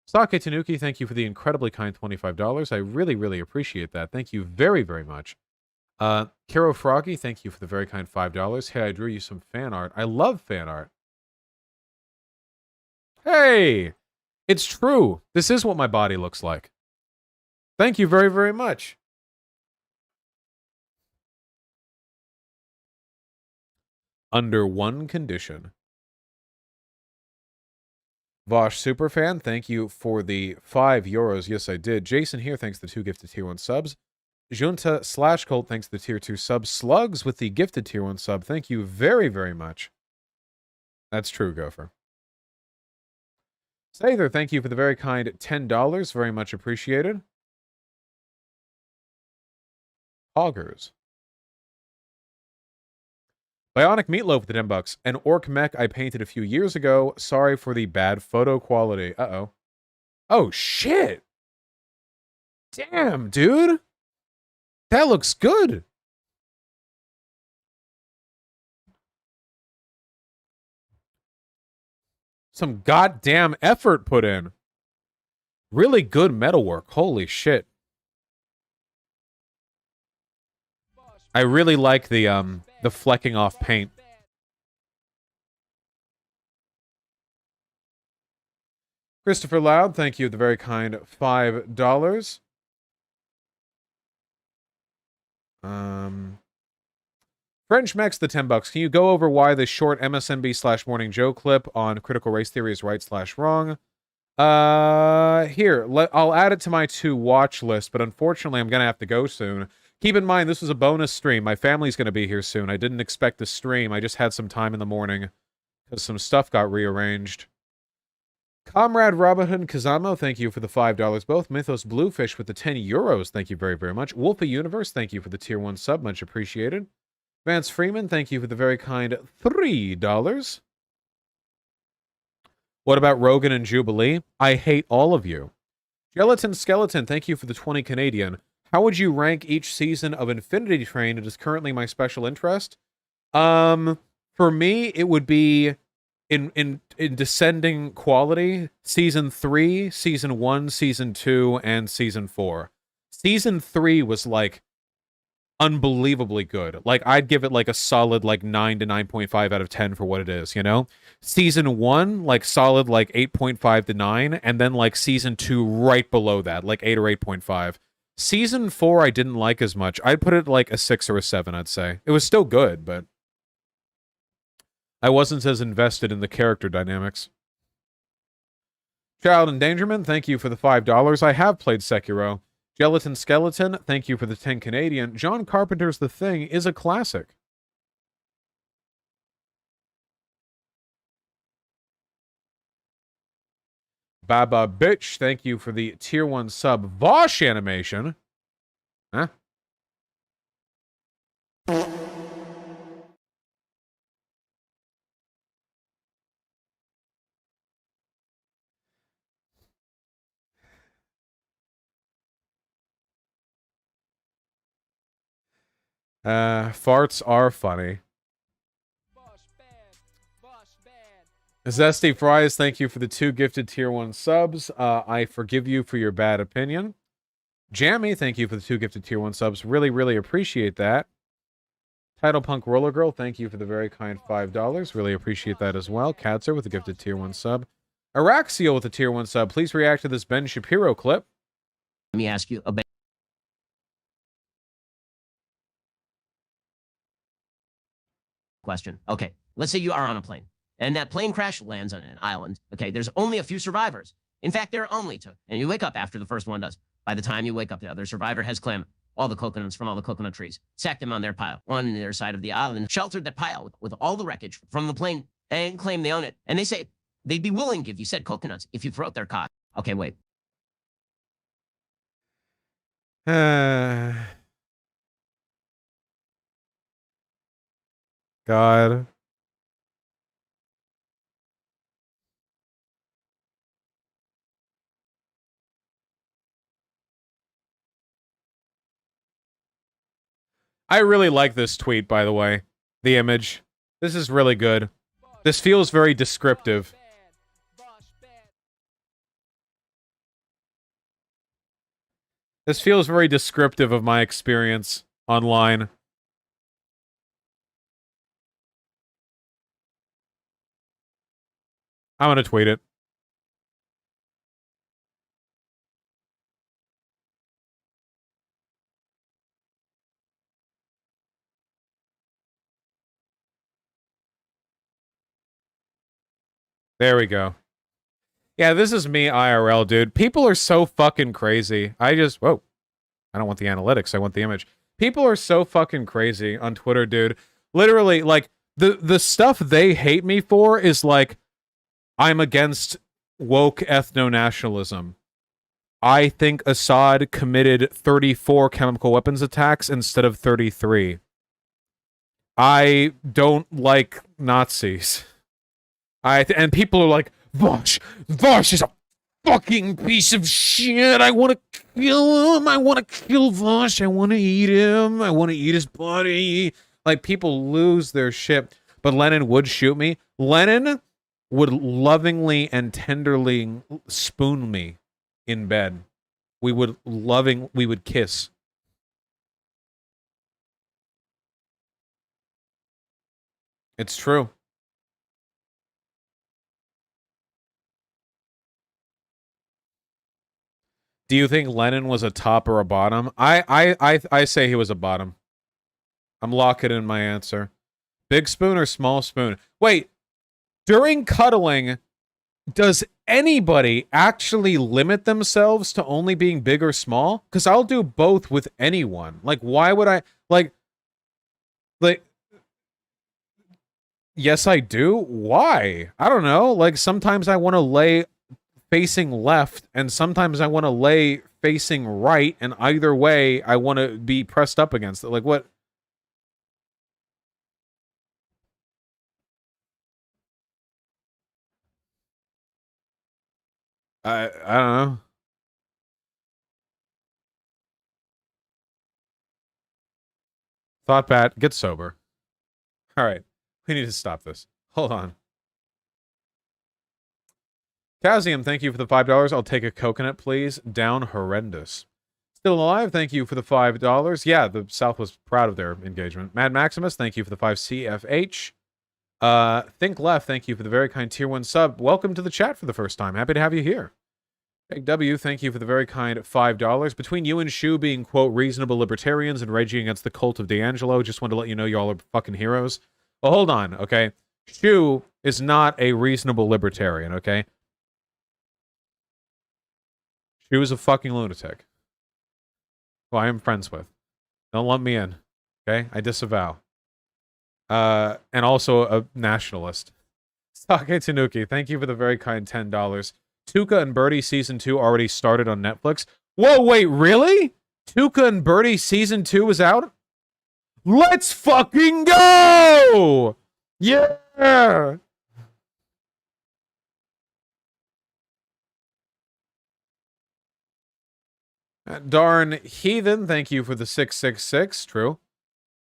Sake Tanuki, thank you for the incredibly kind $25. I really, really appreciate that. Thank you very, very much. Kiro Froggy, thank you for the very kind $5. Hey, I drew you some fan art. I love fan art. Hey! It's true. This is what my body looks like. Thank you very, very much. Under one condition. Vosh Superfan, thank you for the €5. Yes, I did. Jason here, thanks for the 2 gifted tier 1 subs. Junta / Colt, thanks for the tier 2 sub. Slugs with the gifted tier 1 sub. Thank you very, very much. That's true, Gopher. Sather, thank you for the very kind $10. Very much appreciated. Hoggers. Bionic Meatloaf with the $10. An orc mech I painted a few years ago. Sorry for the bad photo quality. Uh-oh. Oh, shit. Damn, dude. That looks good. Some goddamn effort put in. Really good metalwork. Holy shit. I really like the flecking off paint. Christopher Loud, thank you. The very kind $5. French Mex, the $10. Can you go over why the short MSNB / Morning Joe clip on critical race theory is right / wrong? Here, I'll add it to my to watch list, but unfortunately I'm gonna have to go soon. Keep in mind, this was a bonus stream. My family's gonna be here soon. I didn't expect to stream. I just had some time in the morning because some stuff got rearranged. Comrade Robinhood Kazamo, thank you for the $5 both. Mythos Bluefish with the €10. Thank you very, very much. Wolfie Universe, thank you for the tier 1 sub. Much appreciated. Vance Freeman, thank you for the very kind $3. What about Rogan and Jubilee? I hate all of you. Gelatin Skeleton, thank you for the 20 Canadian. How would you rank each season of Infinity Train? It is currently my special interest. For me, it would be in descending quality. Season 3, Season 1, Season 2, and Season 4. Season 3 was like unbelievably good. Like, I'd give it like a solid like 9 to 9.5 out of 10 for what it is, you know? Season 1, like solid like 8.5 to 9, and then like season 2 right below that, like 8 or 8.5. Season 4 I didn't like as much. I'd put it like a 6 or a 7, I'd say. It was still good, but I wasn't as invested in the character dynamics. Child Endangerment, thank you for the $5. I have played Sekiro. Gelatin Skeleton, thank you for the 10 Canadian. John Carpenter's The Thing is a classic. Baba Bitch, thank you for the tier 1 sub. Vosh animation. Huh? Farts are funny. Zesty Fries, thank you for the 2 gifted tier 1 subs. I forgive you for your bad opinion. Jammy, thank you for the 2 gifted tier 1 subs. Really, really appreciate that. Title Punk Roller Girl, thank you for the very kind $5. Really appreciate that as well. Katzer with a gifted tier 1 sub. Araxio with a tier 1 sub. Please react to this Ben Shapiro clip. Let me ask you a question. Okay, let's say you are on a plane, and that plane crash lands on an island. Okay, there's only a few survivors. In fact, there are only 2. And you wake up after the first one does. By the time you wake up, the other survivor has claimed all the coconuts from all the coconut trees, stacked them on their pile, on their side of the island, sheltered that pile with all the wreckage from the plane, and claim they own it. And they say they'd be willing to give you said coconuts if you throw out their cock. Okay, wait. God. I really like this tweet, by the way. The image. This is really good. This feels very descriptive. This feels very descriptive of my experience online. I'm gonna tweet it. There we go. Yeah, this is me IRL, dude. People are so fucking crazy. Whoa. I don't want the analytics. I want the image. People are so fucking crazy on Twitter, dude. Literally, like, the stuff they hate me for is like, I'm against woke ethno-nationalism. I think Assad committed 34 chemical weapons attacks instead of 33. I don't like Nazis. And people are like, Vosh is a fucking piece of shit. I want to kill him. I want to kill Vosh. I want to eat him. I want to eat his body. Like, people lose their shit. But Lenin would shoot me. Lenin would lovingly and tenderly spoon me in bed. We would kiss. It's true. Do you think Lenin was a top or a bottom? I say he was a bottom. I'm locking in my answer. Big spoon or small spoon? Wait, during cuddling, does anybody actually limit themselves to only being big or small? Because I'll do both with anyone. Like, why would I... Like... Yes, I do. Why? I don't know. Like, sometimes I want to lay facing left, and sometimes I want to lay facing right, and either way, I want to be pressed up against it. Like, what? I don't know. Thought Pat, get sober. All right, we need to stop this. Hold on. Tazium, thank you for the $5. I'll take a coconut, please. Down horrendous. Still alive, thank you for the $5. Yeah, the South was proud of their engagement. Mad Maximus, thank you for the 5 CFH. Think Left, thank you for the very kind tier 1 sub. Welcome to the chat for the first time. Happy to have you here. Big W, thank you for the very kind $5. Between you and Shu being, quote, reasonable libertarians and raging against the cult of D'Angelo, just wanted to let you know y'all are fucking heroes. Well, hold on, okay? Shu is not a reasonable libertarian, okay? Shu is a fucking lunatic, who I am friends with. Don't lump me in, okay? I disavow. And also a nationalist. Sake Tanuki, thank you for the very kind $10. Tuca and Birdie Season 2 already started on Netflix. Whoa, wait, really? Tuca and Birdie Season 2 is out? Let's fucking go! Yeah! Darn Heathen, thank you for the 666. True.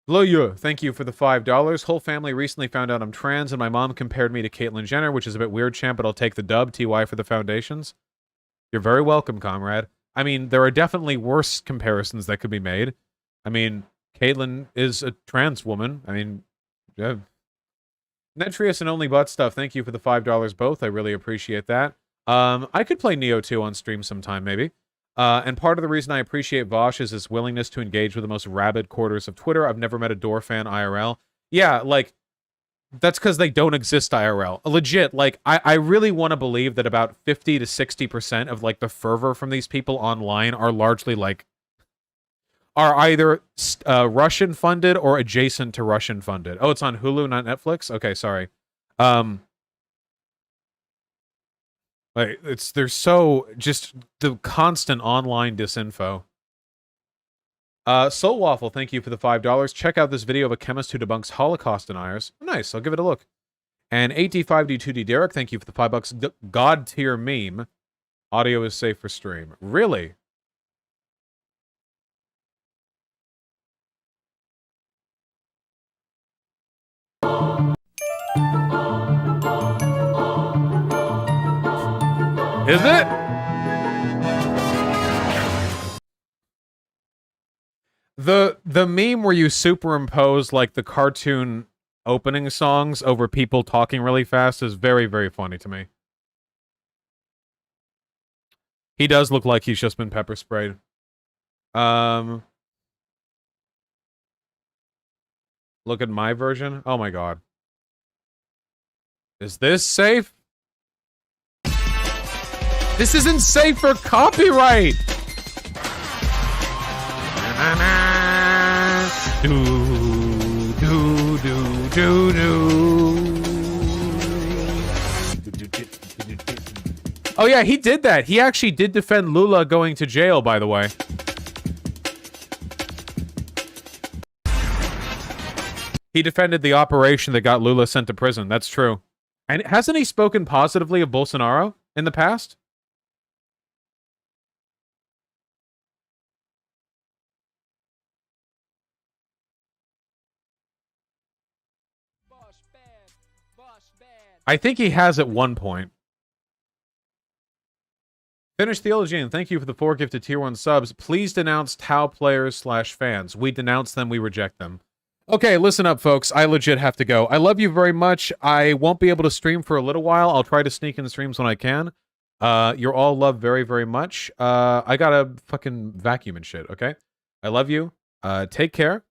Loya, thank you for the $5. Whole family recently found out I'm trans, and my mom compared me to Caitlyn Jenner, which is a bit weird, champ, but I'll take the dub. TY for the foundations. You're very welcome, comrade. I mean, there are definitely worse comparisons that could be made. I mean, Caitlyn is a trans woman. I mean, yeah. Netrius and Only Butt Stuff, thank you for the $5 both. I really appreciate that. I could play Neo 2 on stream sometime, maybe. And part of the reason I appreciate Vosh is his willingness to engage with the most rabid quarters of Twitter. I've never met a Door fan IRL. Yeah, like, that's because they don't exist IRL. Legit, like, I really want to believe that about 50 to 60% of, like, the fervor from these people online are largely, like, are either Russian-funded or adjacent to Russian-funded. Oh, it's on Hulu, not Netflix? Okay, sorry. Like, there's so just the constant online disinfo. Soul Waffle, thank you for the $5. Check out this video of a chemist who debunks Holocaust deniers. Oh, nice, I'll give it a look. And 8D5D2D Derek, thank you for the $5. God tier meme. Audio is safe for stream. Really? Is it? The meme where you superimpose like the cartoon opening songs over people talking really fast is very, very funny to me. He does look like he's just been pepper sprayed. Look at my version. Oh my god. Is this safe? This isn't safe for copyright! Do, do, do, do, do. Oh yeah, he did that. He actually did defend Lula going to jail, by the way. He defended the operation that got Lula sent to prison. That's true. And hasn't he spoken positively of Bolsonaro in the past? I think he has at one point. Finish Theology, and thank you for the 4 gifted tier 1 subs. Please denounce Tau players / fans. We denounce them, we reject them. Okay, listen up, folks. I legit have to go. I love you very much. I won't be able to stream for a little while. I'll try to sneak in streams when I can. You're all loved very, very much. I gotta fucking vacuum and shit, okay? I love you. Take care.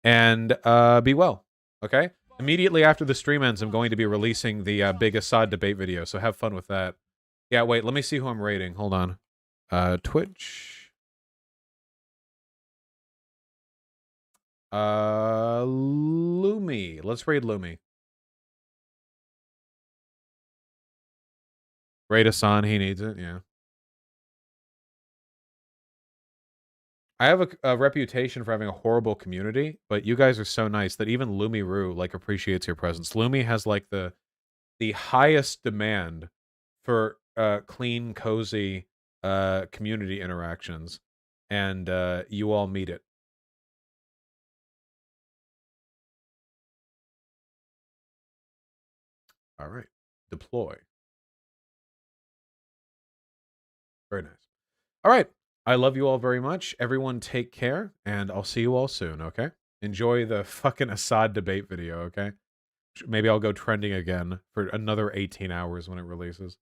And be well, okay? Immediately after the stream ends, I'm going to be releasing the big Assad debate video, so have fun with that. Yeah, wait, let me see who I'm rating. Hold on. Twitch. Lumi. Let's raid Lumi. Raid Hassan, he needs it, yeah. I have a reputation for having a horrible community, but you guys are so nice that even Lumi-Roo, like, appreciates your presence. Lumi has, like, the highest demand for clean, cozy community interactions, and you all meet it. All right. Deploy. Very nice. All right. I love you all very much. Everyone take care, and I'll see you all soon, okay? Enjoy the fucking Assad debate video, okay? Maybe I'll go trending again for another 18 hours when it releases.